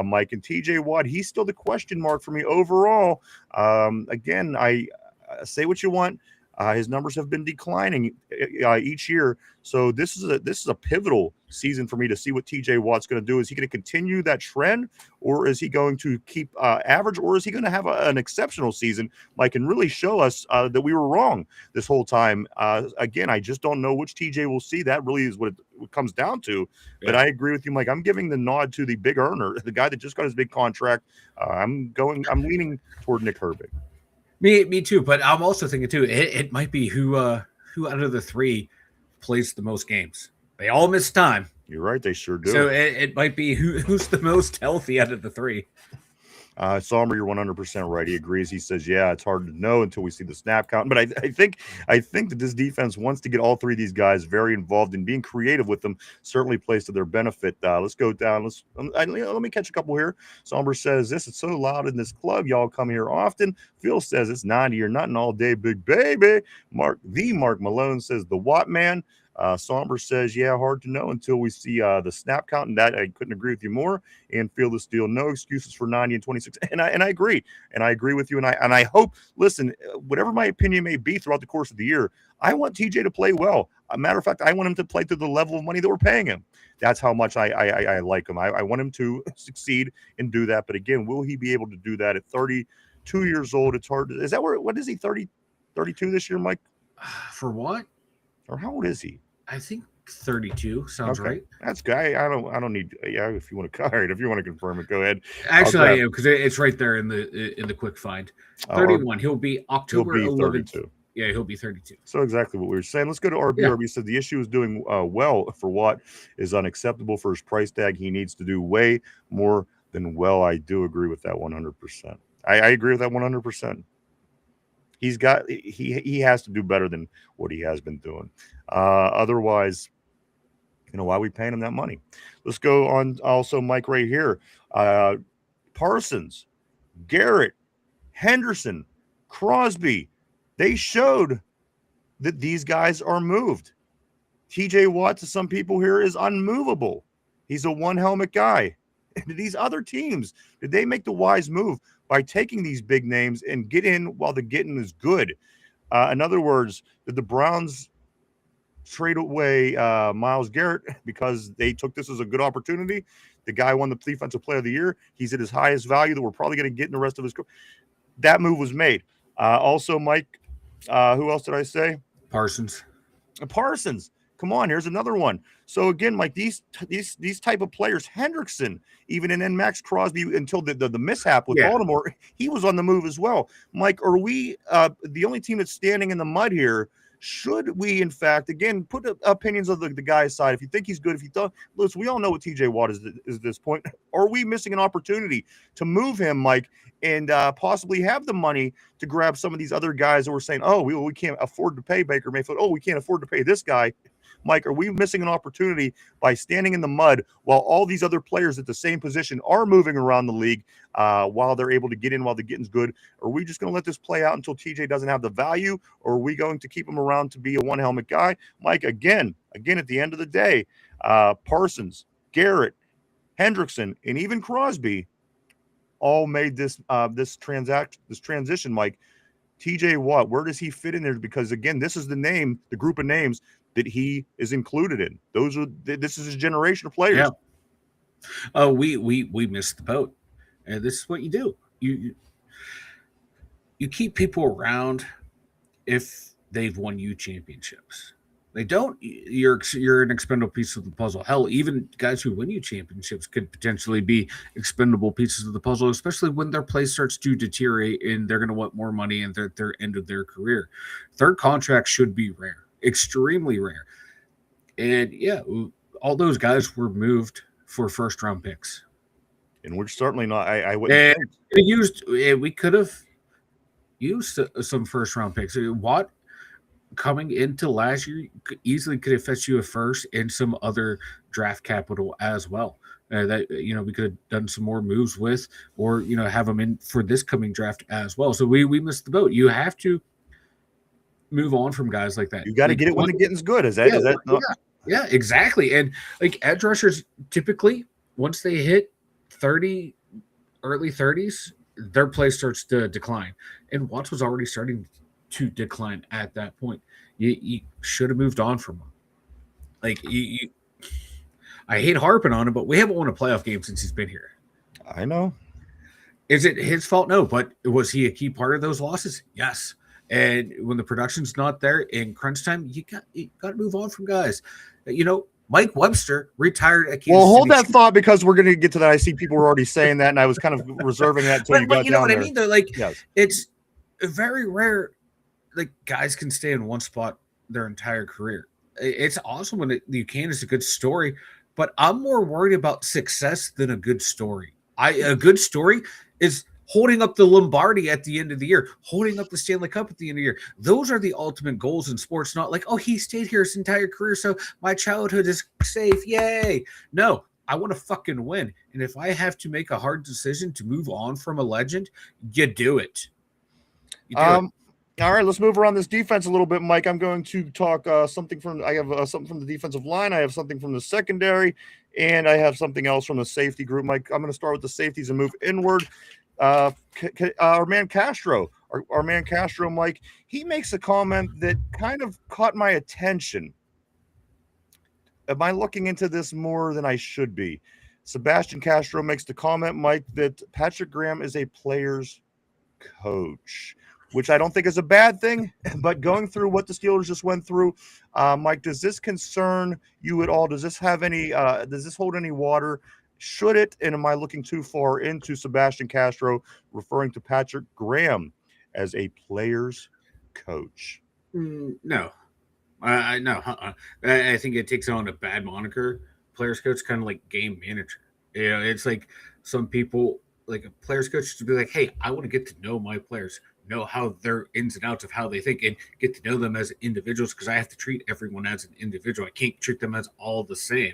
Mike. And TJ Watt, he's still the question mark for me overall. Again, I say what you want. His numbers have been declining each year, so this is a pivotal season for me to see what TJ Watt's going to do. Is he going to continue that trend, or is he going to keep average, or is he going to have an exceptional season, Mike, and really show us that we were wrong this whole time? Again, I just don't know which TJ we'll see. That really is what it comes down to. Yeah. But I agree with you, Mike. I'm giving the nod to the big earner, the guy that just got his big contract. I'm leaning toward Nick Herbig.
Me too, but I'm also thinking too, it might be who out of the three plays the most games. They all miss time.
You're right, they sure do.
So it might be who's the most healthy out of the three.
Sommer, you're 100% right. He agrees. He says, yeah, it's hard to know until we see the snap count. But I think that this defense wants to get all three of these guys very involved, and being creative with them certainly plays to their benefit. Let's go down. Let me catch a couple here. Sommer says, it's so loud in this club. Y'all come here often. Phil says it's 90 or nothing all day, big baby. Mark Malone says the Watt man. Somber says, yeah, hard to know until we see the snap count, and that I couldn't agree with you more. And feel the steal, no excuses for 90 and 26. And I agree. And I agree with you. And I hope, listen, whatever my opinion may be throughout the course of the year, I want TJ to play well. A matter of fact, I want him to play to the level of money that we're paying him. That's how much I like him. I want him to succeed and do that. But again, will he be able to do that at 32 years old? It's hard. Is that what is he, 32 this year, Mike?
For what?
Or how old is he?
I think 32 sounds right.
That's good. I don't need. Yeah, if you want to, all right, if you want to confirm it, go ahead.
Actually, I am, because it's right there in the quick find. 31. He'll be October 11th. 32. Yeah, he'll be 32.
So exactly what we were saying. Let's go to RB. Yeah. RB said the issue is doing well for Watt is unacceptable for his price tag. He needs to do way more than well. I do agree with that 100%. I agree with that 100%. He has to do better than what he has been doing. Otherwise, why are we paying him that money? Let's go on also, Mike, right here. Parsons, Garrett, Henderson, Crosby, they showed that these guys are moved. TJ Watt, to some people here, is unmovable. He's a one-helmet guy. And these other teams, did they make the wise move by taking these big names and get in while the getting is good? In other words, did the Browns trade away Myles Garrett because they took this as a good opportunity? The guy won the Defensive Player of the Year. He's at his highest value that we're probably going to get in the rest of his career. That move was made. Also, Mike, who else did I say?
Parsons.
Come on, here's another one. So again, Mike, these type of players, Hendrickson, even and then Max Crosby, until the mishap with Baltimore, he was on the move as well. Mike, are we the only team that's standing in the mud here? Should we, in fact, again, put the opinions of the guy aside? If you think he's good, if you don't, listen, we all know what TJ Watt is at this point. Are we missing an opportunity to move him, Mike, and possibly have the money to grab some of these other guys that were saying, oh, we can't afford to pay Baker Mayfield. Oh, we can't afford to pay this guy. Mike, are we missing an opportunity by standing in the mud while all these other players at the same position are moving around the league while they're able to get in while the getting's good? Are we just going to let this play out until TJ doesn't have the value, or are we going to keep him around to be a one-helmet guy? Mike, again, at the end of the day, Parsons, Garrett, Hendrickson, and even Crosby all made this transition, Mike. TJ Watt, where does he fit in there? Because, again, this is the group of names that he is included in. This is his generation of players.
Yeah. We missed the boat, and this is what you do. You keep people around if they've won you championships. They don't. You're an expendable piece of the puzzle. Hell, even guys who win you championships could potentially be expendable pieces of the puzzle, especially when their play starts to deteriorate and they're going to want more money and their end of their career. Third contract should be rare. Extremely rare. And all those guys were moved for first round picks,
and we're certainly not. I wouldn't
we could have used some first round picks. Watt coming into last year easily could have fetched you a first and some other draft capital as well. that we could have done some more moves with, or have them in for this coming draft as well. So we missed the boat. You have to move on from guys like that.
You got to get it when the getting's good. Is that not?
Yeah, exactly. And like edge rushers, typically once they hit 30, early 30s, their play starts to decline. And Watts was already starting to decline at that point. You should have moved on from him. Like I hate harping on him, but we haven't won a playoff game since he's been here.
I know.
Is it his fault? No, but was he a key part of those losses? Yes. And when the production's not there in crunch time, you got to move on from guys. Mike Webster retired at Kansas City.
Well, hold that thought because we're going to get to that. I see people were already saying that, and I was kind of reserving that until you got
you know
down
what
there.
I mean? Though, like,
yes.
It's very rare. Like guys can stay in one spot their entire career. It's awesome when you can. It's a good story, but I'm more worried about success than a good story. A good story is holding up the Lombardi at the end of the year, holding up the Stanley Cup at the end of the year. Those are the ultimate goals in sports, not like, oh, he stayed here his entire career, so my childhood is safe. Yay. No, I want to fucking win. And if I have to make a hard decision to move on from a legend, you do it.
All right, let's move around this defense a little bit, Mike. I'm going to talk something from the defensive line. I have something from the secondary, and I have something else from the safety group. Mike, I'm going to start with the safeties and move inward. Our man Castro, Mike, he makes a comment that kind of caught my attention. Am I looking into this more than I should be? Sebastian Castro makes the comment, Mike, that Patrick Graham is a player's coach, which I don't think is a bad thing. But going through what the Steelers just went through, Mike, does this concern you at all? Does this have any? Does this hold any water? Should it? And am I looking too far into Sebastian Castro referring to Patrick Graham as a player's coach?
No. No. I think it takes on a bad moniker. Player's coach, kind of like game manager. It's like some people, like a player's coach, to be like, hey, I want to get to know my players, know how their ins and outs of how they think, and get to know them as individuals, because I have to treat everyone as an individual. I can't treat them as all the same.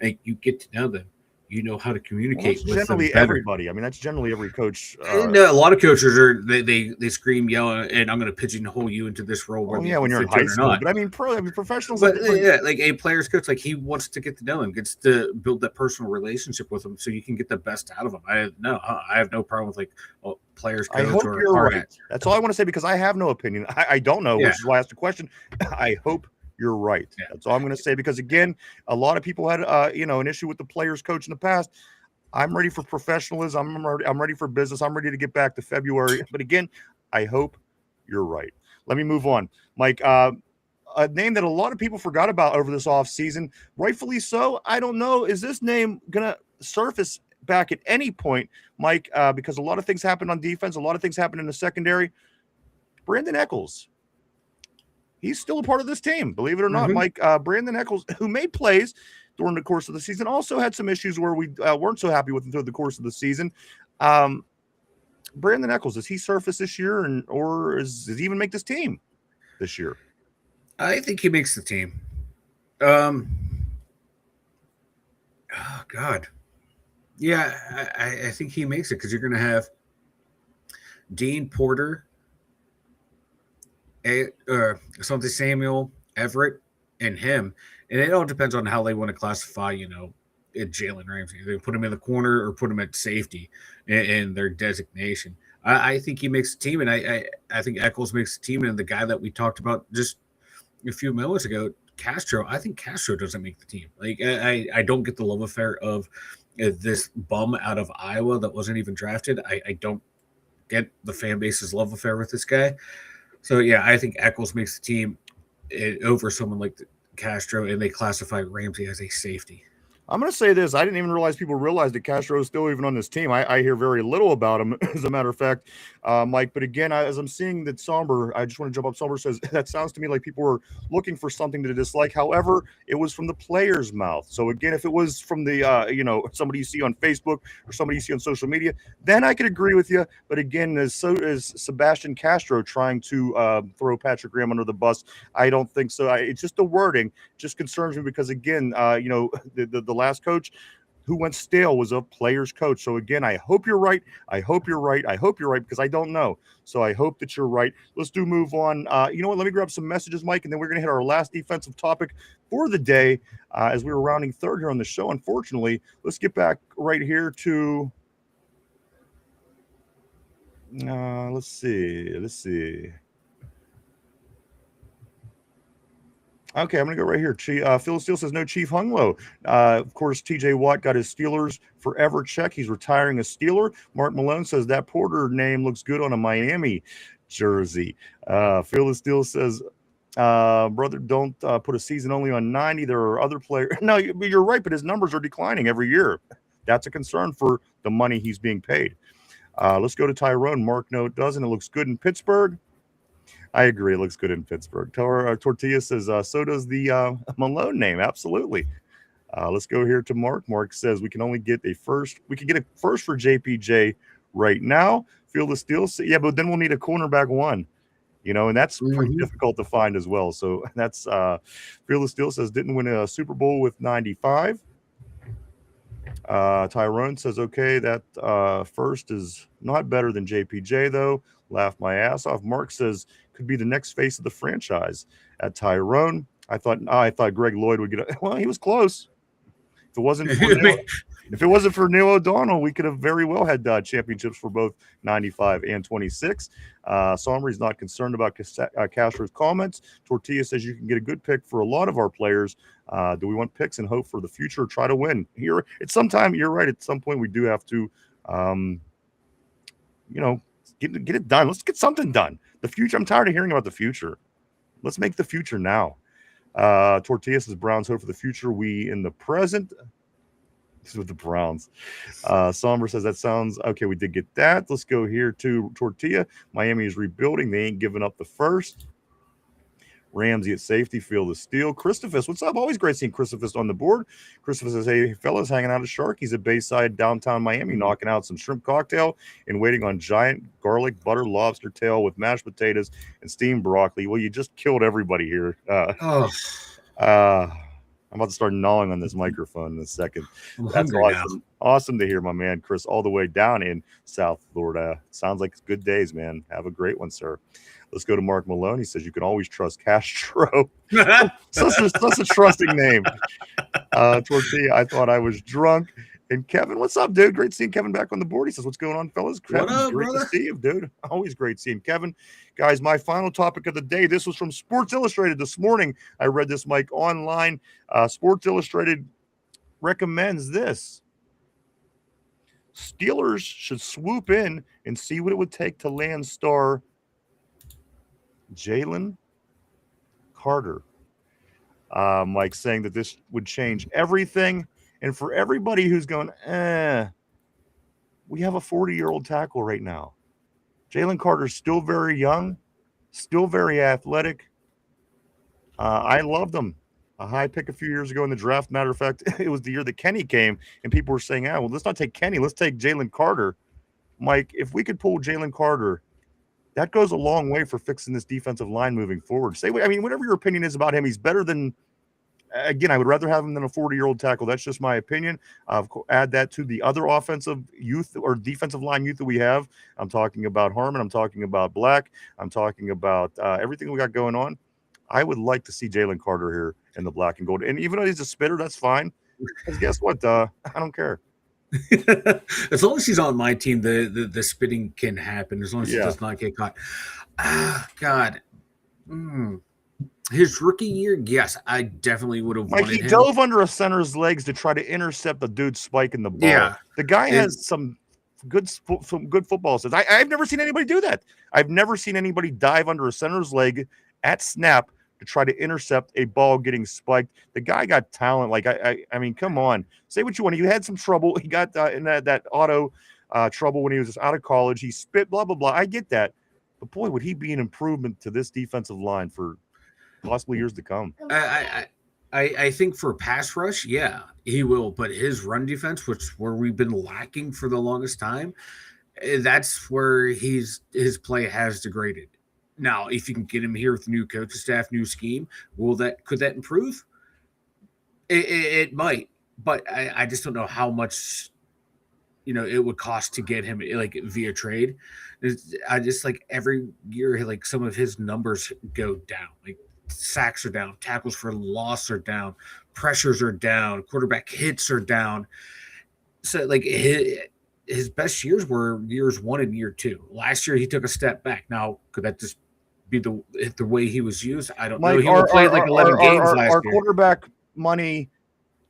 And you get to know them. You know how to communicate with
generally
them better.
Everybody. I mean, that's generally every coach.
And a lot of coaches are they scream, yell, and I'm going to pigeonhole you into this role.
When you're in high school, but I mean, professionals.
But like a player's coach, like he wants to get to know him, gets to build that personal relationship with him, so you can get the best out of him. I have no problem with players coach.
I hope you're right. That's all I want to say, because I have no opinion. I don't know, which is why I asked the question. I hope you're right. Yeah. That's all I'm going to say, because again, a lot of people had an issue with the players coach in the past. I'm ready for professionalism. I'm ready for business. I'm ready to get back to February. But again, I hope you're right. Let me move on, Mike. A name that a lot of people forgot about over this offseason, rightfully so. I don't know. Is this name going to surface back at any point, Mike? Because a lot of things happened on defense. A lot of things happened in the secondary. Brandon Echols. He's still a part of this team, believe it or not, Mike. Brandon Echols, who made plays during the course of the season, also had some issues where we weren't so happy with him through the course of the season. Brandon Echols, does he surface this year, or does he even make this team this year?
I think he makes the team. Oh, God. Yeah, I think he makes it, because you're going to have Dean Porter, Asante Samuel, Everett, and him. And it all depends on how they want to classify, Jalen Ramsey. They put him in the corner or put him at safety in their designation. I think he makes the team, and I think Echols makes the team. And the guy that we talked about just a few minutes ago, Castro, I think Castro doesn't make the team. Like, I don't get the love affair of this bum out of Iowa that wasn't even drafted. I don't get the fan base's love affair with this guy. So, yeah, I think Echols makes the team over someone like Castro, and they classify Ramsey as a safety.
I'm going to say this. I didn't even realize people realized that Castro is still even on this team. I hear very little about him, as a matter of fact, Mike. But again, as I'm seeing that Somber, I just want to jump up. Somber says, that sounds to me like people were looking for something to dislike. However, it was from the player's mouth. So again, if it was from the, somebody you see on Facebook or somebody you see on social media, then I could agree with you. But again, so is Sebastian Castro trying to throw Patrick Graham under the bus. I don't think so. It's just the wording just concerns me, because again, the last coach who went stale was a player's coach. So again, I hope you're right. I hope you're right. I hope you're right because I don't know. So I hope that you're right. Let's move on. You know what? Let me grab some messages, Mike, and then we're going to hit our last defensive topic for the day as we were rounding third here on the show. Unfortunately, let's get back right here to. Let's see. Okay, I'm going to go right here. Phil Steele says no Chief Hunglo. Of course, TJ Watt got his Steelers forever check. He's retiring a Steeler. Mark Malone says that Porter name looks good on a Miami jersey. Phil Steele says, brother, don't put a season only on 90. There are other players. No, you're right, but his numbers are declining every year. That's a concern for the money he's being paid. Let's go to Tyrone. Mark, no, it doesn't. It looks good in Pittsburgh. I agree. It looks good in Pittsburgh. Tortilla says, so does the Malone name. Absolutely. Let's go here to Mark. Mark says we can only get a first. We can get a first for JPJ right now. Field of Steel. Yeah, but then we'll need a cornerback one, and that's pretty difficult to find as well. So that's Field of Steel says didn't win a Super Bowl with 95. Tyrone says, okay, that first is not better than JPJ, though. Laughed my ass off. Mark says could be the next face of the franchise. At Tyrone, I thought Greg Lloyd would get it. Well, he was close. If it wasn't for Neil O'Donnell, we could have very well had championships for both 95 and 26. Somri's not concerned about Castro's comments. Tortilla says you can get a good pick for a lot of our players. Do we want picks and hope for the future? Try to win here. It's sometime. You're right. At some point, we do have to, get it done. Let's get something done. The future. I'm tired of hearing about the future. Let's make the future now. Tortilla says Browns hope for the future. We in the present. This is with the Browns. Somber says that sounds okay. We did get that. Let's go here to Tortilla. Miami is rebuilding. They ain't giving up the first. Ramsey at safety, Field of Steel. Christophus, what's up? Always great seeing Christophus on the board. Christophus says, hey, fellas, hanging out at Sharky's at Bayside, downtown Miami, knocking out some shrimp cocktail and waiting on giant garlic butter lobster tail with mashed potatoes and steamed broccoli. Well, you just killed everybody here. I'm about to start gnawing on this microphone in a second. That's awesome. Now. Awesome to hear, my man, Chris, all the way down in South Florida. Sounds like good days, man. Have a great one, sir. Let's go to Mark Malone. He says you can always trust Castro. such a trusting name. Tortilla, I thought I was drunk. And Kevin, what's up, dude? Great seeing Kevin back on the board. He says, what's going on, fellas? Kevin,
what up,
great
brother?
to see you, dude. Always great seeing Kevin. Guys, my final topic of the day. This was from Sports Illustrated this morning. I read this, Mike, online. Sports Illustrated recommends this. Steelers should swoop in and see what it would take to land star Jalen Carter. Mike saying that this would change everything. And for everybody who's going, we have a 40-year-old tackle right now. Jalen Carter's still very young, still very athletic. I loved him. A high pick a few years ago in the draft. Matter of fact, it was the year that Kenny came, and people were saying, well, let's not take Kenny. Let's take Jalen Carter. Mike, if we could pull Jalen Carter, that goes a long way for fixing this defensive line moving forward. Whatever your opinion is about him, he's better than, again, I would rather have him than a 40-year-old tackle. That's just my opinion. Add that to the other offensive youth or defensive line youth that we have. I'm talking about Harmon. I'm talking about Black. I'm talking about everything we got going on. I would like to see Jalen Carter here in the black and gold. And even though he's a spitter, that's fine. Because guess what? I don't care.
As long as he's on my team, the spitting can happen. As long as he does not get caught. God. His rookie year, yes, I definitely would have wanted him.
He dove under a center's legs to try to intercept the dude spiking the ball. Yeah. The guy has some good football sense. I've never seen anybody do that. I've never seen anybody dive under a center's leg at snap to try to intercept a ball getting spiked. The guy got talent. Like, I mean, come on. Say what you want. He had some trouble. He got in that auto trouble when he was out of college. He spit, blah, blah, blah. I get that. But, boy, would he be an improvement to this defensive line for possibly years to come.
I think for pass rush, yeah, he will. But his run defense, where we've been lacking for the longest time, that's where his play has degraded. Now, if you can get him here with new coaching staff, new scheme, could that improve? It might, but I just don't know how much it would cost to get him like via trade. I just like every year, like some of his numbers go down. Like sacks are down, tackles for loss are down, pressures are down, quarterback hits are down. So like his best years were years 1 and year 2. Last year he took a step back. Now could that just be the way he was used? I don't know.
Mike,
He only played like 11 games last
our
year.
quarterback money,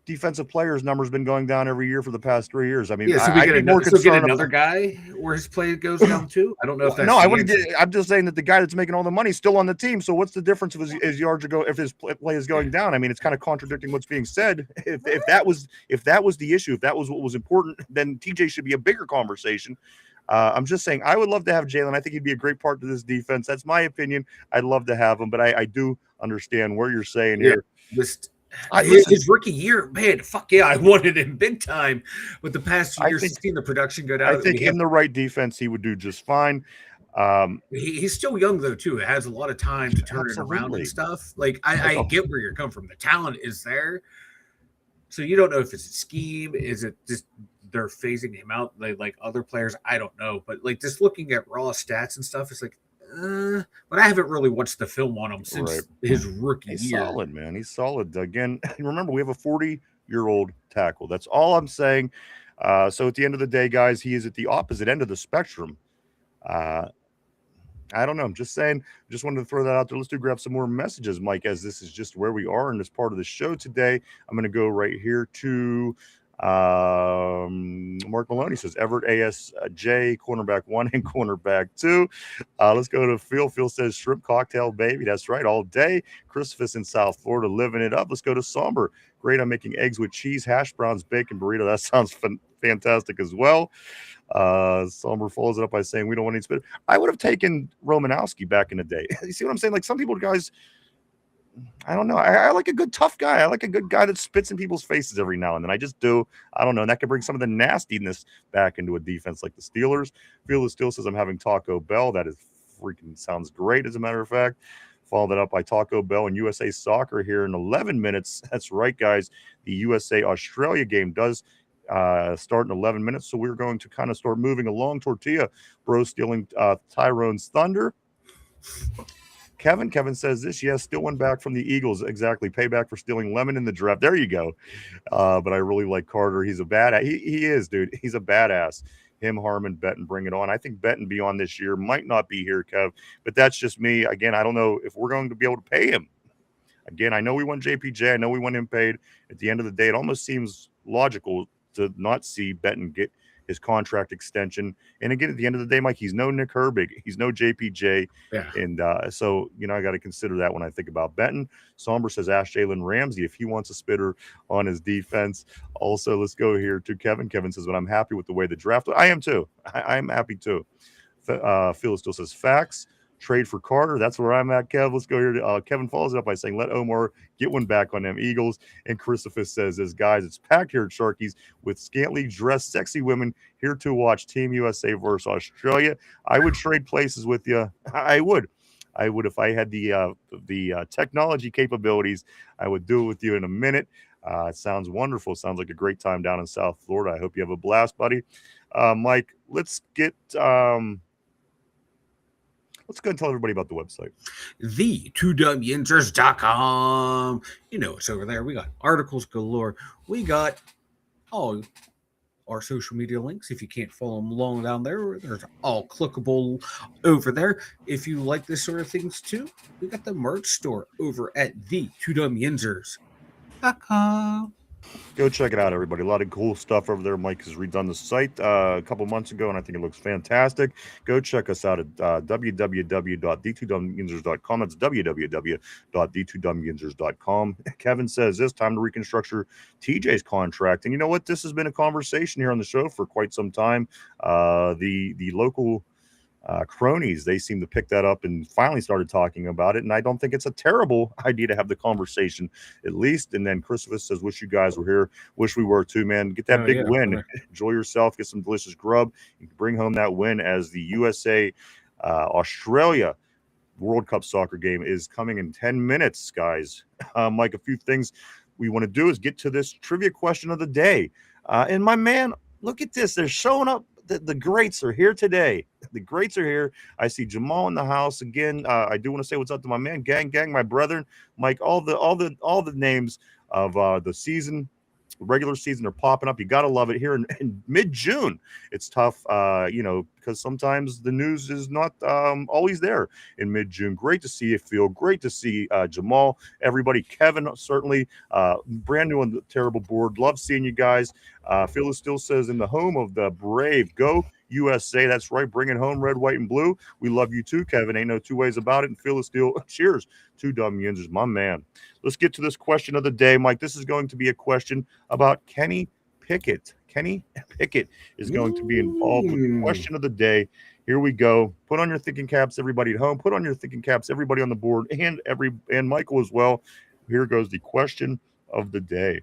defensive players numbers been going down every year for the past 3 years. I mean,
Yeah, so we get another guy where his play goes down too. I don't know if that's
I wouldn't. I'm just saying that the guy that's making all the money is still on the team. So what's the difference if his yards go if his play is going down? I mean, it's kind of contradicting what's being said. If that was the issue, if that was what was important, then TJ should be a bigger conversation. I'm just saying I would love to have Jalen. I think he'd be a great part to this defense. That's my opinion. I'd love to have him, but I do understand where you're saying here.
His rookie year, man, fuck yeah, I wanted him big time. But the past 2 years, seeing the production go down.
I think in the right defense, he would do just fine.
He's still young though too. It has a lot of time to turn it around and stuff. Like I get where you're coming from. The talent is there, so you don't know if it's a scheme. Is it just they're phasing him out like other players? I don't know. But like just looking at raw stats and stuff, it's like. But I haven't really watched the film on him since his rookie year.
He's solid, man. He's solid. Again, remember, we have a 40-year-old tackle. That's all I'm saying. So at the end of the day, guys, he is at the opposite end of the spectrum. I don't know. I'm just saying. Just wanted to throw that out there. Let's grab some more messages, Mike, as this is just where we are in this part of the show today. I'm going to go right here to Mark Maloney says Everett ASJ cornerback 1 and cornerback 2. Let's go to Phil. Phil says shrimp cocktail, baby. That's right, all day. Christopher in South Florida living it up. Let's go to Somber. Great, I'm making eggs with cheese, hash browns, bacon burrito. That sounds fantastic as well. Somber follows it up by saying we don't want any spit. I would have taken Romanowski back in the day. You see what I'm saying? Like some people, guys, I don't know. I like a good tough guy. I like a good guy that spits in people's faces every now and then. I just do. I don't know. And that could bring some of the nastiness back into a defense like the Steelers. Felix still says I'm having Taco Bell. That is freaking sounds great, as a matter of fact. Follow that up by Taco Bell and USA Soccer here in 11 minutes. That's right, guys. The USA-Australia game does start in 11 minutes. So we're going to kind of start moving along. Tortilla, bro, stealing Tyrone's thunder. Kevin says this, yes, still one back from the Eagles. Exactly. Payback for stealing Lemon in the draft. There you go. But I really like Carter. He's a badass. He is, dude. He's a badass. Him, Harmon, Benton, bring it on. I think Benton beyond this year might not be here, Kev, but that's just me. Again, I don't know if we're going to be able to pay him. Again, I know we want JPJ. I know we want him paid. At the end of the day, it almost seems logical to not see Benton get his contract extension. And again, at the end of the day, Mike, he's no Nick Herbig. He's no JPJ. Yeah. And so, I got to consider that when I think about Benton. Somber says, ask Jalen Ramsey if he wants a spitter on his defense. Also, let's go here to Kevin. Kevin says, but I'm happy with the way the draft. I am too. I'm happy too. Phil still says, facts. Trade for Carter. That's where I'm at, Kev. Let's go here. Kevin follows it up by saying, let Omar get one back on them Eagles. And Christopher says, as guys, it's packed here at Sharkies with scantily dressed, sexy women here to watch Team USA versus Australia. I would trade places with you. I would if I had the technology capabilities. I would do it with you in a minute. It sounds wonderful. Sounds like a great time down in South Florida. I hope you have a blast, buddy. Mike, let's get let's go and tell everybody about the website.
The2dumyinzers.com. It's over there. We got articles galore. We got all our social media links. If you can't follow them along down there, there's all clickable over there. If you like this sort of things too, we got the merch store over at the2dumyinzers.com.
Go check it out, everybody. A lot of cool stuff over there. Mike has redone the site a couple months ago, and I think it looks fantastic. Go check us out at www.the2dumyinzers.com. That's www.the2dumyinzers.com. Kevin says this time to reconstruct TJ's contract. And you know what? This has been a conversation here on the show for quite some time. The local cronies, they seem to pick that up and finally started talking about it, and I don't think it's a terrible idea to have the conversation at least. And then Christopher says, wish you guys were here, wish we were too, man. Get that big win. Right. Enjoy yourself, get some delicious grub. You can bring home that win as the USA Australia World Cup soccer game is coming in 10 minutes, guys. Mike, a few things we want to do is get to this trivia question of the day. And my man, look at this. They're showing up. The greats are here today. The greats are here. I see Jamal in the house again. I do want to say what's up to my man, gang, my brethren, Mike. All the names of the season, regular season are popping up. You got to love it here in mid-June. It's tough, because sometimes the news is not always there in mid-June. Great to see you, Phil. Great to see Jamal, everybody. Kevin, certainly brand new on the terrible board. Love seeing you guys. Phil still says in the home of the brave. Go USA. That's right. Bring it home, red, white, and blue. We love you too, Kevin. Ain't no two ways about it. And Phil still cheers to Dum Yinzers, my man. Let's get to this question of the day, Mike. This is going to be a question about Kenny Pickett. Kenny Pickett is going to be involved with the question of the day. Here we go. Put on your thinking caps, everybody at home. Put on your thinking caps, everybody on the board, and Michael as well. Here goes the question of the day.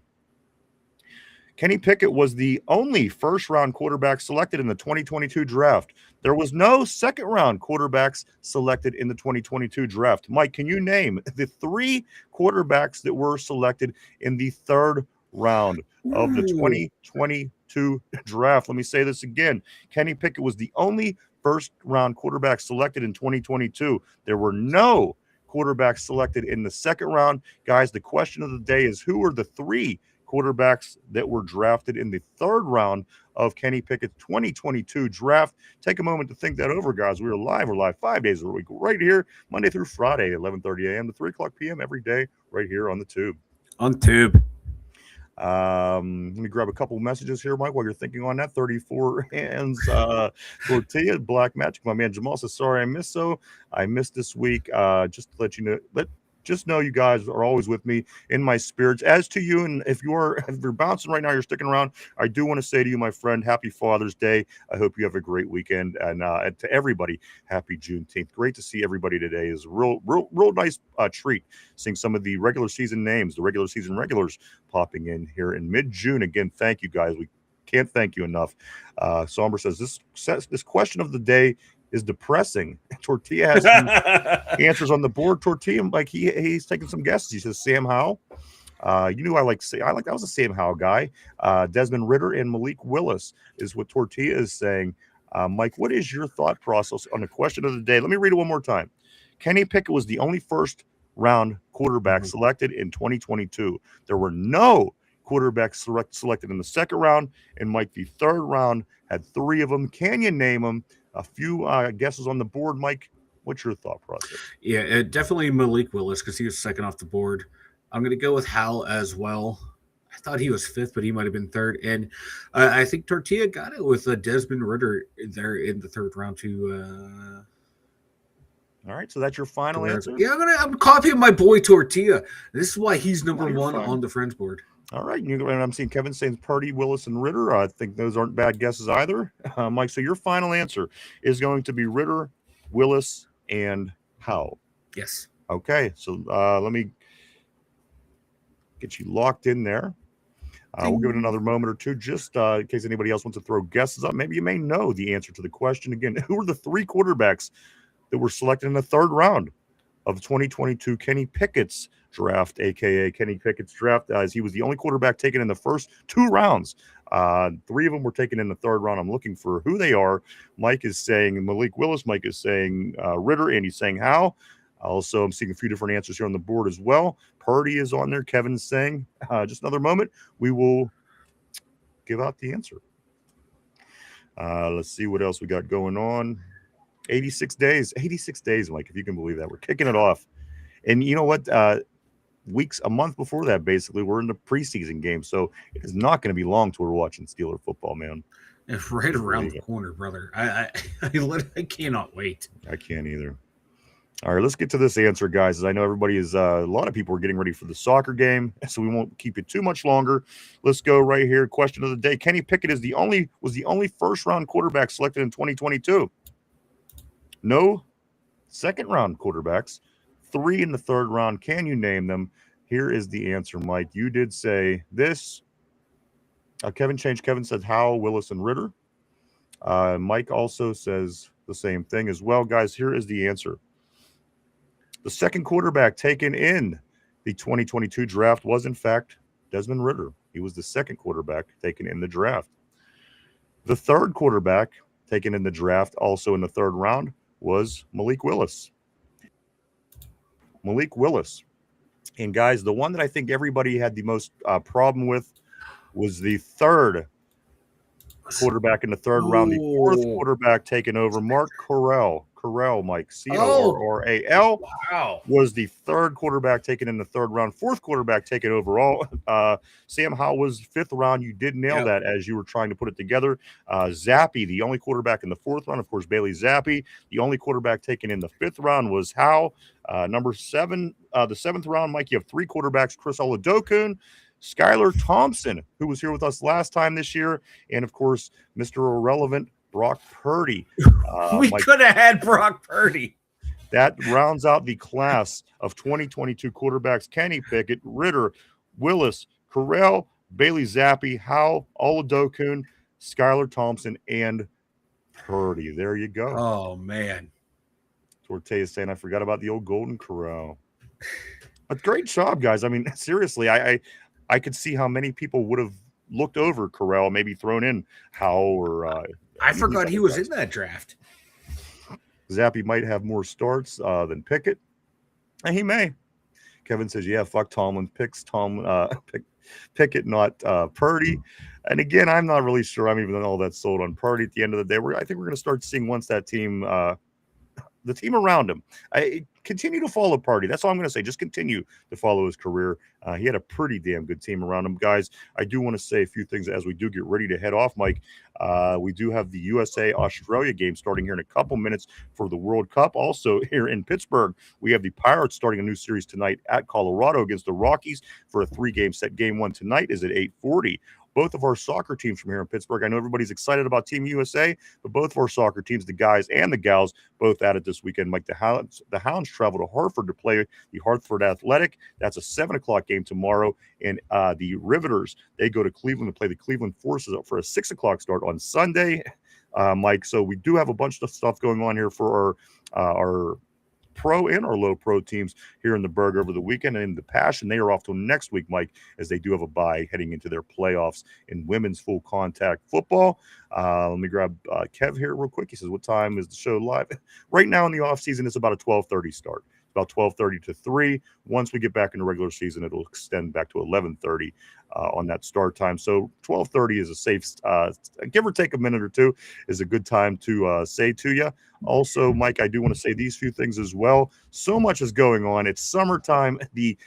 Kenny Pickett was the only first-round quarterback selected in the 2022 draft. There was no second-round quarterbacks selected in the 2022 draft. Mike, can you name the 3 quarterbacks that were selected in the third round of the 2022 draft? Let me say this again. Kenny Pickett was the only first-round quarterback selected in 2022. There were no quarterbacks selected in the second round. Guys, the question of the day is, who are the 3 quarterbacks that were drafted in the third round of Kenny Pickett's 2022 draft? Take a moment to think that over, guys. We're live 5 days a week, right here, Monday through Friday, 11:30 a.m. to 3 o'clock p.m. every day, right here on the Tube. Let me grab a couple messages here, Mike, while you're thinking on that. 34 hands, tortilla, black magic. My man Jamal says, sorry, I missed this week. Just to let you know, just know you guys are always with me in my spirits. As to you, and if you're bouncing right now, you're sticking around, I do want to say to you, my friend, happy Father's Day. I hope you have a great weekend, and to everybody, happy Juneteenth. Great to see everybody today. Is a real nice treat seeing some of the regular season names, the regular season regulars popping in here in mid-June. Again, thank you guys. We can't thank you enough. Somber says this question of the day is depressing. Tortilla has some answers on the board. Tortilla, like he's taking some guesses. He says Sam Howell. You knew I was a Sam Howell guy. Desmond Ridder and Malik Willis is what Tortilla is saying. Mike, what is your thought process on the question of the day? Let me read it one more time. Kenny Pickett was the only first round quarterback selected in 2022. There were no quarterbacks selected in the second round, and Mike, the third round had 3 of them. Can you name them? A few guesses on the board, Mike. What's your thought process?
Yeah, definitely Malik Willis because he was second off the board. I'm going to go with Hal as well. I thought he was 5th, but he might have been 3rd. And I think Tortilla got it with Desmond Ridder there in the 3rd round too.
All right, so that's your final answer?
Yeah, I'm copying my boy Tortilla. This is why he's number 1 on the Friends board.
All right, and I'm seeing Kevin saying Purdy, Willis, and Ridder. I think those aren't bad guesses either. Mike, so your final answer is going to be Ridder, Willis, and Howell.
Yes.
Okay, so let me get you locked in there. We'll give it another moment or two just in case anybody else wants to throw guesses up. Maybe you may know the answer to the question. Again, who are the 3 quarterbacks that were selected in the third round of 2022 Kenny Pickett's draft, aka Kenny Pickett's draft, as he was the only quarterback taken in the first 2 rounds. 3 of them were taken in the third round. I'm looking for who they are. Mike is saying Malik Willis. Mike is saying Ridder, and he's saying Howell. Also, I'm seeing a few different answers here on the board as well. Purdy is on there. Kevin's saying just another moment. We will give out the answer. Let's see what else we got going on. 86 days, Mike, if you can believe that. We're kicking it off. And you know what? A month before that, basically, we're in the preseason game. So it is not going to be long till we're watching Steeler football, man.
It's right around the corner, brother. I cannot wait.
I can't either. All right, let's get to this answer, guys. As I know everybody is, a lot of people are getting ready for the soccer game, so we won't keep it too much longer. Let's go right here. Question of the day. Kenny Pickett was the only first-round quarterback selected in 2022. No second-round quarterbacks. 3 in the third round. Can you name them? Here is the answer, Mike. You did say this. Kevin changed. Kevin said Howell, Willis, and Ridder. Mike also says the same thing as well. Guys, here is the answer. The second quarterback taken in the 2022 draft was, in fact, Desmond Ridder. He was the second quarterback taken in the draft. The third quarterback taken in the draft, also in the third round, was Malik Willis. Malik Willis. And guys, the one that I think everybody had the most problem with was the third quarterback in the third round, the fourth quarterback taken over, Mark Corral. Corral, Mike, Corral,
Wow.
was the third quarterback taken in the third round, fourth quarterback taken overall. Sam Howell was fifth round. You did nail that as you were trying to put it together. Zappy, the only quarterback in the fourth round, of course, Bailey Zappy. The only quarterback taken in the fifth round was Howell. Number 7, the seventh round, Mike, you have three quarterbacks, Chris Oladokun, Skylar Thompson, who was here with us last time this year, and, of course, Mr. Irrelevant, Brock Purdy.
We could have had Brock Purdy.
That rounds out the class of 2022 quarterbacks: Kenny Pickett, Ridder, Willis, Corral, Bailey Zappy, Howell, Oladokun, Skylar Thompson, and Purdy. There you go.
Oh, man.
Torte is saying, I forgot about the old Golden Corral. But great job, guys. I mean, seriously, I could see how many people would have looked over Corral, maybe thrown in Howell or
I forgot he was in that draft.
Zappy might have more starts than Pickett. And he may. Kevin says, yeah, fuck Tomlin. Picks Pickett, not Purdy. And again, I'm not really sure I'm even all that sold on Purdy at the end of the day. I think we're going to start seeing once that team the team around him. Continue to follow Purdy. That's all I'm going to say. Just continue to follow his career. He had a pretty damn good team around him. Guys, I do want to say a few things as we do get ready to head off, Mike. We do have the USA-Australia game starting here in a couple minutes for the World Cup. Also here in Pittsburgh, we have the Pirates starting a new series tonight at Colorado against the Rockies for a 3-game set. Game 1 tonight is at 8:40. Both of our soccer teams from here in Pittsburgh. I know everybody's excited about Team USA, but both of our soccer teams, the guys and the gals, both at it this weekend. Mike, the Hounds travel to Hartford to play the Hartford Athletic. That's a 7 o'clock game tomorrow. And the Riveters, they go to Cleveland to play the Cleveland Forces up for a 6 o'clock start on Sunday. Mike, so we do have a bunch of stuff going on here for our pro and our low pro teams here in the Berg over the weekend. And in the Passion, they are off till next week, Mike, as they do have a bye heading into their playoffs in women's full contact football. Let me grab Kev here real quick. He says, what time is the show live? Right now in the off season, it's about a 12:30 start. About 12:30 to 3. Once we get back in the regular season, it'll extend back to 11:30 on that start time. So 12:30 is a safe, give or take a minute or two, is a good time to say to you. Also, Mike, I do want to say these few things as well. So much is going on. It's summertime. The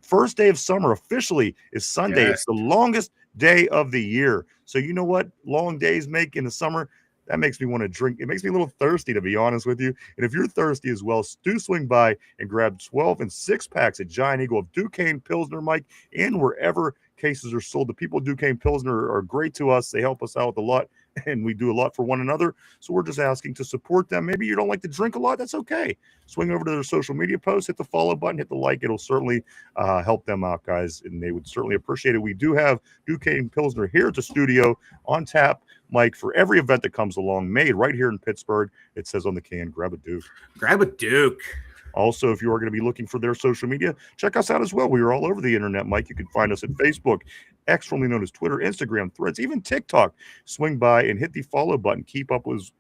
first day of summer officially is Sunday. Yes. It's the longest day of the year. So you know what long days make in the summer? That makes me want to drink. It makes me a little thirsty, to be honest with you. And if you're thirsty as well, do swing by and grab 12 and 6 packs at Giant Eagle of Duquesne Pilsner, Mike, and wherever cases are sold. The people at Duquesne Pilsner are great to us. They help us out with a lot, and we do a lot for one another. So we're just asking to support them. Maybe you don't like to drink a lot. That's okay. Swing over to their social media posts, hit the follow button, hit the like. It'll certainly help them out, guys, and they would certainly appreciate it. We do have Duquesne Pilsner here at the studio on tap, Mike, for every event that comes along, made right here in Pittsburgh. It says on the can, grab a Duke.
Grab a Duke.
Also, if you are going to be looking for their social media, check us out as well. We are all over the internet, Mike. You can find us at Facebook, X, formerly known as Twitter, Instagram, Threads, even TikTok. Swing by and hit the follow button. Keep up with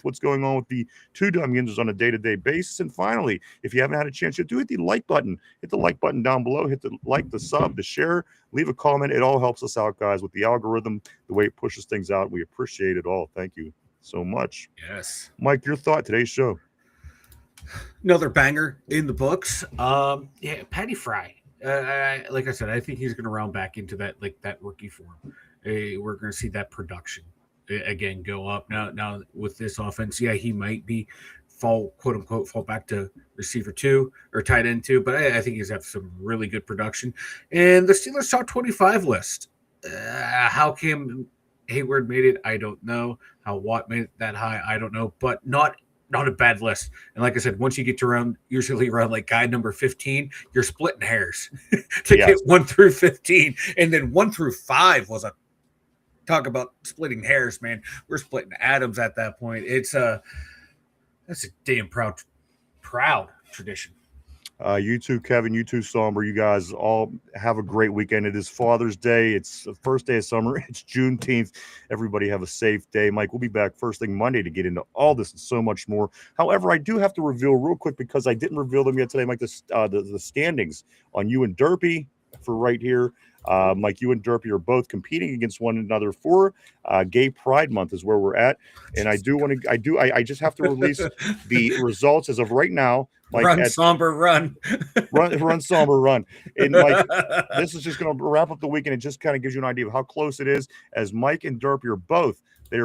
what's going on with the two Dum Yinzers on a day-to-day basis. And finally, if you haven't had a chance yet, do hit the like button. Hit the like button down below. Hit the like, the sub, the share. Leave a comment. It all helps us out, guys, with the algorithm, the way it pushes things out. We appreciate it all. Thank you so much.
Yes.
Mike, your thought today's show.
Another banger in the books. Yeah, Patty Fry. Like I said, I think he's going to round back into that rookie form. We're going to see that production again go up. Now with this offense, yeah, he might be quote unquote fall back to receiver 2 or tight end 2, but I think he's have some really good production. And the Steelers top 25 list. How Cam Hayward made it, I don't know. How Watt made it that high, I don't know. But not a bad list. And like I said, once you get to usually around like guy number 15, you're splitting hairs to get 1 through 15. And then 1 through 5 was talk about splitting hairs, man. We're splitting atoms at that point. That's a damn proud tradition.
You too, Kevin. You too, Somber. You guys all have a great weekend. It is Father's Day. It's the first day of summer. It's Juneteenth. Everybody have a safe day. Mike, we'll be back first thing Monday to get into all this and so much more. However, I do have to reveal real quick because I didn't reveal them yet today, Mike, the standings on you and Derpy for right here. Mike, you and Derpy are both competing against one another for Gay Pride Month is where we're at. And I just have to release the results as of right now. Mike,
run, Somber, run.
run, Somber, run. And Mike, this is just going to wrap up the weekend. It just kind of gives you an idea of how close it is. As Mike and Derpy are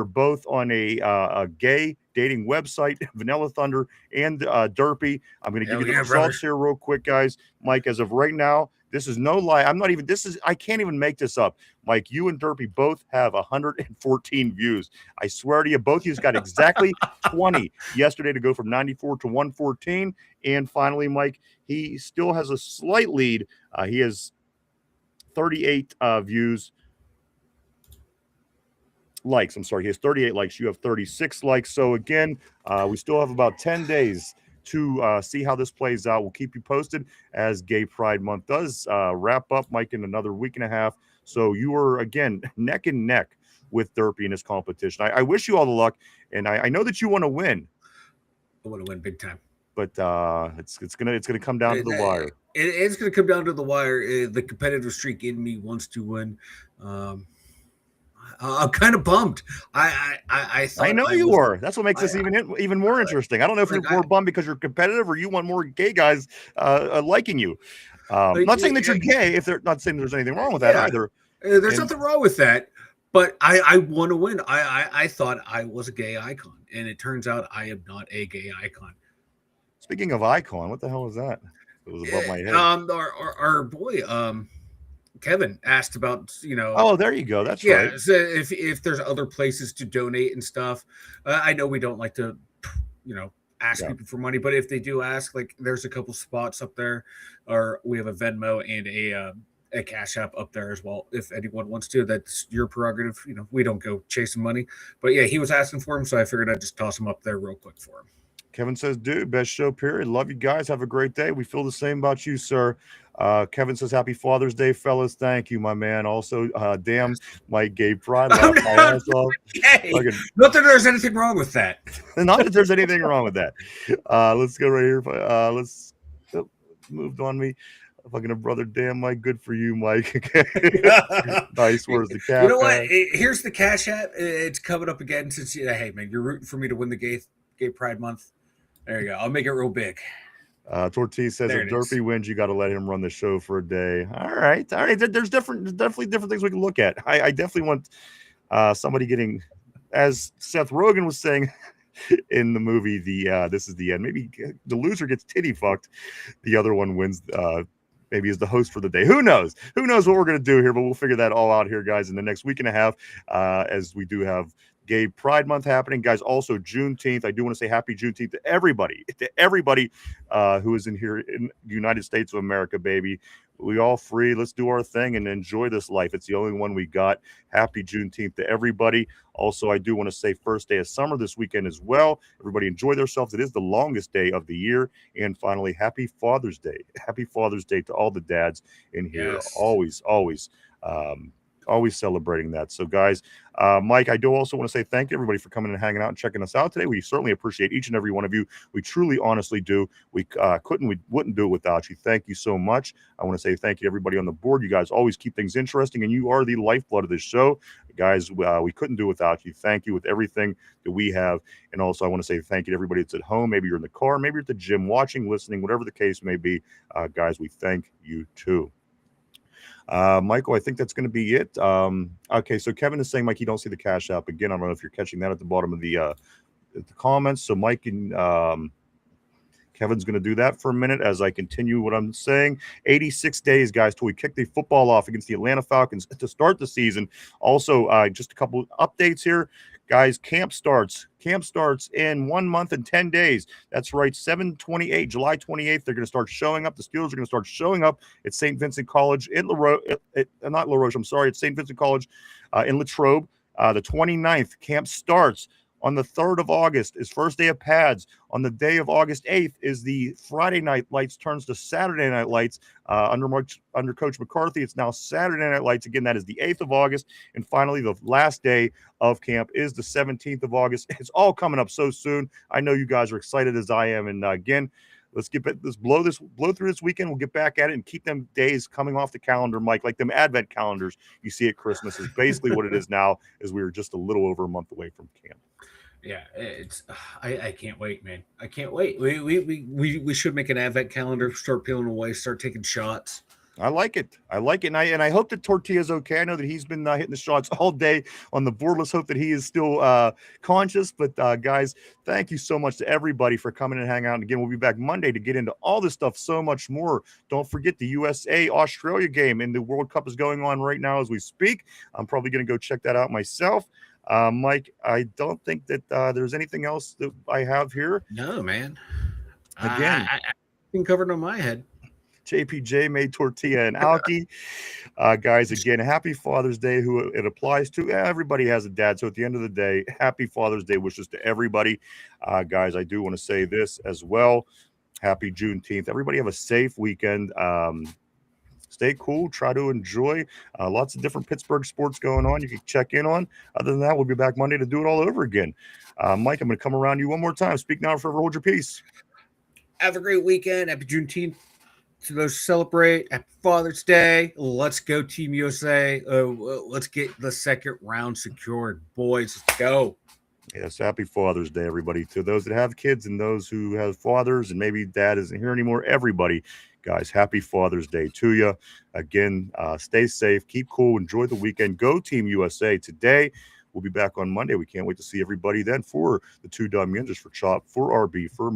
both on a gay dating website, Vanilla Thunder and Derpy. I'm going to give you the results here real quick, guys. Mike, as of right now, this is no lie. I can't even make this up. Mike, you and Derpy both have 114 views. I swear to you, both of you got exactly 20 yesterday to go from 94 to 114. And finally, Mike, he still has a slight lead. He has 38 views. Likes. I'm sorry. He has 38 likes. You have 36 likes. So again, we still have about 10 days to see how this plays out. We'll keep you posted as Gay Pride Month does wrap up, Mike, in another week and a half. So you are, again, neck and neck with Derpy in this competition. I wish you all the luck, and I know that you want to win.
I want to win big time.
But it's gonna come down to the wire.
It's gonna come down to the wire. The competitive streak in me wants to win. I'm kind of bummed. I
know you were. That's what makes this even more interesting. I don't know if you're more bummed because you're competitive or you want more gay guys liking you. I'm not saying that you're gay. If they're not saying there's anything wrong with that either.
There's nothing wrong with that. But I want to win. I thought I was a gay icon, and it turns out I am not a gay icon.
Speaking of icon, what the hell was that? It was above my head.
Our boy, Kevin asked about,
Oh, there you go. That's right.
So if there's other places to donate and stuff, I know we don't like to, ask people for money, but if they do ask, like there's a couple spots up there, or we have a Venmo and a Cash App up there as well. If anyone wants to, that's your prerogative. We don't go chasing money, but yeah, he was asking for him, so I figured I'd just toss him up there real quick for him.
Kevin says, dude, best show, period. Love you guys. Have a great day. We feel the same about you, sir. Kevin says, happy Father's Day, fellas. Thank you, my man. Also, damn, Mike Gay Pride.
Not that there's anything wrong with that.
Not that there's anything wrong with that. Let's go right here. Let's moved on me. Fucking a brother, damn, Mike. Good for you, Mike. Nice. Where's the cat?
You know what? Here's the Cash App. It's coming up again since, hey, man, you're rooting for me to win the Gay Pride Month. There you go. I'll make it real big.
Tortiz says if Derpy wins, you got to let him run the show for a day. All right. There's definitely different things we can look at. I definitely want somebody getting, as Seth Rogen was saying in the movie, this is the end. Maybe the loser gets titty fucked. The other one wins. Maybe is the host for the day. Who knows? Who knows what we're going to do here? But we'll figure that all out here, guys, in the next week and a half, as we do have Gay Pride Month happening, guys. Also Juneteenth. I do want to say happy Juneteenth to everybody who is in here in the United States of America, baby. We all free. Let's do our thing and enjoy this life. It's the only one we got. Happy Juneteenth to everybody. Also, I do want to say first day of summer this weekend as well. Everybody enjoy themselves. It is the longest day of the year. And finally, happy Father's Day. Happy Father's Day to all the dads in here. Yes. Always celebrating that. So, guys, Mike, I do also want to say thank you, everybody, for coming and hanging out and checking us out today. We certainly appreciate each and every one of you. We truly, honestly do. We wouldn't do it without you. Thank you so much. I want to say thank you to everybody on the board. You guys always keep things interesting, and you are the lifeblood of this show. Guys, we couldn't do it without you. Thank you with everything that we have. And also, I want to say thank you to everybody that's at home. Maybe you're in the car, maybe you're at the gym, watching, listening, whatever the case may be. Guys, we thank you too. Michael, I think that's going to be it. Okay, so Kevin is saying, Mike, you don't see the Cash App again. I don't know if you're catching that at the bottom of the comments. So Mike and Kevin's going to do that for a minute as I continue what I'm saying. 86 days, guys, till we kick the football off against the Atlanta Falcons to start the season. Also, just a couple updates here. Guys, camp starts in 1 month and 10 days. That's right, July 28th. They're going to start showing up. The Steelers are going to start showing up at St. Vincent College in at St. Vincent College in Latrobe. The 29th, camp starts On the 3rd of August is first day of pads. On the day of August 8th is the Friday night lights turns to Saturday night lights. Under Coach McCarthy, it's now Saturday night lights. Again, that is the 8th of August. And finally, the last day of camp is the 17th of August. It's all coming up so soon. I know you guys are excited as I am. And again, let's blow through this weekend. We'll get back at it and keep them days coming off the calendar, Mike, like them advent calendars you see at Christmas is basically what it is now, as we are just a little over a month away from camp.
Yeah, it's I can't wait, man. I can't wait. We should make an advent calendar, start peeling away, start taking shots.
I like it. And I hope that Tortilla's okay. I know that he's been hitting the shots all day on the board. Let's hope that he is still conscious. But guys, thank you so much to everybody for coming and hanging out. And again, we'll be back Monday to get into all this stuff, so much more. Don't forget the USA-Australia game, and the World Cup is going on right now as we speak. I'm probably going to go check that out myself. Mike, I don't think that there's anything else that I have here.
No, man.
Again,
I been covered on my head.
JPJ made Tortilla and Alki. Guys, again, happy Father's Day, who it applies to. Everybody has a dad. So at the end of the day, happy Father's Day wishes to everybody. Guys, I do want to say this as well. Happy Juneteenth. Everybody have a safe weekend. Stay cool. Try to enjoy. Lots of different Pittsburgh sports going on you can check in on. Other than that, we'll be back Monday to do it all over again. Mike, I'm going to come around you one more time. Speak now or forever hold your peace.
Have a great weekend. Happy Juneteenth to those who celebrate. Happy Father's Day. Let's go, Team USA. Let's get the second round secured. Boys, let's go.
Yes, happy Father's Day, everybody. To those that have kids and those who have fathers and maybe dad isn't here anymore, everybody, guys, happy Father's Day to you. Again, stay safe, keep cool, enjoy the weekend. Go Team USA today. We'll be back on Monday. We can't wait to see everybody then for the two Dum Yinzers, for Chop, for RB, for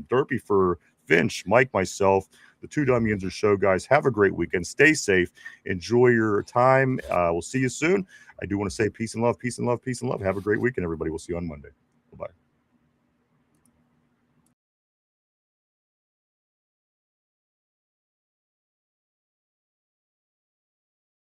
Derpy, for Finch, Mike, myself, the two Dum Yinzers show, guys. Have a great weekend. Stay safe. Enjoy your time. We'll see you soon. I do want to say peace and love, peace and love, peace and love. Have a great weekend, everybody. We'll see you on Monday. Bye-bye.